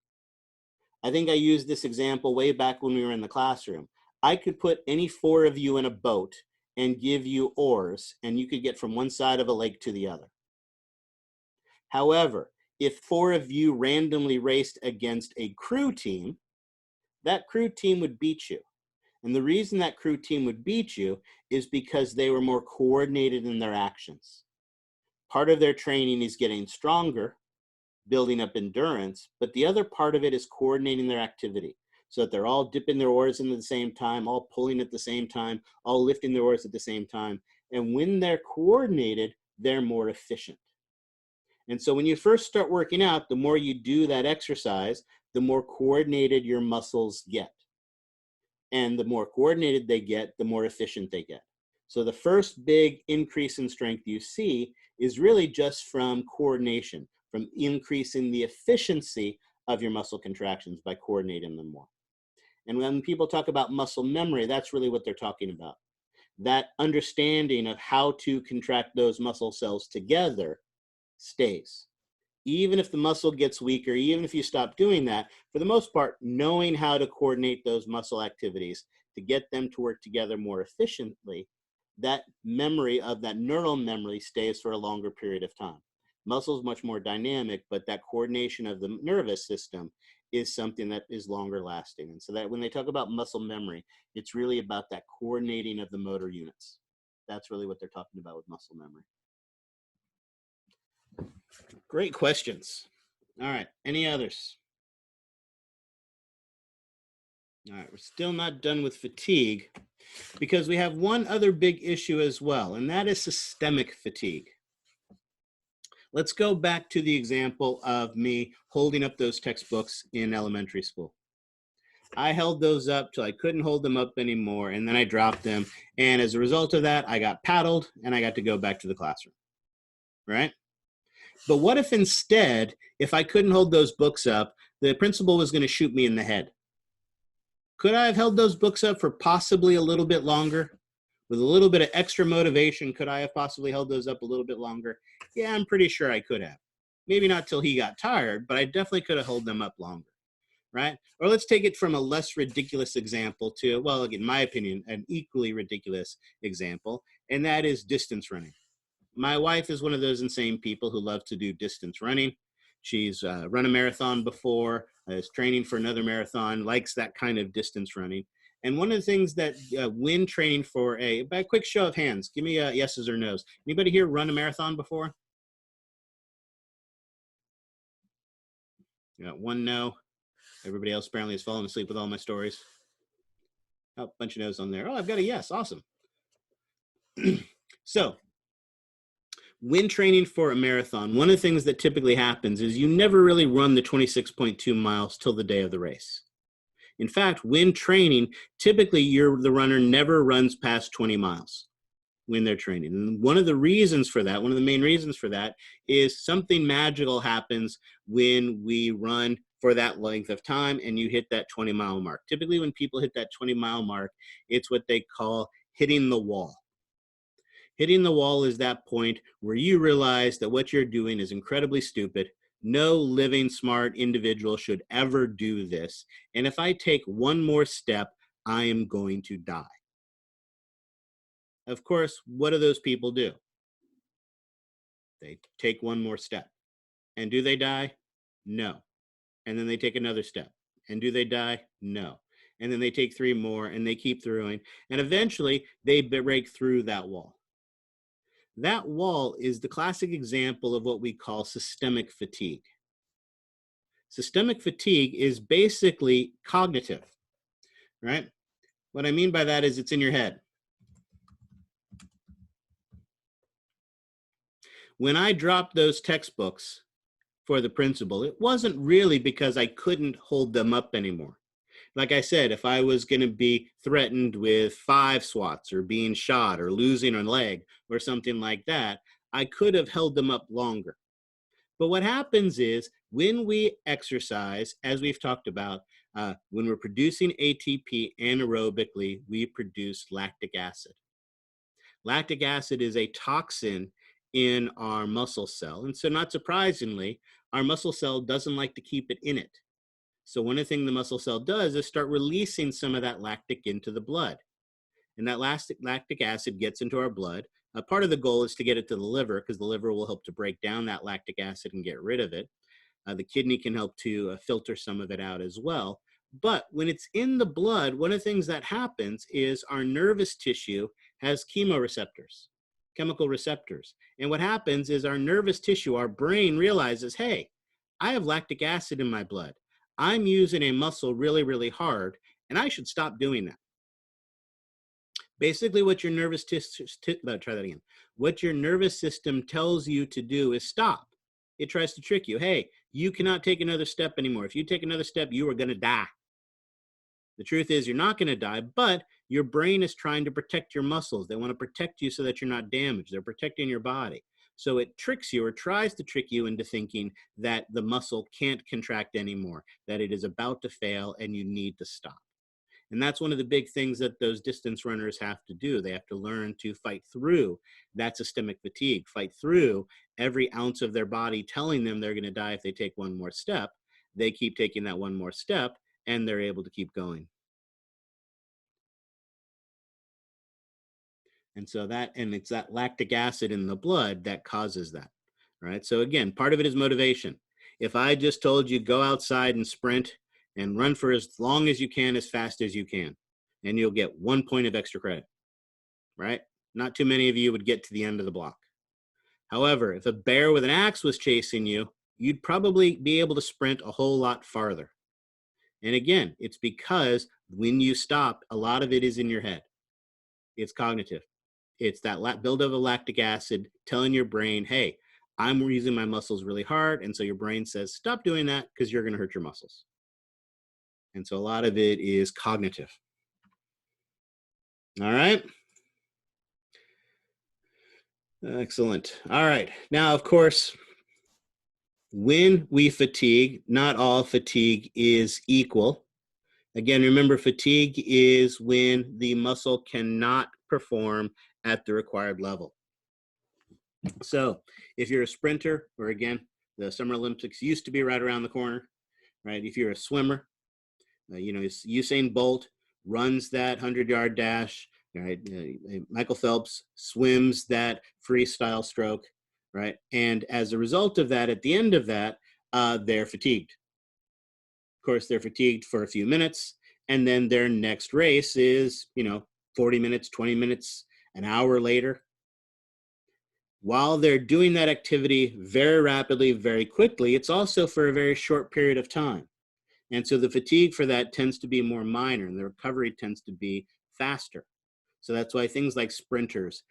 I think I used this example way back when we were in the classroom. I could put any 4 of you in a boat and give you oars, and you could get from one side of a lake to the other. However, if 4 of you randomly raced against a crew team, that crew team would beat you. And the reason that crew team would beat you is because they were more coordinated in their actions. Part of their training is getting stronger, building up endurance, but the other part of it is coordinating their activity so that they're all dipping their oars in at the same time, all pulling at the same time, all lifting their oars at the same time. And when they're coordinated, they're more efficient. And so when you first start working out, the more you do that exercise, the more coordinated your muscles get. And the more coordinated they get, the more efficient they get. So the first big increase in strength you see is really just from coordination, from increasing the efficiency of your muscle contractions by coordinating them more. And when people talk about muscle memory, that's really what they're talking about. That understanding of how to contract those muscle cells together stays. Even if the muscle gets weaker, even if you stop doing that, for the most part, knowing how to coordinate those muscle activities to get them to work together more efficiently, that memory of that neural memory stays for a longer period of time. Muscle is much more dynamic, but that coordination of the nervous system is something that is longer lasting. And so that when they talk about muscle memory, it's really about that coordinating of the motor units. That's really what they're talking about with muscle memory. Great questions. All right, any others? All right, we're still not done with fatigue because we have one other big issue as well, and that is systemic fatigue. Let's go back to the example of me holding up those textbooks in elementary school. I held those up till I couldn't hold them up anymore, and then I dropped them. And as a result of that, I got paddled and I got to go back to the classroom, right? But what if instead, if I couldn't hold those books up, the principal was going to shoot me in the head? Could I have held those books up for possibly a little bit longer? With a little bit of extra motivation, could I have possibly held those up a little bit longer? Yeah, I'm pretty sure I could have. Maybe not till he got tired, but I definitely could have held them up longer, right? Or let's take it from a less ridiculous example to, well, again, in my opinion, an equally ridiculous example, and that is distance running. My wife is one of those insane people who love to do distance running. She's run a marathon before, is training for another marathon, likes that kind of distance running. And one of the things that when training for by a quick show of hands, give me yeses or nos. Anybody here run a marathon before? You got one no. Everybody else apparently has fallen asleep with all my stories. Oh, a bunch of no's on there. Oh, I've got a yes. Awesome. So when training for a marathon, one of the things that typically happens is you never really run the 26.2 miles till the day of the race. In fact, when training, typically the runner never runs past 20 miles when they're training. And one of the reasons for that, one of the main reasons for that, is something magical happens when we run for that length of time and you hit that 20-mile mark. Typically when people hit that 20-mile mark, it's what they call hitting the wall. Hitting the wall is that point where you realize that what you're doing is incredibly stupid. No living smart individual should ever do this. And if I take one more step, I am going to die. Of course, what do those people do? They take one more step. And do they die? No. And then they take another step. And do they die? No. And then they take 3 more and they keep throwing. And eventually they break through that wall. That wall is the classic example of what we call systemic fatigue. Systemic fatigue is basically cognitive, right? What I mean by that is it's in your head. When I dropped those textbooks for the principal, it wasn't really because I couldn't hold them up anymore. Like I said, if I was going to be threatened with 5 swats or being shot or losing a leg or something like that, I could have held them up longer. But what happens is when we exercise, as we've talked about, when we're producing ATP anaerobically, we produce lactic acid. Lactic acid is a toxin in our muscle cell. And so not surprisingly, our muscle cell doesn't like to keep it in it. So one of the things the muscle cell does is start releasing some of that lactic into the blood. And that lactic acid gets into our blood. Part of the goal is to get it to the liver, because the liver will help to break down that lactic acid and get rid of it. The kidney can help to filter some of it out as well. But when it's in the blood, one of the things that happens is our nervous tissue has chemoreceptors, chemical receptors. And what happens is our nervous tissue, our brain realizes, hey, I have lactic acid in my blood. I'm using a muscle really, really hard, and I should stop doing that. Basically, what your nervous What your nervous system tells you to do is stop. It tries to trick you. Hey, you cannot take another step anymore. If you take another step, you are going to die. The truth is, you're not going to die, but your brain is trying to protect your muscles. They want to protect you so that you're not damaged. They're protecting your body. So it tricks you, or tries to trick you into thinking that the muscle can't contract anymore, that it is about to fail and you need to stop. And that's one of the big things that those distance runners have to do. They have to learn to fight through that systemic fatigue, fight through every ounce of their body telling them they're going to die if they take one more step. They keep taking that one more step, and they're able to keep going. And so it's that lactic acid in the blood that causes that, right? So again, part of it is motivation. If I just told you go outside and sprint and run for as long as you can, as fast as you can, and you'll get 1 point of extra credit, right? Not too many of you would get to the end of the block. However, if a bear with an axe was chasing you, you'd probably be able to sprint a whole lot farther. And again, it's because when you stop, a lot of it is in your head. It's cognitive. It's that buildup of lactic acid telling your brain, hey, I'm using my muscles really hard. And so your brain says, stop doing that because you're going to hurt your muscles. And so a lot of it is cognitive. All right. Excellent. All right. Now, of course, when we fatigue, not all fatigue is equal. Again, remember, fatigue is when the muscle cannot perform at the required level. So if you're a sprinter, or again, the Summer Olympics used to be right around the corner, right? If you're a swimmer, Usain Bolt runs that 100-yard dash, right? Michael Phelps swims that freestyle stroke, right? And as a result of that, at the end of that, they're fatigued. Of course, they're fatigued for a few minutes, and then their next race is, 40 minutes, 20 minutes, an hour later. While they're doing that activity very rapidly, very quickly, it's also for a very short period of time. And so the fatigue for that tends to be more minor, and the recovery tends to be faster. So that's why things like sprinters,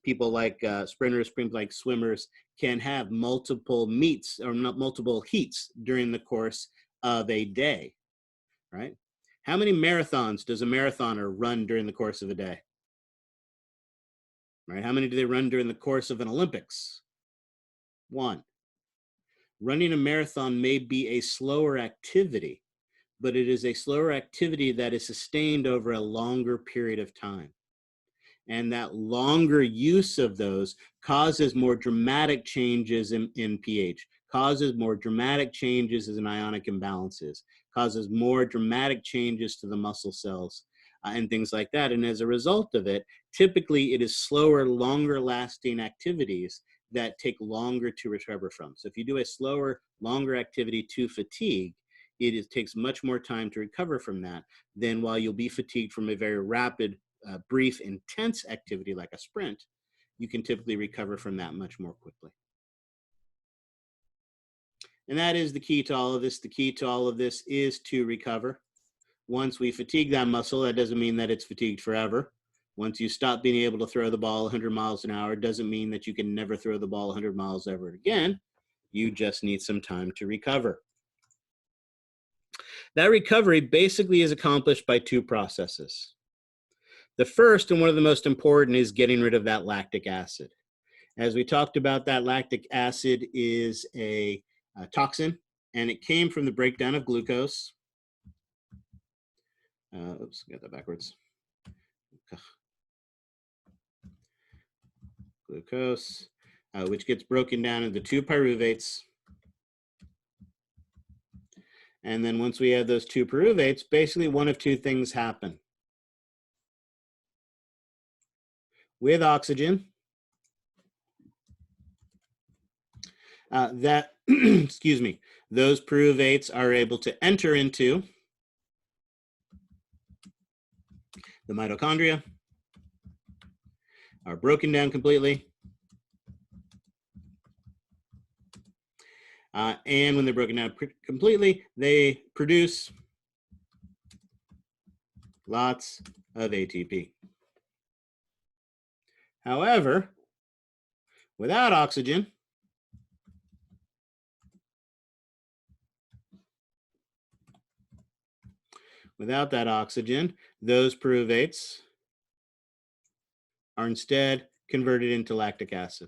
people like sprinters, like swimmers, can have multiple meets or not multiple heats during the course of a day, right? How many marathons does a marathoner run during the course of a day? Right? How many do they run during the course of an Olympics? 1. Running a marathon may be a slower activity, but it is a slower activity that is sustained over a longer period of time. And that longer use of those causes more dramatic changes in pH, causes more dramatic changes in ionic imbalances, causes more dramatic changes to the muscle cells, and things like that. And as a result of it, typically it is slower, longer lasting activities that take longer to recover from. So if you do a slower, longer activity to fatigue, it takes much more time to recover from that than while you'll be fatigued from a very rapid, brief, intense activity like a sprint. You can typically recover from that much more quickly. And that is the key to all of this. The key to all of this is to recover. Once we fatigue that muscle, that doesn't mean that it's fatigued forever. Once you stop being able to throw the ball 100 miles an hour, doesn't mean that you can never throw the ball 100 miles ever again. You just need some time to recover. That recovery basically is accomplished by 2 processes. The first, and one of the most important, is getting rid of that lactic acid. As we talked about, that lactic acid is a toxin, and it came from the breakdown of glucose. Oops, got that backwards. Glucose. which gets broken down into 2 pyruvates. And then once we have those 2 pyruvates, basically one of 2 things happen. With oxygen, excuse me, those pyruvates are able to enter into the mitochondria, are broken down completely, and when they're broken down completely, they produce lots of ATP. However, without oxygen, without that oxygen, those pyruvates are instead converted into lactic acid.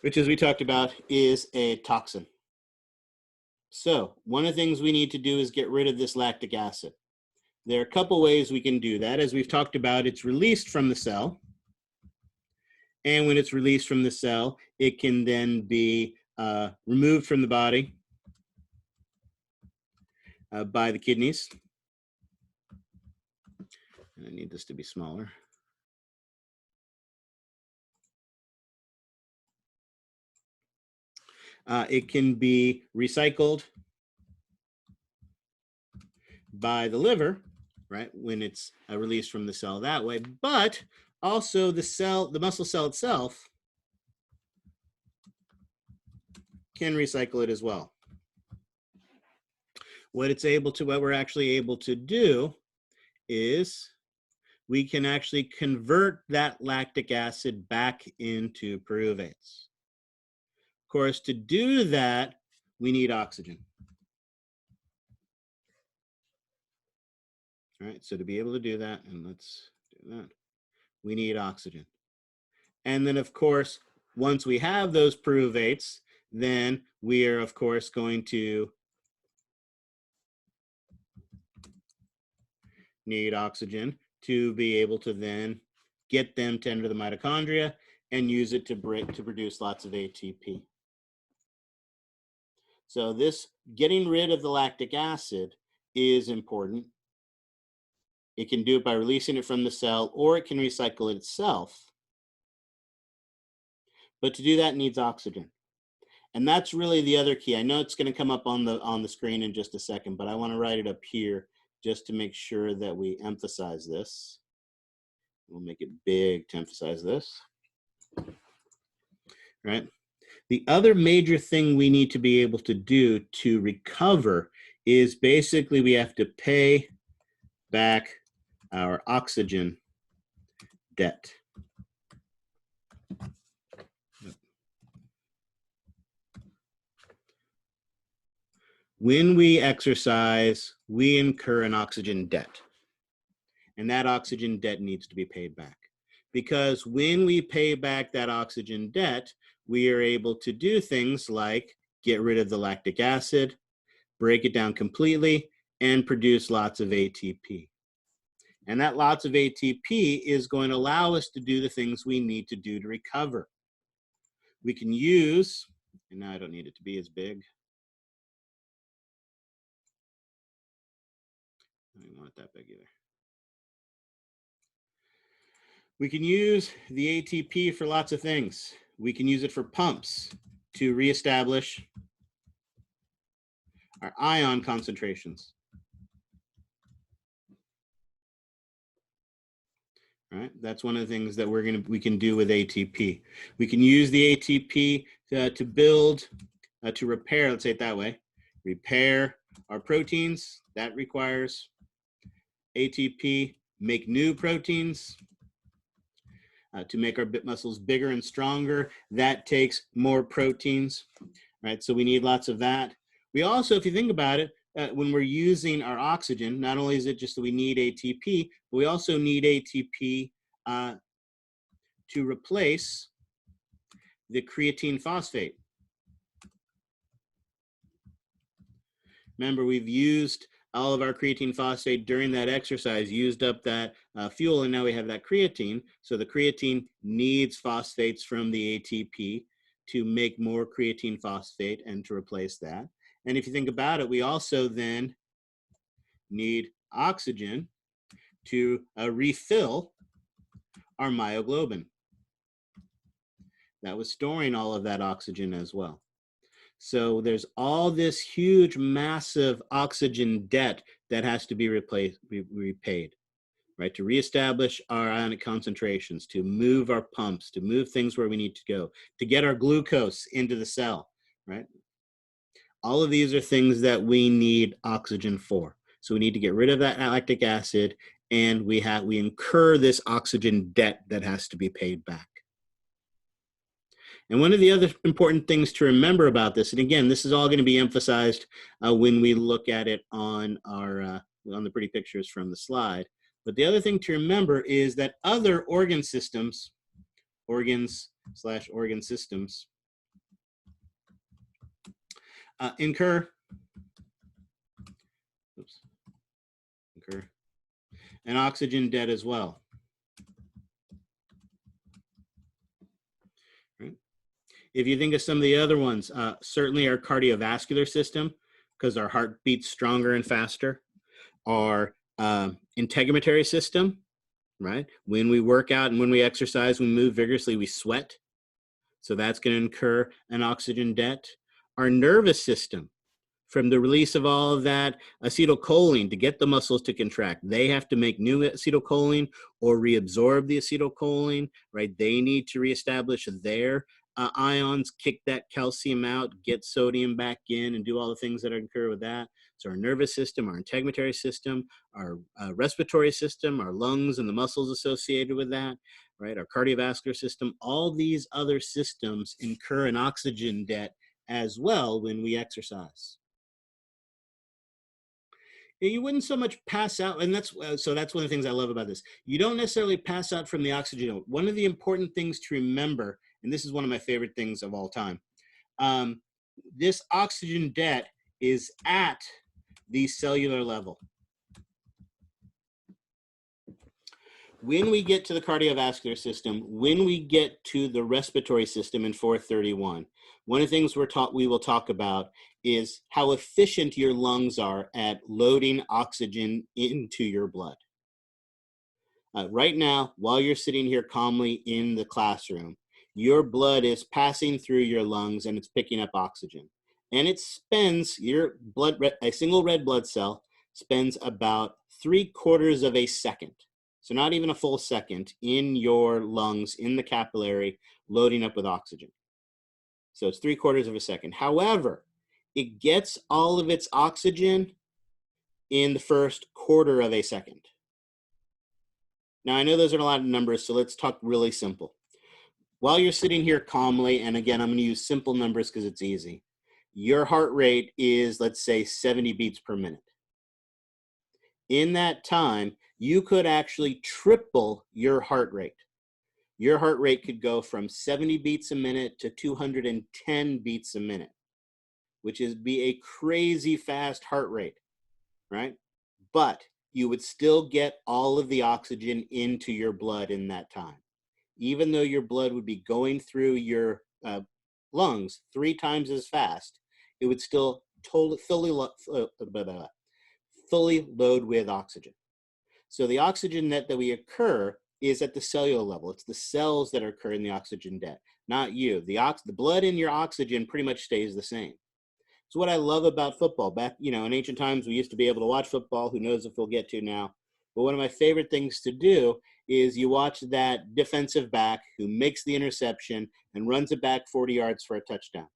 Which, as we talked about, is a toxin. So one of the things we need to do is get rid of this lactic acid. There are a couple ways we can do that. As we've talked about, it's released from the cell. And when it's released from the cell, it can then be removed from the body by the kidneys. And I need this to be smaller. It can be recycled by the liver, right, when it's released from the cell that way, but also the muscle cell itself can recycle it as well. What we're actually able to do is we can actually convert that lactic acid back into pyruvates. Of course, to do that, we need oxygen. All right, so to be able to do that, and let's do that, we need oxygen. And then, of course, once we have those pyruvates, then we are, of course, going to need oxygen to be able to then get them to enter the mitochondria and use it to produce lots of ATP. So this getting rid of the lactic acid is important. It can do it by releasing it from the cell, or it can recycle it itself. But to do that, it needs oxygen. And that's really the other key. I know it's going to come up on the screen in just a second, but I want to write it up here just to make sure that we emphasize this. We'll make it big to emphasize this. Right? The other major thing we need to be able to do to recover is basically we have to pay back our oxygen debt. When we exercise, we incur an oxygen debt. And that oxygen debt needs to be paid back. Because when we pay back that oxygen debt, we are able to do things like get rid of the lactic acid, break it down completely, and produce lots of ATP. And that lots of ATP is going to allow us to do the things we need to do to recover. We can use, and now I don't need it to be as big. I don't want it that big either. We can use the ATP for lots of things. We can use it for pumps to reestablish our ion concentrations. Right? That's one of the things that we can do with ATP. We can use the ATP to build, to repair, let's say it that way, repair our proteins. That requires ATP. Make new proteins. To make our muscles bigger and stronger, that takes more proteins, right? So we need lots of that. We also, if you think about it, when we're using our oxygen, not only is it just that we need ATP, but we also need ATP to replace the creatine phosphate. Remember, we've used all of our creatine phosphate during that exercise used up that fuel, and now we have that creatine. So the creatine needs phosphates from the ATP to make more creatine phosphate and to replace that. And if you think about it, we also then need oxygen to refill our myoglobin. That was storing all of that oxygen as well. So there's all this huge, massive oxygen debt that has to be repaid, right? To reestablish our ionic concentrations, to move our pumps, to move things where we need to go, to get our glucose into the cell, right? All of these are things that we need oxygen for. So we need to get rid of that lactic acid, and we incur this oxygen debt that has to be paid back. And one of the other important things to remember about this, and again, this is all going to be emphasized when we look at it on the pretty pictures from the slide. But the other thing to remember is that other organ systems, organ systems, incur an oxygen debt as well. Right? If you think of some of the other ones, certainly our cardiovascular system, because our heart beats stronger and faster. Our integumentary system, right? When we work out and when we exercise, we move vigorously, we sweat. So that's going to incur an oxygen debt. Our nervous system, from the release of all of that acetylcholine to get the muscles to contract, they have to make new acetylcholine or reabsorb the acetylcholine, right? They need to reestablish their ions, kick that calcium out, get sodium back in, and do all the things that occur with that. So our nervous system, our integumentary system, our respiratory system, our lungs and the muscles associated with that, right? Our cardiovascular system, all these other systems incur an oxygen debt as well when we exercise. You wouldn't so much pass out, and that's one of the things I love about this. You don't necessarily pass out from the oxygen. One of the important things to remember, and this is one of my favorite things of all time, this oxygen debt is at the cellular level. When we get to the cardiovascular system, when we get to the respiratory system in 431, one of the things we will talk about is how efficient your lungs are at loading oxygen into your blood. Right now, while you're sitting here calmly in the classroom, your blood is passing through your lungs and it's picking up oxygen. And it spends, a single red blood cell spends about 3/4 of a second. So not even a full second in your lungs, in the capillary, loading up with oxygen. So it's 3/4 of a second. However, it gets all of its oxygen in the first quarter of a second. Now, I know those are a lot of numbers, so let's talk really simple. While you're sitting here calmly, and again, I'm going to use simple numbers because it's easy. Your heart rate is, let's say, 70 beats per minute. In that time, you could actually triple your heart rate. Your heart rate could go from 70 beats a minute to 210 beats a minute, which is be a crazy fast heart rate, right? But you would still get all of the oxygen into your blood in that time. Even though your blood would be going through your lungs 3 times as fast, it would still fully load with oxygen. So the oxygen debt that we occur is at the cellular level. It's the cells that occur in the oxygen debt, not you. The blood in your oxygen pretty much stays the same. So what I love about football, back, in ancient times, we used to be able to watch football. Who knows if we'll get to now. But one of my favorite things to do is you watch that defensive back who makes the interception and runs it back 40 yards for a touchdown.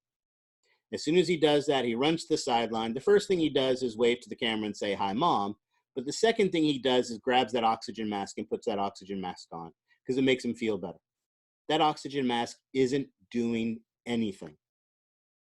As soon as he does that, he runs to the sideline. The first thing he does is wave to the camera and say, "Hi, Mom." But the second thing he does is grabs that oxygen mask and puts that oxygen mask on because it makes him feel better. That oxygen mask isn't doing anything.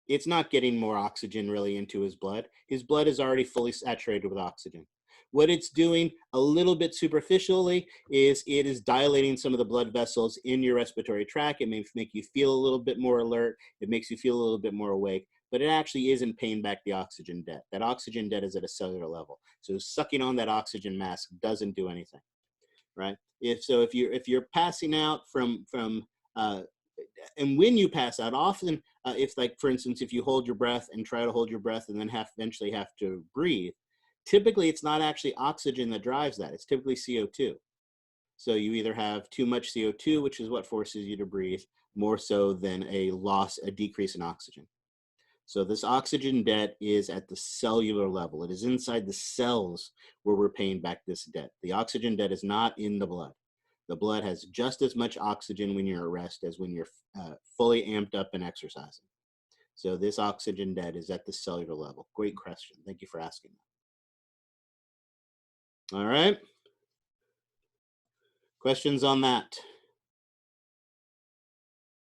It's not getting more oxygen really into his blood. His blood is already fully saturated with oxygen. What it's doing a little bit superficially is it is dilating some of the blood vessels in your respiratory tract. It may make you feel a little bit more alert. It makes you feel a little bit more awake, but it actually isn't paying back the oxygen debt. That oxygen debt is at a cellular level. So sucking on that oxygen mask doesn't do anything, right? If you're passing out and when you pass out, often if, like, for instance, if you hold your breath and try to hold your breath and then eventually have to breathe, typically it's not actually oxygen that drives that. It's typically CO2. So you either have too much CO2, which is what forces you to breathe, more so than a decrease in oxygen. So this oxygen debt is at the cellular level. It is inside the cells where we're paying back this debt. The oxygen debt is not in the blood. The blood has just as much oxygen when you're at rest as when you're fully amped up and exercising. So this oxygen debt is at the cellular level. Great question. Thank you for asking that. All right. Questions on that?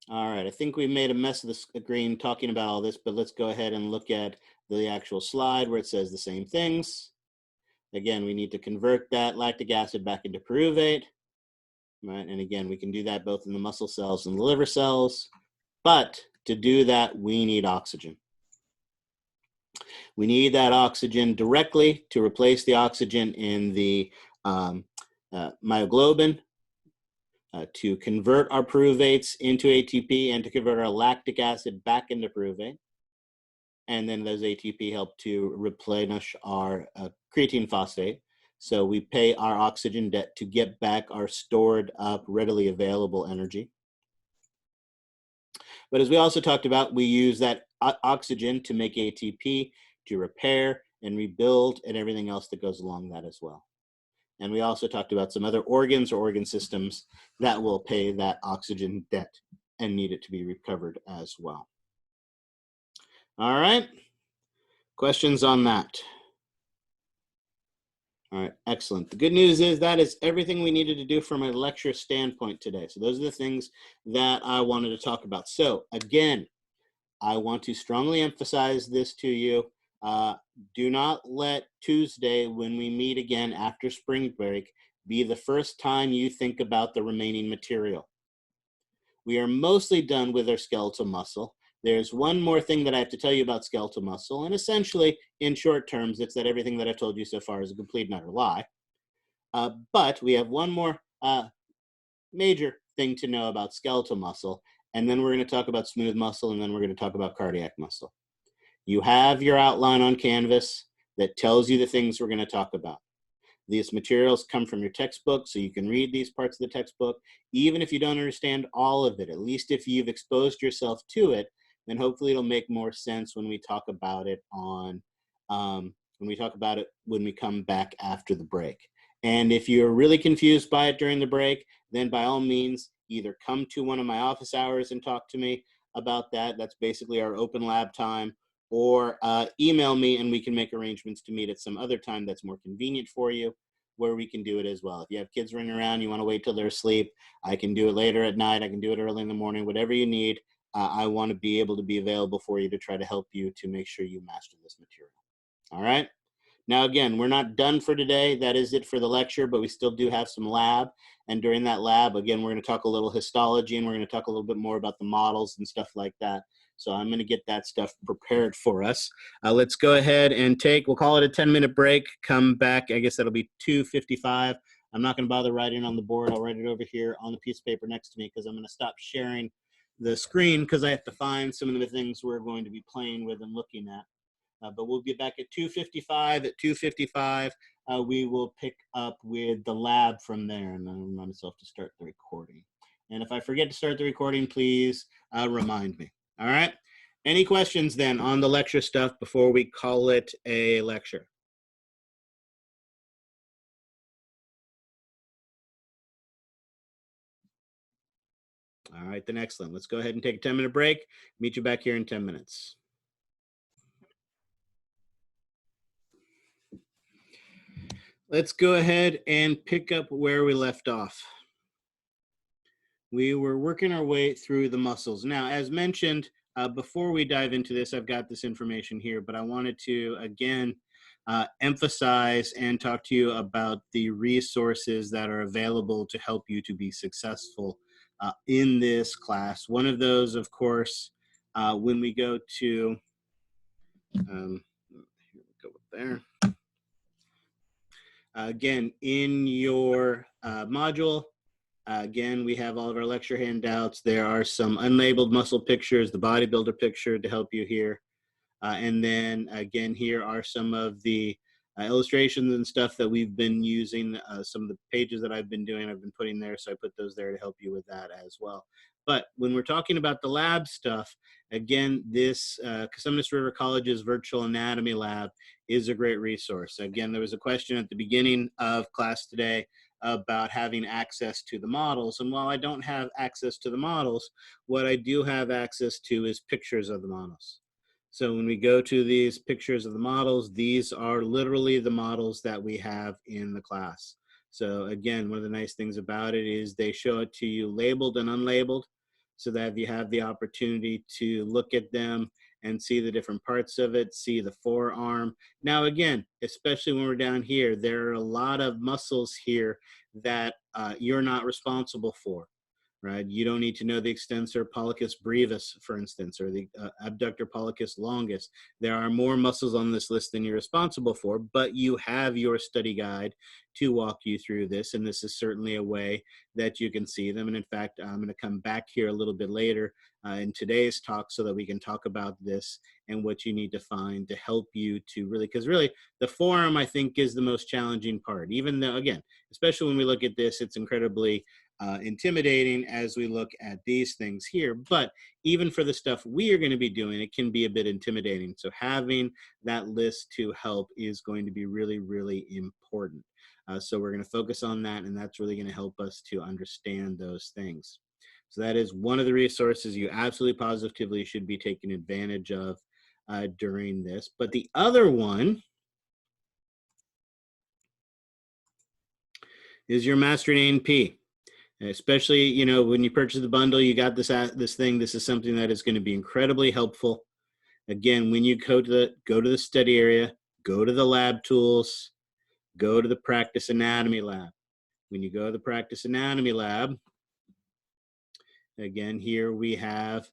All right. I think we made a mess of the screen talking about all this, but let's go ahead and look at the actual slide where it says the same things. Again, we need to convert that lactic acid back into pyruvate. Right? And again, we can do that both in the muscle cells and the liver cells. But to do that, we need oxygen. We need that oxygen directly to replace the oxygen in the myoglobin, to convert our pyruvates into ATP, and to convert our lactic acid back into pyruvate. And then those ATP help to replenish our creatine phosphate. So we pay our oxygen debt to get back our stored up, readily available energy. But as we also talked about, we use that oxygen to make ATP, to repair and rebuild, and everything else that goes along that as well. And we also talked about some other organs or organ systems that will pay that oxygen debt and need it to be recovered as well. All right. Questions on that? All right, excellent. The good news is that is everything we needed to do from a lecture standpoint today. So those are the things that I wanted to talk about. So again, I want to strongly emphasize this to you. Do not let Tuesday, when we meet again after spring break, be the first time you think about the remaining material. We are mostly done with our skeletal muscle. There's one more thing that I have to tell you about skeletal muscle, and essentially, in short terms, it's that everything that I've told you so far is a complete and utter lie. But we have one more major thing to know about skeletal muscle, and then we're going to talk about smooth muscle, and then we're going to talk about cardiac muscle. You have your outline on Canvas that tells you the things we're going to talk about. These materials come from your textbook, so you can read these parts of the textbook. Even if you don't understand all of it, at least if you've exposed yourself to it, then hopefully it'll make more sense when we talk about it when we come back after the break. And if you're really confused by it during the break, then by all means, either come to one of my office hours and talk to me about that. That's basically our open lab time. Or email me and we can make arrangements to meet at some other time that's more convenient for you, where we can do it as well. If you have kids running around, you want to wait till they're asleep, I can do it later at night, I can do it early in the morning, whatever you need. I want to be able to be available for you to try to help you to make sure you master this material. All right? Now, again, we're not done for today. That is it for the lecture, but we still do have some lab. And during that lab, again, we're going to talk a little histology, and we're going to talk a little bit more about the models and stuff like that. So I'm going to get that stuff prepared for us. Let's go ahead and we'll call it a 10-minute break, come back. I guess that'll be 2:55. I'm not going to bother writing on the board. I'll write it over here on the piece of paper next to me because I'm going to stop sharing the screen because I have to find some of the things we're going to be playing with and looking at. But we'll be back at 2:55. At 2:55, we will pick up with the lab from there, and I'll remind myself to start the recording. And if I forget to start the recording, please remind me. All right? Any questions then on the lecture stuff before we call it a lecture? All right, then excellent. Let's go ahead and take a 10-minute break. Meet you back here in 10 minutes. Let's go ahead and pick up where we left off. We were working our way through the muscles. Now, as mentioned, before we dive into this, I've got this information here, but I wanted to, again, emphasize and talk to you about the resources that are available to help you to be successful in this class. One of those, of course, when we go to, here we go there. Again, in your module, again, we have all of our lecture handouts. There are some unlabeled muscle pictures, the bodybuilder picture to help you here. And then again, here are some of the illustrations and stuff that we've been using. Some of the pages that I've been doing, I've been putting there. So I put those there to help you with that as well. But when we're talking about the lab stuff, again, this Cosumnes River College's Virtual Anatomy Lab is a great resource. Again, there was a question at the beginning of class today about having access to the models. And while I don't have access to the models, what I do have access to is pictures of the models. So when we go to these pictures of the models, these are literally the models that we have in the class. So again, one of the nice things about it is they show it to you labeled and unlabeled so that you have the opportunity to look at them and see the different parts of it, see the forearm. Now again, especially when we're down here, there are a lot of muscles here that you're not responsible for. Right? You don't need to know the extensor pollicis brevis, for instance, or the abductor pollicis longus. There are more muscles on this list than you're responsible for, but you have your study guide to walk you through this, and this is certainly a way that you can see them. And in fact, I'm going to come back here a little bit later in today's talk so that we can talk about this and what you need to find to help you to really, because really the forearm, I think, is the most challenging part, even though, again, especially when we look at this, it's incredibly intimidating as we look at these things here. But even for the stuff we are going to be doing, it can be a bit intimidating. So having that list to help is going to be really, really important. So we're going to focus on that, and that's really going to help us to understand those things. So that is one of the resources you absolutely positively should be taking advantage of during this. But the other one is your Mastering A&P. Especially, you know, when you purchase the bundle, you got this thing. This is something that is going to be incredibly helpful. Again, when you go to the study area, go to the lab tools, go to the practice anatomy lab. When you go to the practice anatomy lab, again, here we have,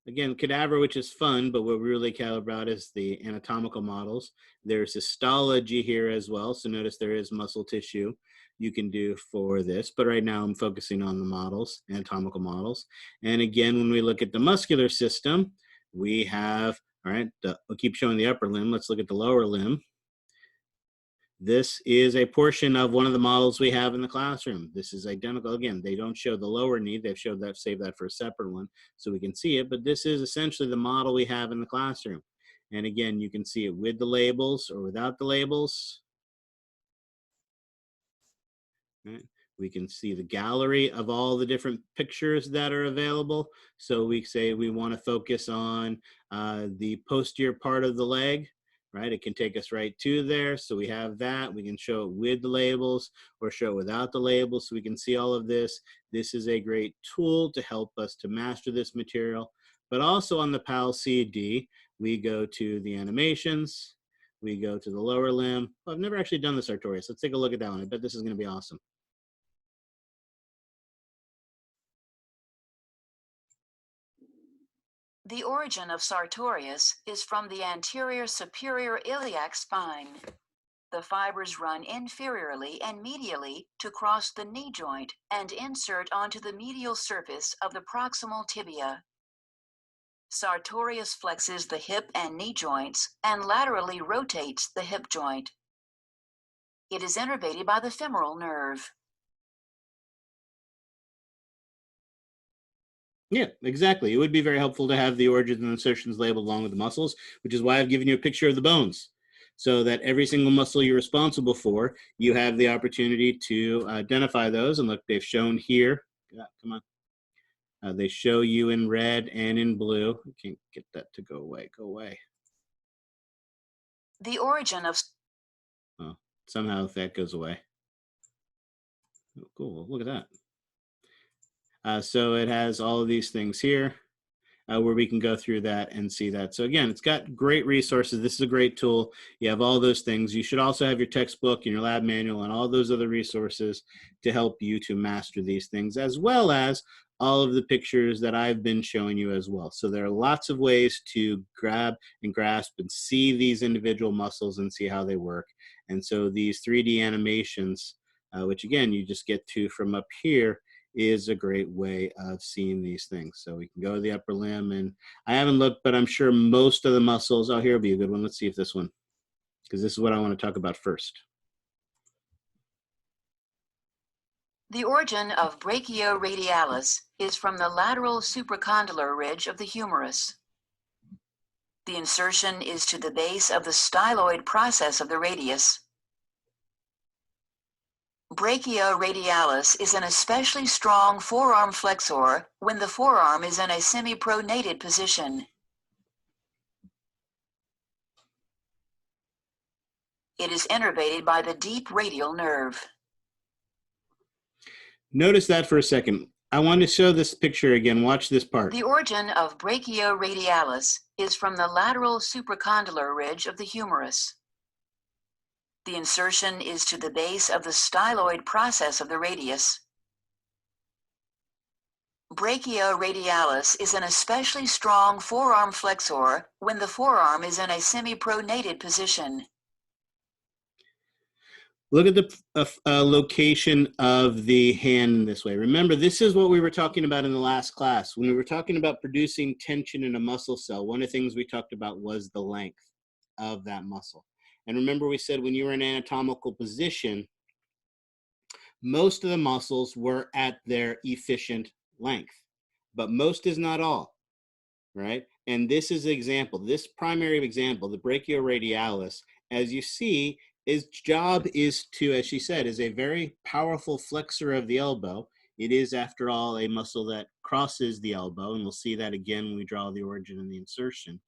again, cadaver, which is fun, but what we really care about is the anatomical models. There's histology here as well. So notice there is muscle tissue you can do for this, but right now I'm focusing on the models, anatomical models. And again, when we look at the muscular system, we have, all right, we'll keep showing the upper limb. Let's look at the lower limb. This is a portion of one of the models we have in the classroom. This is identical. Again, they don't show the lower knee. They've showed that, saved that for a separate one so we can see it, but this is essentially the model we have in the classroom. And again, you can see it with the labels or without the labels. Right. We can see the gallery of all the different pictures that are available. So we say we want to focus on the posterior part of the leg, right? It can take us right to there. So we have that. We can show it with the labels or show it without the labels so we can see all of this. This is a great tool to help us to master this material. But also on the PAL CD, we go to the animations. We go to the lower limb. Well, I've never actually done the sartorius. Let's take a look at that one. I bet this is going to be awesome. The origin of sartorius is from the anterior superior iliac spine. The fibers run inferiorly and medially to cross the knee joint and insert onto the medial surface of the proximal tibia. Sartorius flexes the hip and knee joints and laterally rotates the hip joint. It is innervated by the femoral nerve. Yeah, exactly. It would be very helpful to have the origins and insertions labeled along with the muscles, which is why I've given you a picture of the bones, so that every single muscle you're responsible for, you have the opportunity to identify those. And look, they've shown here. Come on. They show you in red and in blue. I can't get that to go away. Go away. The origin of... Oh, somehow that goes away. Oh, cool. Look at that. So it has all of these things here. where we can go through that and see that. So again, it's got great resources. This is a great tool. You have all those things. You should also have your textbook and your lab manual and all those other resources to help you to master these things, as well as all of the pictures that I've been showing you as well. So there are lots of ways to grab and grasp and see these individual muscles and see how they work. And so these 3D animations, which again, you just get to from up here, is a great way of seeing these things. So we can go to the upper limb, and I haven't looked, but I'm sure most of the muscles, oh, here will be a good one. Let's see if this one, because this is what I want to talk about first. The origin of brachioradialis is from the lateral supracondylar ridge of the humerus. The insertion is to the base of the styloid process of the radius. Brachioradialis is an especially strong forearm flexor when the forearm is in a semi-pronated position. It is innervated by the deep radial nerve. Notice that for a second. I want to show this picture again. Watch this part. The origin of brachioradialis is from the lateral supracondylar ridge of the humerus. The insertion is to the base of the styloid process of the radius. Brachioradialis is an especially strong forearm flexor when the forearm is in a semi-pronated position. Look at the location of the hand in this way. Remember, this is what we were talking about in the last class. When we were talking about producing tension in a muscle cell, one of the things we talked about was the length of that muscle. And remember, we said when you were in anatomical position, most of the muscles were at their efficient length, but most is not all, right? And this is an example, this primary example, the brachioradialis, as you see, his job is to, as she said, is a very powerful flexor of the elbow. It is, after all, a muscle that crosses the elbow, and we'll see that again when we draw the origin and the insertion.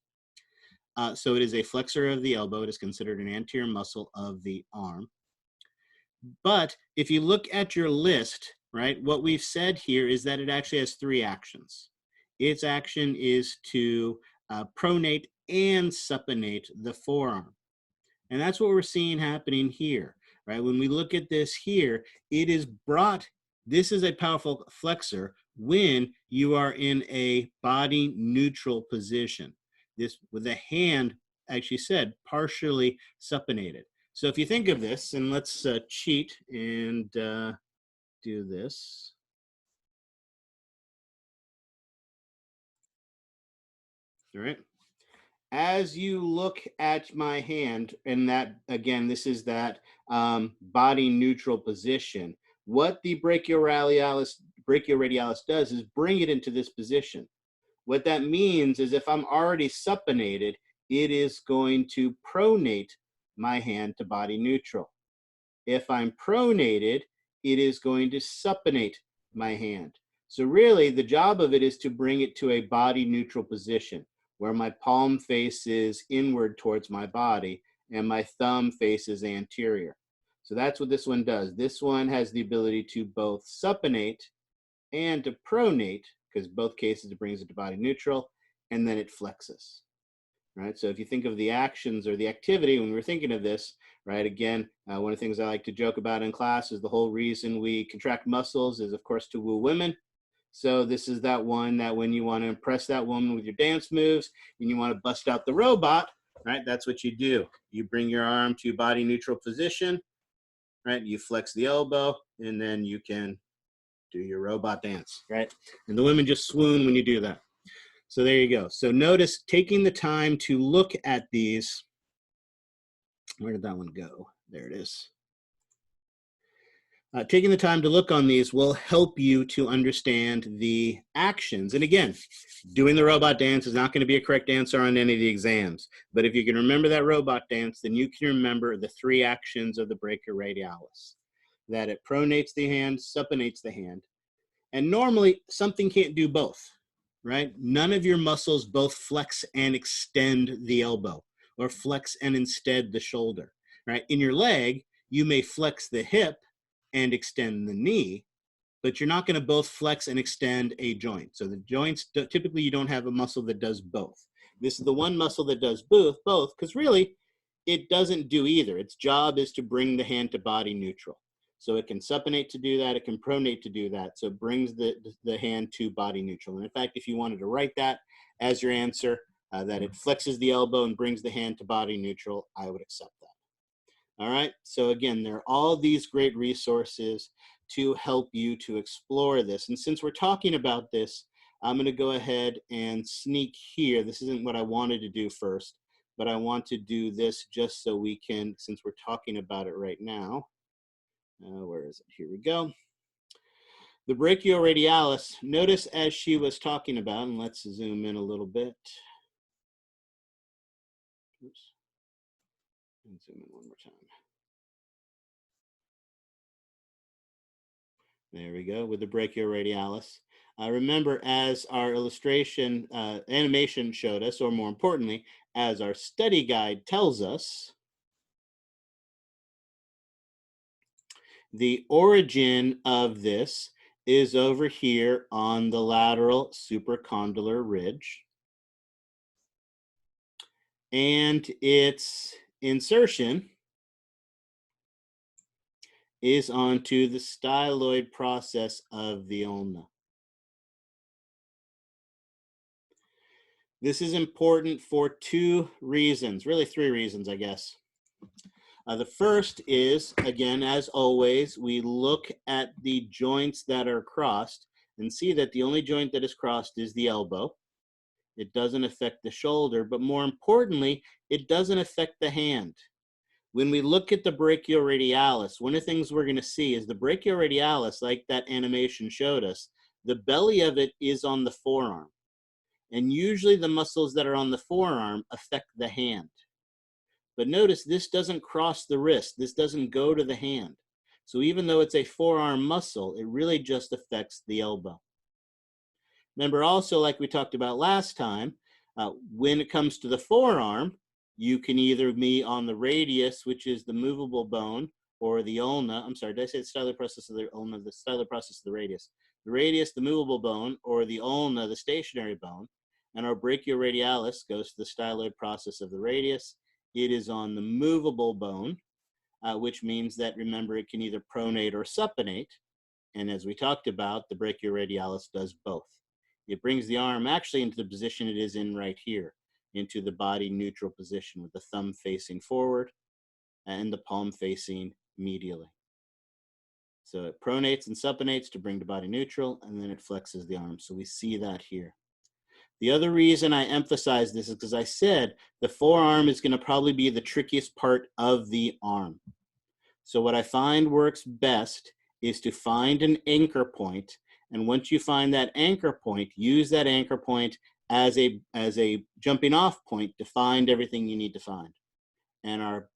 So it is a flexor of the elbow. It is considered an anterior muscle of the arm. But if you look at your list, right, what we've said here is that it actually has three actions. Its action is to pronate and supinate the forearm. And that's what we're seeing happening here, right? When we look at this here, it is brought, this is a powerful flexor when you are in a body neutral position. This with the hand, as she said, partially supinated. So if you think of this, and let's cheat and do this. All right. As you look at my hand, and that, again, this is that body neutral position, what the brachioradialis does is bring it into this position. What that means is if I'm already supinated, it is going to pronate my hand to body neutral. If I'm pronated, it is going to supinate my hand. So really, the job of it is to bring it to a body neutral position where my palm faces inward towards my body and my thumb faces anterior. So that's what this one does. This one has the ability to both supinate and to pronate, because both cases it brings it to body neutral, and then it flexes. Right? So if you think of the actions or the activity when we're thinking of this, right, again, one of the things I like to joke about in class is the whole reason we contract muscles is, of course, to woo women. So this is that one that when you want to impress that woman with your dance moves and you want to bust out the robot, right, that's what you do. You bring your arm to body neutral position, right, you flex the elbow, and then you can do your robot dance, right? And the women just swoon when you do that. So there you go. So notice taking the time to look at these. Where did that one go? There it is. Taking the time to look on these will help you to understand the actions. And again, doing the robot dance is not going to be a correct answer on any of the exams. But if you can remember that robot dance, then you can remember the three actions of the brachioradialis. That it pronates the hand, supinates the hand. And normally, something can't do both, right? None of your muscles both flex and extend the elbow or flex and instead the shoulder, right? In your leg, you may flex the hip and extend the knee, but you're not going to both flex and extend a joint. So the joints, typically you don't have a muscle that does both. This is the one muscle that does both, because really it doesn't do either. Its job is to bring the hand to body neutral. So it can supinate to do that, it can pronate to do that. So it brings the hand to body neutral. And in fact, if you wanted to write that as your answer, that it flexes the elbow and brings the hand to body neutral, I would accept that. All right, so again, there are all these great resources to help you to explore this. And since we're talking about this, I'm going to go ahead and sneak here. This isn't what I wanted to do first, but I want to do this just so we can, since we're talking about it right now. Where is it? Here we go. The brachioradialis, notice as she was talking about, and let's zoom in a little bit. Oops. And zoom in one more time. There we go, with the brachioradialis. Remember, as our illustration animation showed us, or more importantly, as our study guide tells us, the origin of this is over here on the lateral supracondylar ridge. And its insertion is onto the styloid process of the ulna. This is important for two reasons, really three reasons, I guess. The first is, again, as always, we look at the joints that are crossed and see that the only joint that is crossed is the elbow. It doesn't affect the shoulder, but more importantly, it doesn't affect the hand. When we look at the brachioradialis, one of the things we're going to see is the brachioradialis, like that animation showed us, the belly of it is on the forearm. And usually the muscles that are on the forearm affect the hand. But notice this doesn't cross the wrist. This doesn't go to the hand. So even though it's a forearm muscle, it really just affects the elbow. Remember also, like we talked about last time, when it comes to the forearm, you can either be on the radius, which is the movable bone, or the ulna. I'm sorry, did I say the styloid process of the ulna? The styloid process of the radius. The radius, the movable bone, or the ulna, the stationary bone. And our brachioradialis goes to the styloid process of the radius. It is on the movable bone, which means that, remember, it can either pronate or supinate. And as we talked about, the brachioradialis does both. It brings the arm actually into the position it is in right here, into the body neutral position with the thumb facing forward and the palm facing medially. So it pronates and supinates to bring the body neutral, and then it flexes the arm. So we see that here. The other reason I emphasize this is because I said the forearm is going to probably be the trickiest part of the arm. So what I find works best is to find an anchor point. And once you find that anchor point, use that anchor point as a jumping off point to find everything you need to find. And our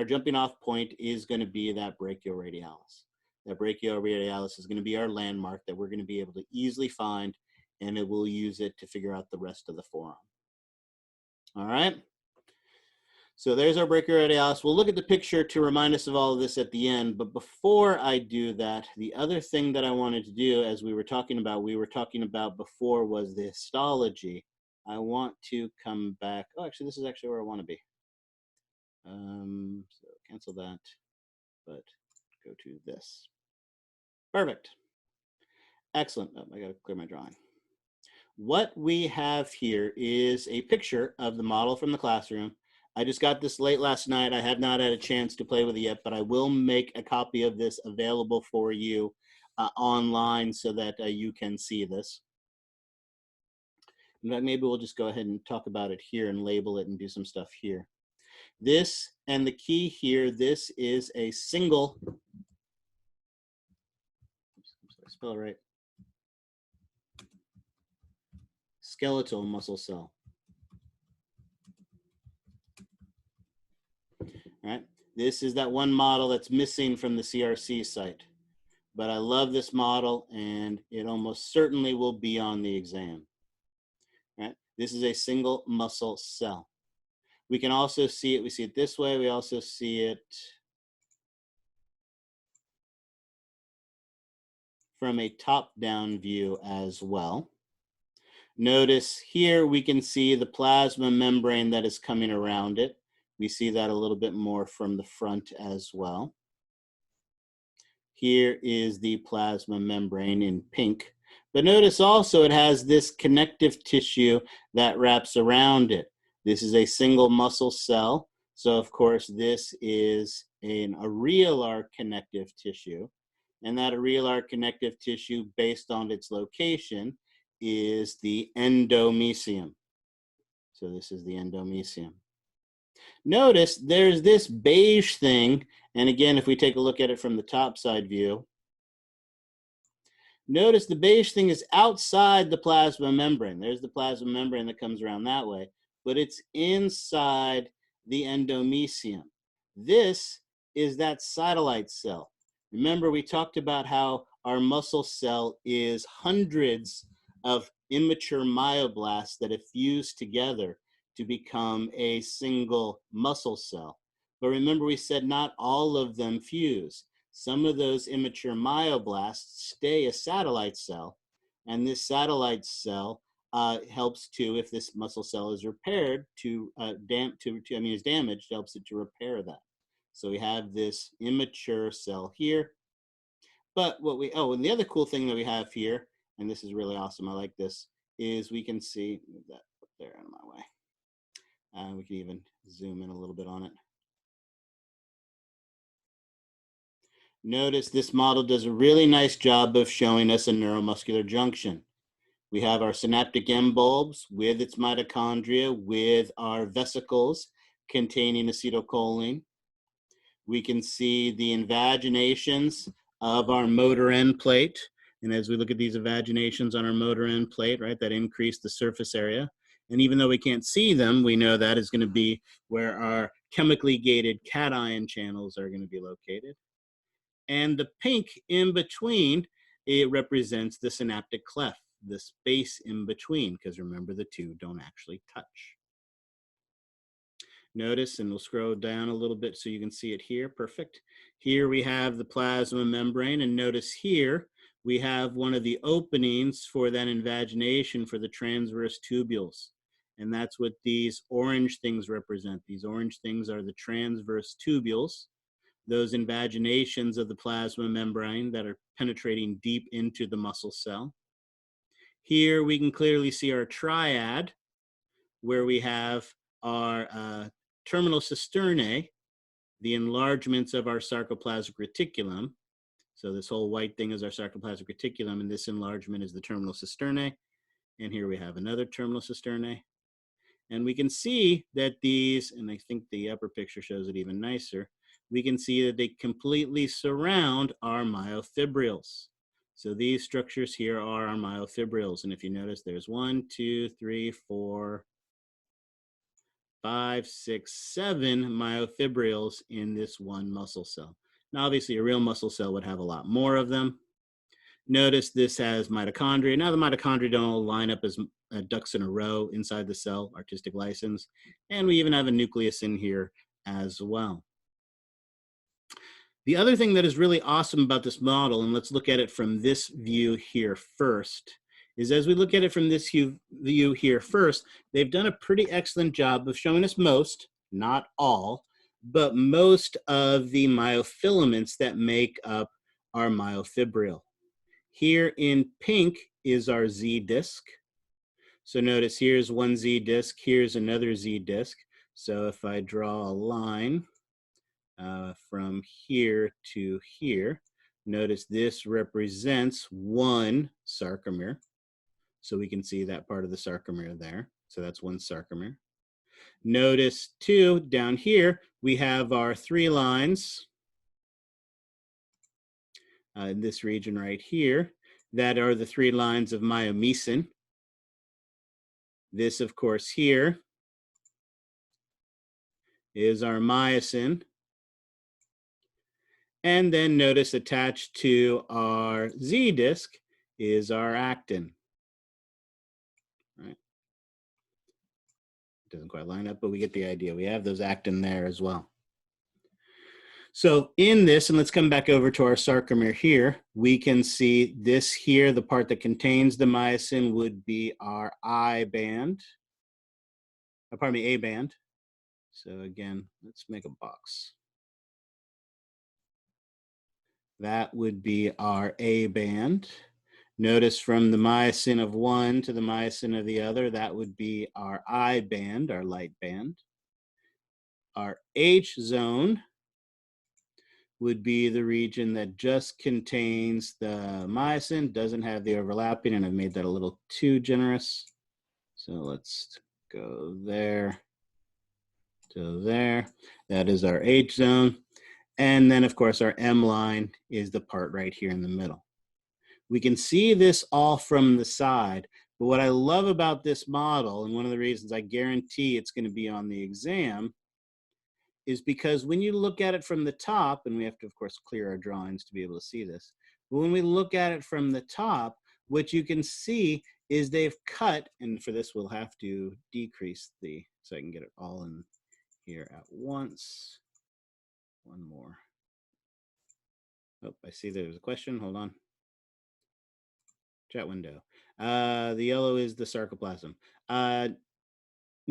jumping off point is going to be that brachioradialis. That brachioradialis is going to be our landmark that we're going to be able to easily find, and it will use it to figure out the rest of the forearm. All right. So there's our brachioradialis. We'll look at the picture to remind us of all of this at the end. But before I do that, the other thing that I wanted to do, as we were talking about before, was the histology. I want to come back. Oh, actually, this is actually where I want to be. So cancel that, but go to this. Perfect. Excellent. Oh, I got to clear my drawing. What we have here is a picture of the model from the classroom. I just got this late last night. I have not had a chance to play with it yet, but I will make a copy of this available for you online so that you can see this. In fact, maybe we'll just go ahead and talk about it here and label it and do some stuff here. This, and the key here, this is a single, spell it right, skeletal muscle cell. All right, this is that one model that's missing from the CRC site. But I love this model, and it almost certainly will be on the exam. All right, this is a single muscle cell. We can also see it, we see it this way, we also see it from a top-down view as well. Notice here we can see the plasma membrane that is coming around it. We see that a little bit more from the front as well. Here is the plasma membrane in pink. But notice also it has this connective tissue that wraps around it. This is a single muscle cell. So of course this is an areolar connective tissue. And that areolar connective tissue, based on its location, is the endomysium. So this is the endomysium. Notice there's this beige thing, and again, if we take a look at it from the top side view, notice the beige thing is outside the plasma membrane. There's the plasma membrane that comes around that way, but it's inside the endomysium. This is that satellite cell. Remember, we talked about how our muscle cell is hundreds of immature myoblasts that have fused together to become a single muscle cell. But remember, we said not all of them fuse. Some of those immature myoblasts stay a satellite cell, and this satellite cell helps to, if this muscle cell is repaired, is damaged, helps it to repair that. So we have this immature cell here. But and the other cool thing that we have here, and this is really awesome, I like this, is we can see, move that up there out of my way. We can even zoom in a little bit on it. Notice this model does a really nice job of showing us a neuromuscular junction. We have our synaptic end bulbs with its mitochondria, with our vesicles containing acetylcholine. We can see the invaginations of our motor end plate. And as we look at these invaginations on our motor end plate, right, that increase the surface area. And even though we can't see them, we know that is going to be where our chemically gated cation channels are going to be located. And the pink in between, it represents the synaptic cleft, the space in between, because remember, the two don't actually touch. Notice, and we'll scroll down a little bit so you can see it here. Perfect. Here we have the plasma membrane, and notice here we have one of the openings for that invagination for the transverse tubules. And that's what these orange things represent. These orange things are the transverse tubules, those invaginations of the plasma membrane that are penetrating deep into the muscle cell. Here we can clearly see our triad, where we have our terminal cisternae, the enlargements of our sarcoplasmic reticulum. So this whole white thing is our sarcoplasmic reticulum, and this enlargement is the terminal cisternae. And here we have another terminal cisternae. And we can see that these, and I think the upper picture shows it even nicer, we can see that they completely surround our myofibrils. So these structures here are our myofibrils. And if you notice, there's 1, 2, 3, 4, 5, 6, 7 myofibrils in this one muscle cell. Now, obviously, a real muscle cell would have a lot more of them. Notice this has mitochondria. Now, the mitochondria don't all line up as ducks in a row inside the cell, artistic license. And we even have a nucleus in here as well. The other thing that is really awesome about this model, and let's look at it from this view here first, is as we look at it from this view here first, they've done a pretty excellent job of showing us most, not all, but most of the myofilaments that make up our myofibril. Here in pink is our Z disc. So notice here's one Z disc, here's another Z disc. So if I draw a line from here to here, notice this represents one sarcomere. So we can see that part of the sarcomere there. So that's one sarcomere. Notice too, down here, we have our 3 lines in this region right here that are the 3 lines of myomesin. This, of course, here is our myosin. And then notice attached to our Z disc is our actin. Right. Doesn't quite line up, but we get the idea. We have those actin there as well. So in this, and let's come back over to our sarcomere here, we can see this here, the part that contains the myosin would be our I band, pardon me, A band. So again, let's make a box. That would be our A band. Notice from the myosin of one to the myosin of the other, that would be our I band, our light band. Our H zone would be the region that just contains the myosin, doesn't have the overlapping, and I've made that a little too generous. So let's go there to there. That is our H zone. And then, of course, our M line is the part right here in the middle. We can see this all from the side, but what I love about this model, and one of the reasons I guarantee it's going to be on the exam, is because when you look at it from the top, and we have to, of course, clear our drawings to be able to see this, but when we look at it from the top, what you can see is they've cut, and for this we'll have to decrease the, so I can get it all in here at once. One more. Oh, I see there's a question. Hold on. Chat window. The yellow is the sarcoplasm.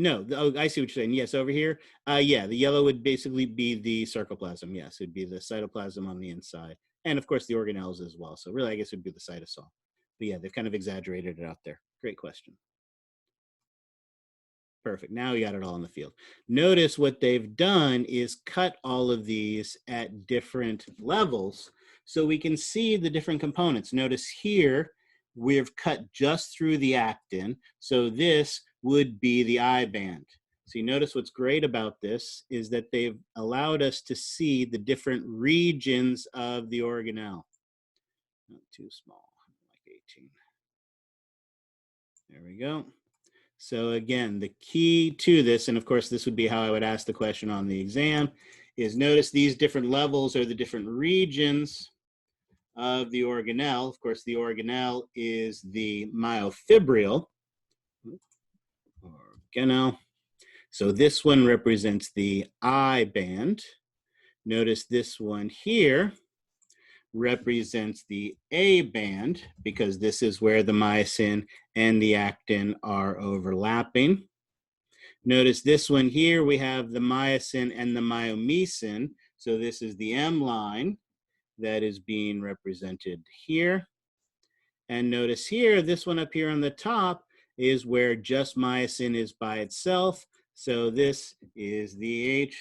No, oh, I see what you're saying. Yes, over here. Yeah, the yellow would basically be the sarcoplasm. Yes, it'd be the cytoplasm on the inside. And of course the organelles as well. So really, I guess it'd be the cytosol. But yeah, they've kind of exaggerated it out there. Great question. Perfect. Now we got it all in the field. Notice what they've done is cut all of these at different levels so we can see the different components. Notice here, we've cut just through the actin. So this would be the I band. So you notice what's great about this is that they've allowed us to see the different regions of the organelle. Not too small, like 18. There we go. So again, the key to this, and of course this would be how I would ask the question on the exam, is notice these different levels are the different regions of the organelle. Of course, the organelle is the myofibril. Organelle. So this one represents the I band. Notice this one here represents the A band because this is where the myosin and the actin are overlapping. Notice this one here, we have the myosin and the myomesin. So this is the M line that is being represented here. And notice here, this one up here on the top is where just myosin is by itself. So this is the H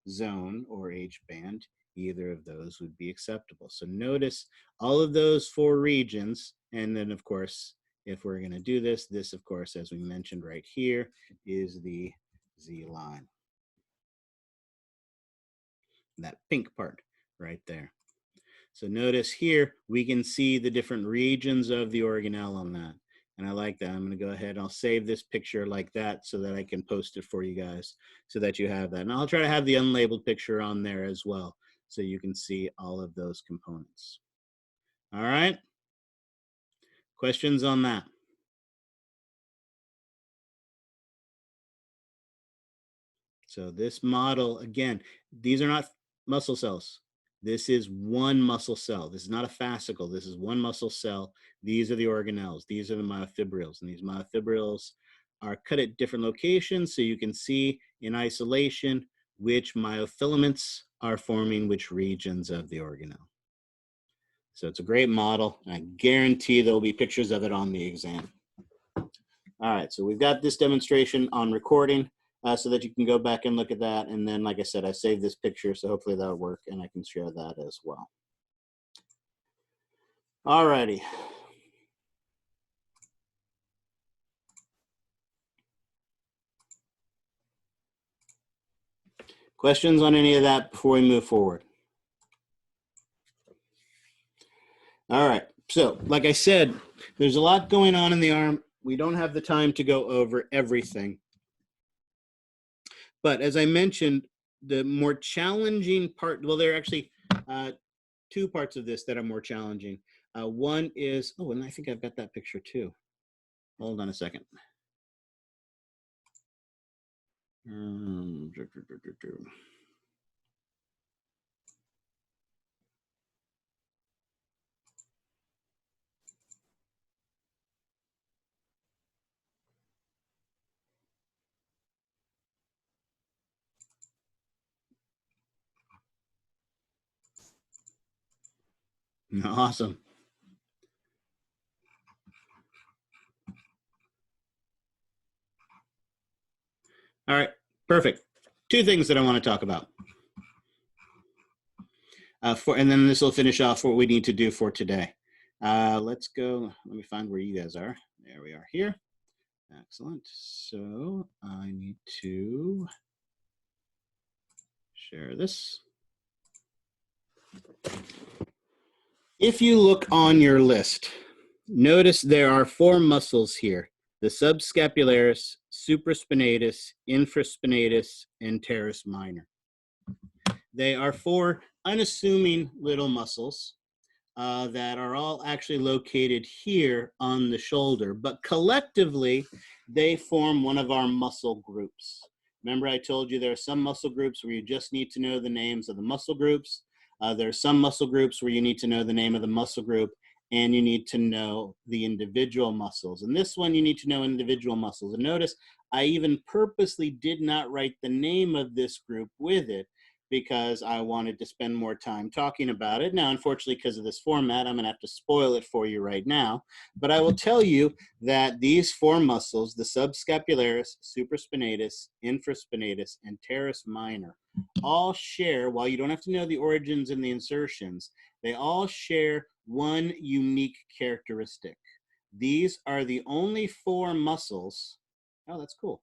zone or H band. Either of those would be acceptable. So notice all of those four regions. And then, of course, if we're going to do this, this, of course, as we mentioned right here, is the Z line. That pink part right there. So notice here, we can see the different regions of the organelle on that. And I like that. I'm going to go ahead and I'll save this picture like that so that I can post it for you guys so that you have that. And I'll try to have the unlabeled picture on there as well so you can see all of those components. All right. Questions on that? So this model, again, these are not muscle cells. This is one muscle cell. This is not a fascicle. This is one muscle cell. These are the organelles. These are the myofibrils. And these myofibrils are cut at different locations so you can see in isolation which myofilaments are forming which regions of the organelle. So it's a great model. And I guarantee there will be pictures of it on the exam. All right, so we've got this demonstration on recording so that you can go back and look at that. And then, like I said, I saved this picture, so hopefully that'll work and I can share that as well. All righty. Questions on any of that before we move forward? All right, so like I said, there's a lot going on in the arm. We don't have the time to go over everything. But as I mentioned, the more challenging part, well, there are actually two parts of this that are more challenging. One is, oh, and I think I've got that picture too. Hold on a second. Awesome. All right, perfect. Two things that I want to talk about. And then this will finish off what we need to do for today. Let's go. Let me find where you guys are. There we are here. Excellent. So I need to share this. If you look on your list, notice there are 4 muscles here: the subscapularis, supraspinatus, infraspinatus, and teres minor. They are 4 unassuming little muscles that are all actually located here on the shoulder, but collectively they form one of our muscle groups. Remember, I told you there are some muscle groups where you just need to know the names of the muscle groups. There are some muscle groups where you need to know the name of the muscle group and you need to know the individual muscles. And this one, you need to know individual muscles. And notice, I even purposely did not write the name of this group with it because I wanted to spend more time talking about it. Now, unfortunately, because of this format, I'm gonna have to spoil it for you right now. But I will tell you that these 4 muscles, the subscapularis, supraspinatus, infraspinatus, and teres minor, all share, while you don't have to know the origins and the insertions, they all share one unique characteristic. These are the only 4 muscles, oh, that's cool,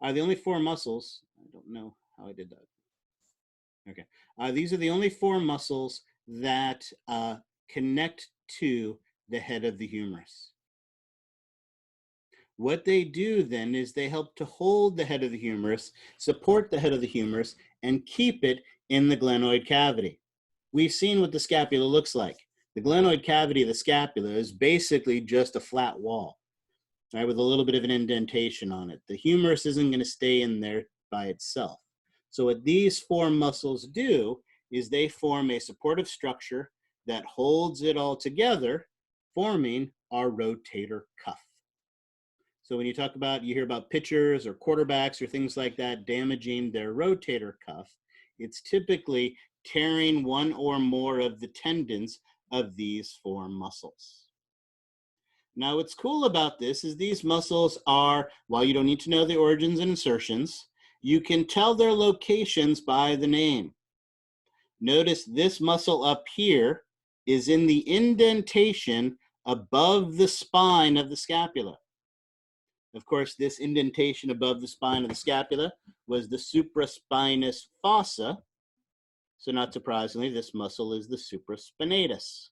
are the only 4 muscles, I don't know how I did that. Okay, these are the only 4 muscles that connect to the head of the humerus. What they do then is they help to hold the head of the humerus, support the head of the humerus, and keep it in the glenoid cavity. We've seen what the scapula looks like. The glenoid cavity of the scapula is basically just a flat wall, right, with a little bit of an indentation on it. The humerus isn't going to stay in there by itself. So what these 4 muscles do is they form a supportive structure that holds it all together, forming our rotator cuff. So when you talk about, you hear about pitchers or quarterbacks or things like that damaging their rotator cuff, it's typically tearing one or more of the tendons of these 4 muscles. Now, what's cool about this is these muscles are, while you don't need to know the origins and insertions, you can tell their locations by the name. Notice this muscle up here is in the indentation above the spine of the scapula. Of course, this indentation above the spine of the scapula was the supraspinous fossa. So not surprisingly, this muscle is the supraspinatus.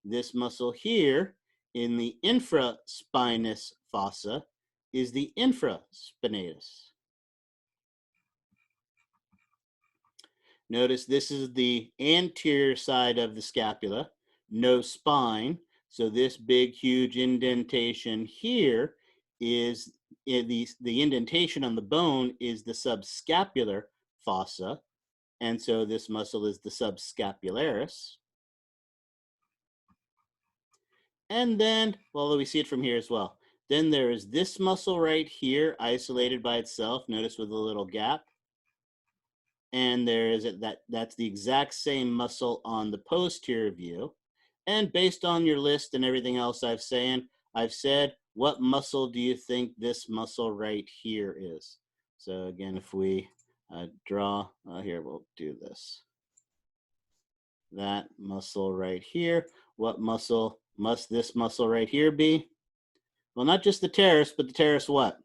This muscle here in the infraspinous fossa is the infraspinatus. Notice this is the anterior side of the scapula, no spine. So this big, huge indentation here is the indentation on the bone is the subscapular fossa. And so this muscle is the subscapularis. And then, well, we see it from here as well. Then there is this muscle right here, isolated by itself, notice with a little gap. And there is that's the exact same muscle on the posterior view. And based on your list and everything else I've said, what muscle do you think this muscle right here is? So again, if we draw, here, we'll do this. That muscle right here, what muscle must this muscle right here be? Well, not just the teres, but the teres what?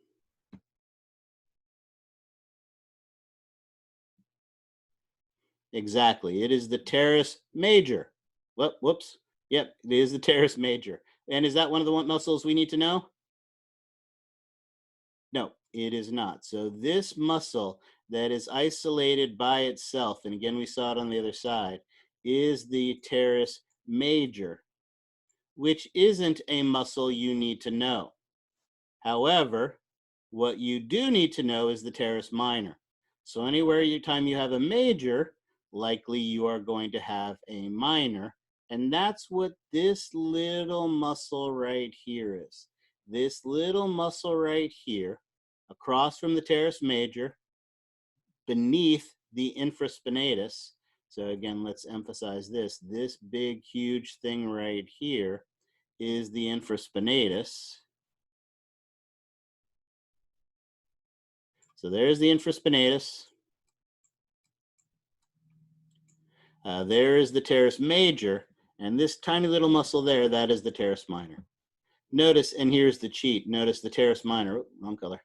Exactly. It is the teres major. Whoops. Yep, it is the teres major. And is that one of the muscles we need to know? No, it is not. So this muscle that is isolated by itself, and again, we saw it on the other side, is the teres major, which isn't a muscle you need to know. However, what you do need to know is the teres minor. So anywhere time you have a major, likely you are going to have a minor. And that's what this little muscle right here is. This little muscle right here, across from the teres major, beneath the infraspinatus. So again, let's emphasize this. This big, huge thing right here is the infraspinatus. So there's the infraspinatus. There is the teres major, and this tiny little muscle there, that is the teres minor. Notice, and here's the cheat, notice the teres minor, oh, wrong color.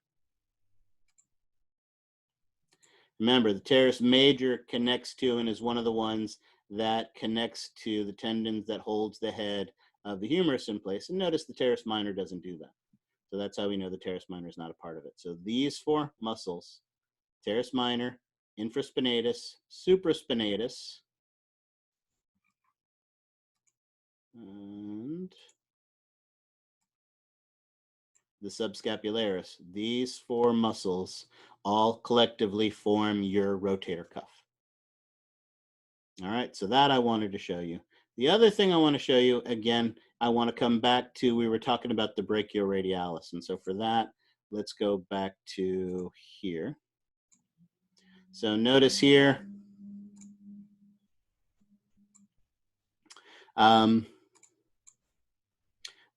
Remember, the teres major connects to and is one of the ones that connects to the tendons that holds the head of the humerus in place. And notice the teres minor doesn't do that. So that's how we know the teres minor is not a part of it. So these four muscles, teres minor, infraspinatus, supraspinatus, and the subscapularis. These four muscles all collectively form your rotator cuff. All right, so that I wanted to show you. The other thing I want to show you, again, I want to come back to, we were talking about the brachioradialis. And so for that, let's go back to here. So notice here,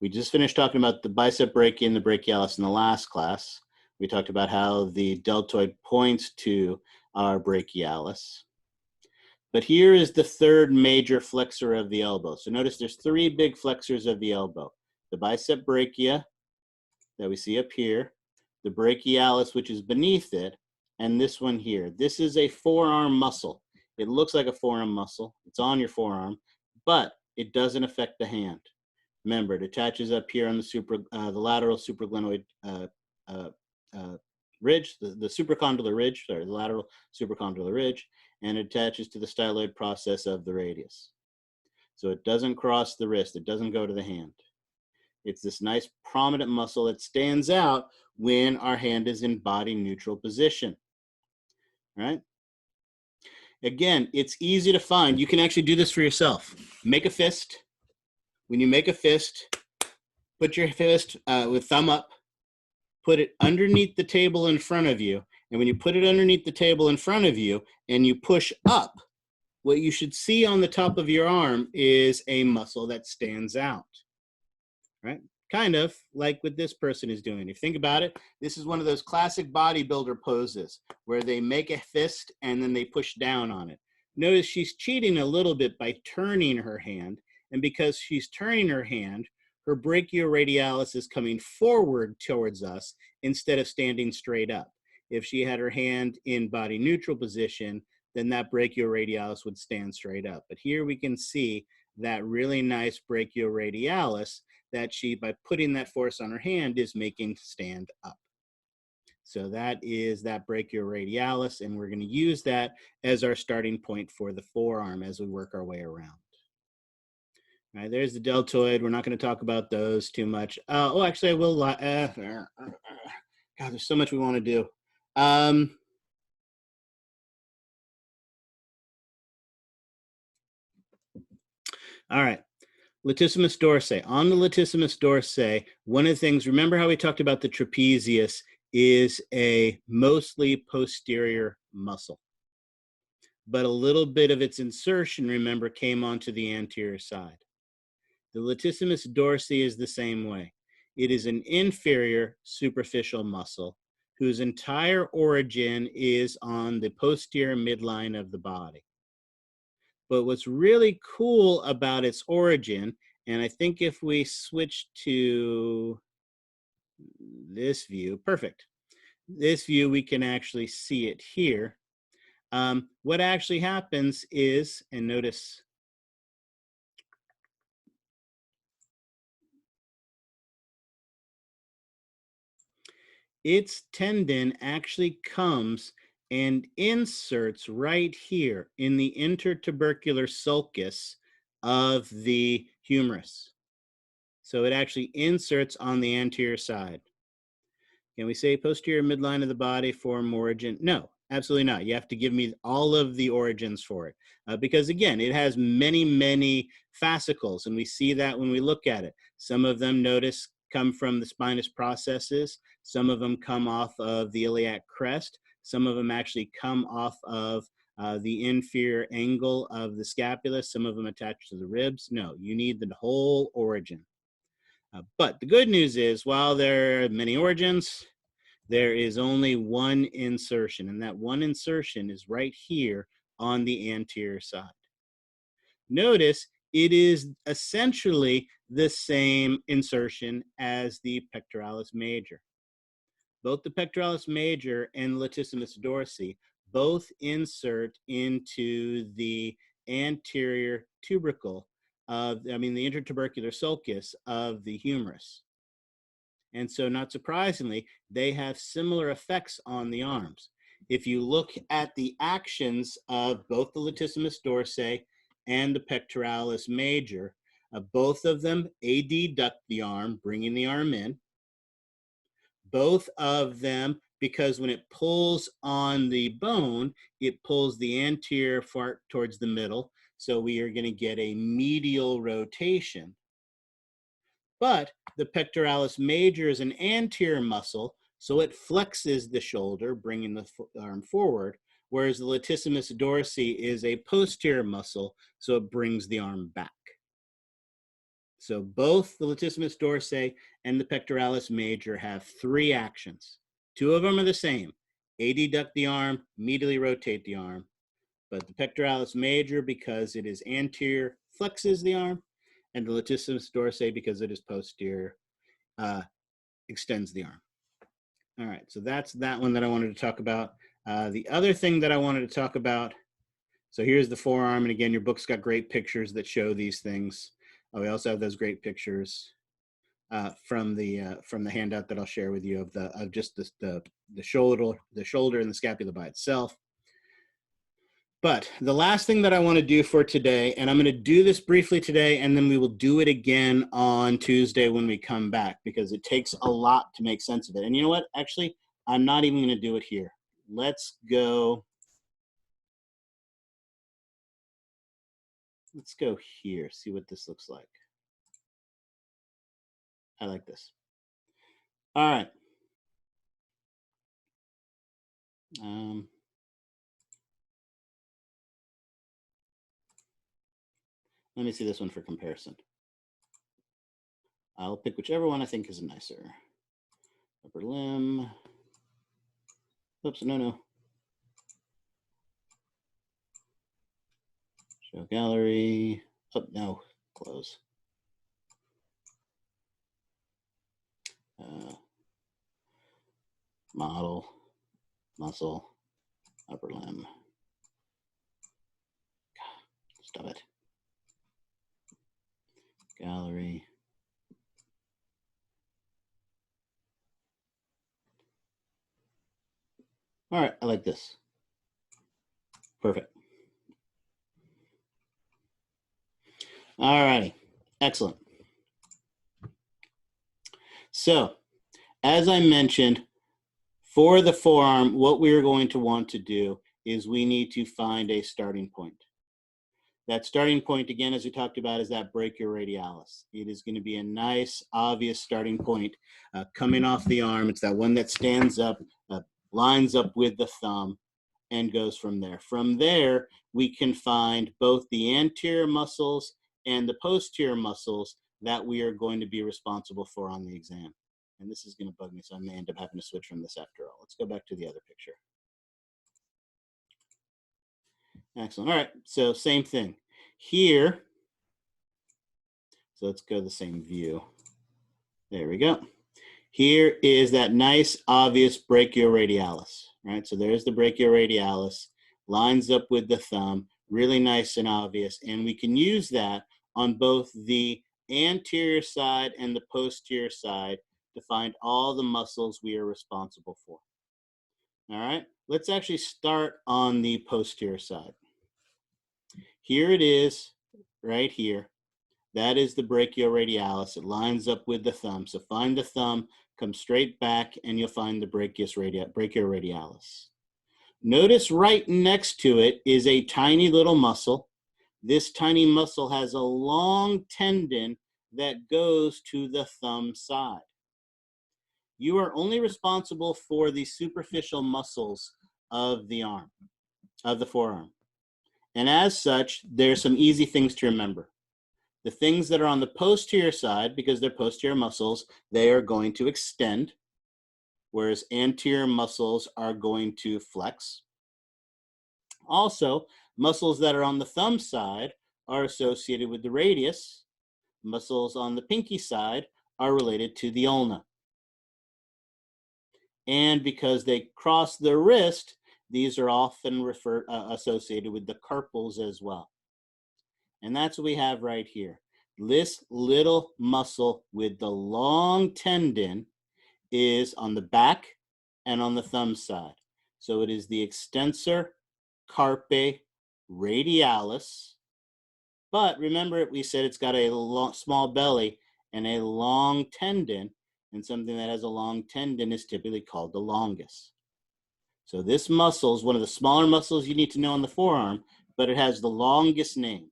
we just finished talking about the bicep brachia and the brachialis in the last class. We talked about how the deltoid points to our brachialis. But here is the third major flexor of the elbow. So notice there's three big flexors of the elbow. The bicep brachia that we see up here, the brachialis, which is beneath it, and this one here. This is a forearm muscle. It looks like a forearm muscle. It's on your forearm, but it doesn't affect the hand. Remember, it attaches up here on the lateral supraglenoid ridge, the supracondylar ridge, sorry, the lateral supracondylar ridge, and it attaches to the styloid process of the radius. So it doesn't cross the wrist. It doesn't go to the hand. It's this nice prominent muscle that stands out when our hand is in body neutral position, right? Again, it's easy to find. You can actually do this for yourself. Make a fist. When you make a fist, put your fist with thumb up, put it underneath the table in front of you. And when you put it underneath the table in front of you and you push up, what you should see on the top of your arm is a muscle that stands out, right? Kind of like what this person is doing. If you think about it, this is one of those classic bodybuilder poses where they make a fist and then they push down on it. Notice she's cheating a little bit by turning her hand. And because she's turning her hand, her brachioradialis is coming forward towards us instead of standing straight up. If she had her hand in body neutral position, then that brachioradialis would stand straight up. But here we can see that really nice brachioradialis that she, by putting that force on her hand, is making stand up. So that is that brachioradialis, and we're going to use that as our starting point for the forearm as we work our way around. All right, there's the deltoid. We're not going to talk about those too much. Oh, actually, I will. God, there's so much we want to do. All right, latissimus dorsi. On the latissimus dorsi, one of the things, remember how we talked about the trapezius is a mostly posterior muscle. But a little bit of its insertion, remember, came onto the anterior side. The latissimus dorsi is the same way. It is an inferior superficial muscle whose entire origin is on the posterior midline of the body. But what's really cool about its origin, and I think if we switch to this view, perfect. This view, we can actually see it here. What actually happens is, and notice, its tendon actually comes and inserts right here in the intertubercular sulcus of the humerus. So it actually inserts on the anterior side. Can we say posterior midline of the body, form, origin? No, absolutely not. You have to give me all of the origins for it. Because again, it has many, many fascicles, and we see that when we look at it. Some of them, notice, come from the spinous processes. Some of them come off of the iliac crest. Some of them actually come off of the inferior angle of the scapula, some of them attached to the ribs. No, you need the whole origin. But the good news is, while there are many origins, there is only one insertion, and that one insertion is right here on the anterior side. Notice it is essentially the same insertion as the pectoralis major. Both the pectoralis major and latissimus dorsi both insert into the anterior tubercle of, the intertubercular sulcus of the humerus. And so, not surprisingly, they have similar effects on the arms. If you look at the actions of both the latissimus dorsi and the pectoralis major, both of them adduct the arm, bringing the arm in. Both of them, because when it pulls on the bone, it pulls the anterior part towards the middle. So we are going to get a medial rotation. But the pectoralis major is an anterior muscle, so it flexes the shoulder, bringing the arm forward, whereas the latissimus dorsi is a posterior muscle, so it brings the arm back. So both the latissimus dorsi and the pectoralis major have 3 actions. 2 of them are the same. Adduct the arm, medially rotate the arm. But the pectoralis major, because it is anterior, flexes the arm, and the latissimus dorsi, because it is posterior, extends the arm. All right, so that's that one that I wanted to talk about. The other thing that I wanted to talk about, so here's the forearm, and again, your book's got great pictures that show these things. We also have those great pictures from the handout that I'll share with you of just the shoulder and the scapula by itself. But the last thing that I want to do for today, and I'm going to do this briefly today, and then we will do it again on Tuesday when we come back, because it takes a lot to make sense of it. And you know what? Actually, I'm not even going to do it here. Let's go here, see what this looks like. I like this. All right. Let me see this one for comparison. I'll pick whichever one I think is nicer. Upper limb. Oops, no. Show gallery. Oh, no, close. Model, muscle, upper limb. Stop it. Gallery. All right, I like this. Perfect. All righty, excellent. So, as I mentioned, for the forearm, what we're going to want to do is we need to find a starting point. That starting point, again, as we talked about, is that brachioradialis. It is going to be a nice, obvious starting point coming off the arm. It's that one that stands up, lines up with the thumb, and goes from there. From there, we can find both the anterior muscles and the posterior muscles that we are going to be responsible for on the exam. And this is going to bug me, so I may end up having to switch from this after all. Let's go back to the other picture. Excellent. All right, so same thing. Here, so let's go the same view. There we go. Here is that nice, obvious brachioradialis, right? So there's the brachioradialis, lines up with the thumb, really nice and obvious. And we can use that on both the anterior side and the posterior side to find all the muscles we are responsible for. All right, let's actually start on the posterior side. Here it is, right here. That is the brachioradialis. It lines up with the thumb. So find the thumb, come straight back, and you'll find the brachioradialis. Notice right next to it is a tiny little muscle. This tiny muscle has a long tendon that goes to the thumb side. You are only responsible for the superficial muscles of the arm. of the forearm. And as such, there's some easy things to remember. The things that are on the posterior side, because they're posterior muscles, they are going to extend, whereas anterior muscles are going to flex. Also, muscles that are on the thumb side are associated with the radius. Muscles on the pinky side are related to the ulna. And because they cross the wrist, these are often associated with the carpals as well. And that's what we have right here. This little muscle with the long tendon is on the back and on the thumb side. So it is the extensor carpi radialis. But remember, we said it's got a small belly and a long tendon, and something that has a long tendon is typically called the longus. So this muscle is one of the smaller muscles you need to know on the forearm, but it has the longest name,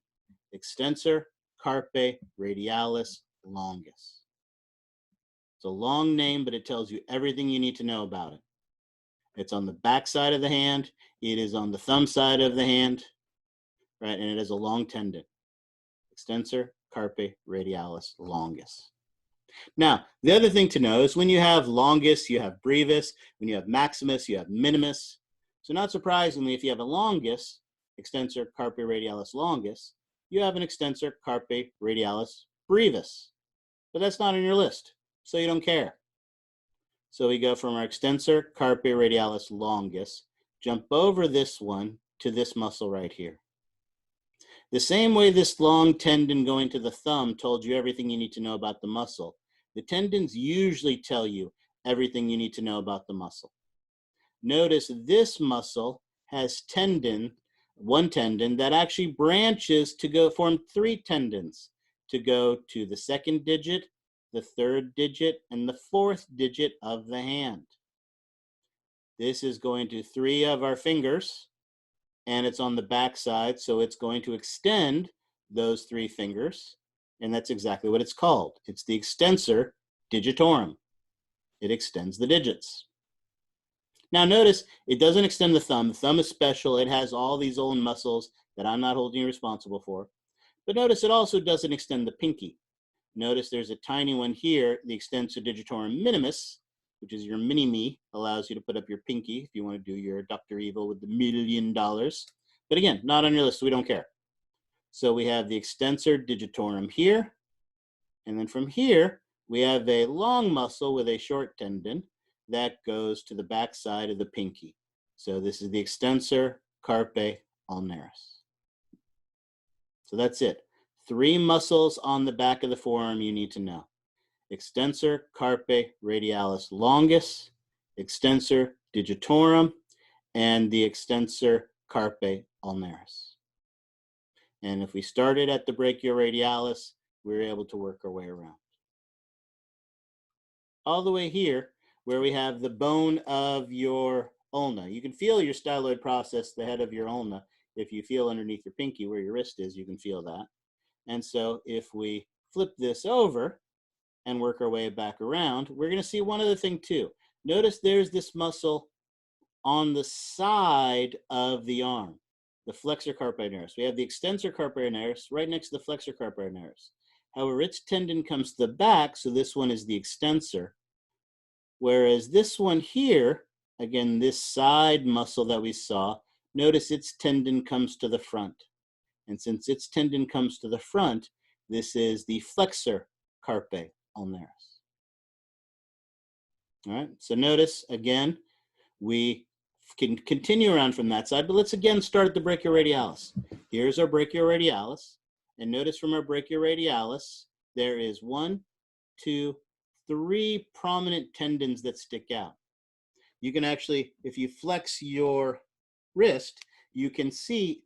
extensor carpi radialis longus. It's a long name, but it tells you everything you need to know about it. It's on the back side of the hand. It is on the thumb side of the hand, right? And it has a long tendon. Extensor carpi radialis longus. Now, the other thing to know is when you have longus, you have brevis. When you have maximus, you have minimus. So not surprisingly, if you have a longus, extensor carpi radialis longus, you have an extensor carpi radialis brevis. But that's not on your list, so you don't care. So we go from our extensor carpi radialis longus, jump over this one to this muscle right here. The same way this long tendon going to the thumb told you everything you need to know about the muscle, the tendons usually tell you everything you need to know about the muscle. Notice this muscle has one tendon that actually branches to go form 3 tendons to go to the second digit, the third digit, and the fourth digit of the hand. This is going to 3 of our fingers, and it's on the back side, so it's going to extend those 3 fingers, and that's exactly what it's called. It's the extensor digitorum. It extends the digits. Now notice, it doesn't extend the thumb. The thumb is special. It has all these own muscles that I'm not holding you responsible for. But notice it also doesn't extend the pinky. Notice there's a tiny one here, the extensor digitorum minimus, which is your mini-me, allows you to put up your pinky if you want to do your Dr. Evil with the $1 million. But again, not on your list, so we don't care. So we have the extensor digitorum here. And then from here, we have a long muscle with a short tendon that goes to the back side of the pinky. So this is the extensor carpi ulnaris. So that's it. 3 muscles on the back of the forearm you need to know. Extensor carpi radialis longus, extensor digitorum, and the extensor carpi ulnaris. And if we started at the brachioradialis, we were able to work our way around. All the way here, where we have the bone of your ulna. You can feel your styloid process, the head of your ulna. If you feel underneath your pinky where your wrist is, you can feel that. And so if we flip this over and work our way back around, we're going to see one other thing too. Notice there's this muscle on the side of the arm, the flexor carpi ulnaris. We have the extensor carpi ulnaris right next to the flexor carpi ulnaris. However, its tendon comes to the back, so this one is the extensor. Whereas this one here, again, this side muscle that we saw, notice its tendon comes to the front. And since its tendon comes to the front, this is the flexor carpi ulnaris. All right, so notice, again, we can continue around from that side, but let's again start at the brachioradialis. Here's our brachioradialis, and notice from our brachioradialis, there is 1, 2, 3 prominent tendons that stick out. You can actually, if you flex your wrist, you can see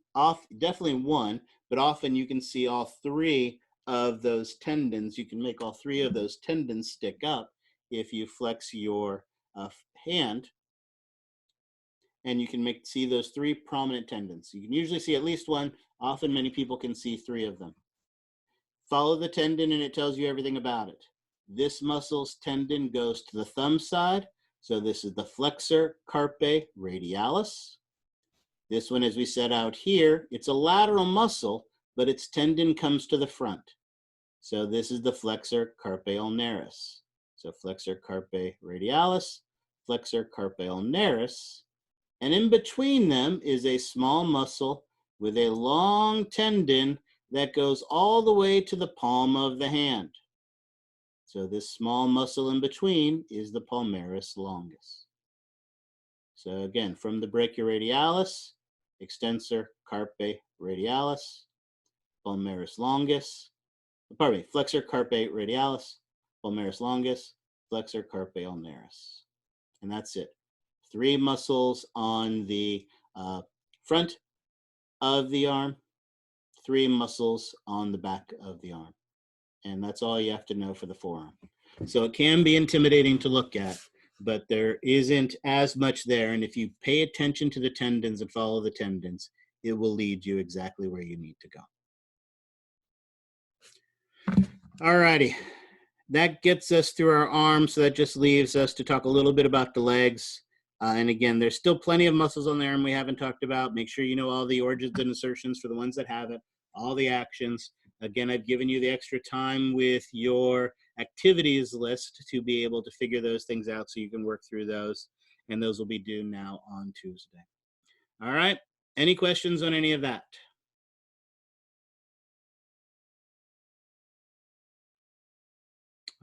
definitely 1, but often you can see all 3 of those tendons. You can make all 3 of those tendons stick up if you flex your hand, and you can see those 3 prominent tendons. You can usually see at least 1. Often many people can see 3 of them. Follow the tendon and it tells you everything about it. This muscle's tendon goes to the thumb side. So this is the flexor carpi radialis. This one, as we set out here, it's a lateral muscle, but its tendon comes to the front. So this is the flexor carpi ulnaris. So flexor carpi radialis, flexor carpi ulnaris. And in between them is a small muscle with a long tendon that goes all the way to the palm of the hand. So this small muscle in between is the palmaris longus. So again, from the brachioradialis, extensor carpi radialis, palmaris longus, pardon me, flexor carpi radialis, palmaris longus, flexor carpi ulnaris. And that's it. 3 muscles on the front of the arm, 3 muscles on the back of the arm. And that's all you have to know for the forearm. So it can be intimidating to look at, but there isn't as much there. And if you pay attention to the tendons and follow the tendons, it will lead you exactly where you need to go. All righty. That gets us through our arms. So that just leaves us to talk a little bit about the legs. And again, there's still plenty of muscles on the arm we haven't talked about. Make sure you know all the origins and insertions for the ones that have it, all the actions. Again, I've given you the extra time with your activities list to be able to figure those things out so you can work through those. And those will be due now on Tuesday. All right. Any questions on any of that?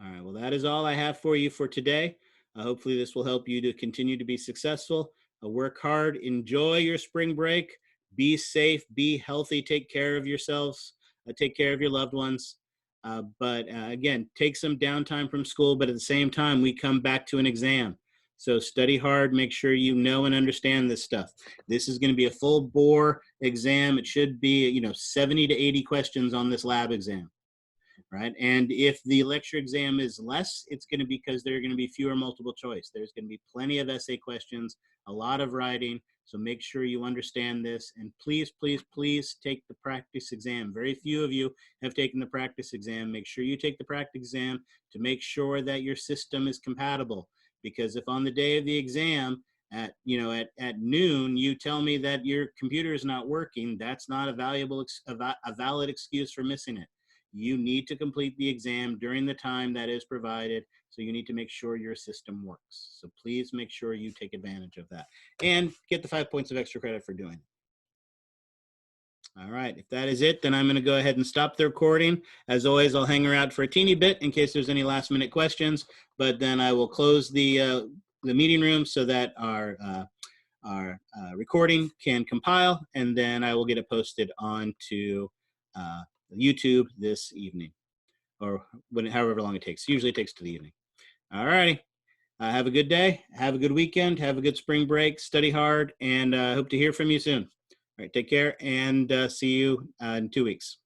All right. Well, that is all I have for you for today. Hopefully this will help you to continue to be successful. Work hard. Enjoy your spring break. Be safe. Be healthy. Take care of yourselves. Take care of your loved ones. But again, take some downtime from school, but at the same time, we come back to an exam. So study hard, make sure you know and understand this stuff. This is going to be a full bore exam. It should be, 70 to 80 questions on this lab exam, right? And if the lecture exam is less, it's going to be because there are going to be fewer multiple choice. There's going to be plenty of essay questions, a lot of writing. So make sure you understand this, and please, please, please take the practice exam. Very few of you have taken the practice exam. Make sure you take the practice exam to make sure that your system is compatible. Because if on the day of the exam at noon, you tell me that your computer is not working, that's not a valid excuse for missing it. You need to complete the exam during the time that is provided. So you need to make sure your system works. So please make sure you take advantage of that and get the 5 points of extra credit for doing it. All right, if that is it, then I'm going to go ahead and stop the recording. As always, I'll hang around for a teeny bit in case there's any last minute questions, but then I will close the meeting room so that our recording can compile, and then I will get it posted onto YouTube this evening, or however long it takes. Usually it takes to the evening. All righty. Have a good day. Have a good weekend. Have a good spring break. Study hard, and hope to hear from you soon. All right. Take care, and see you in 2 weeks.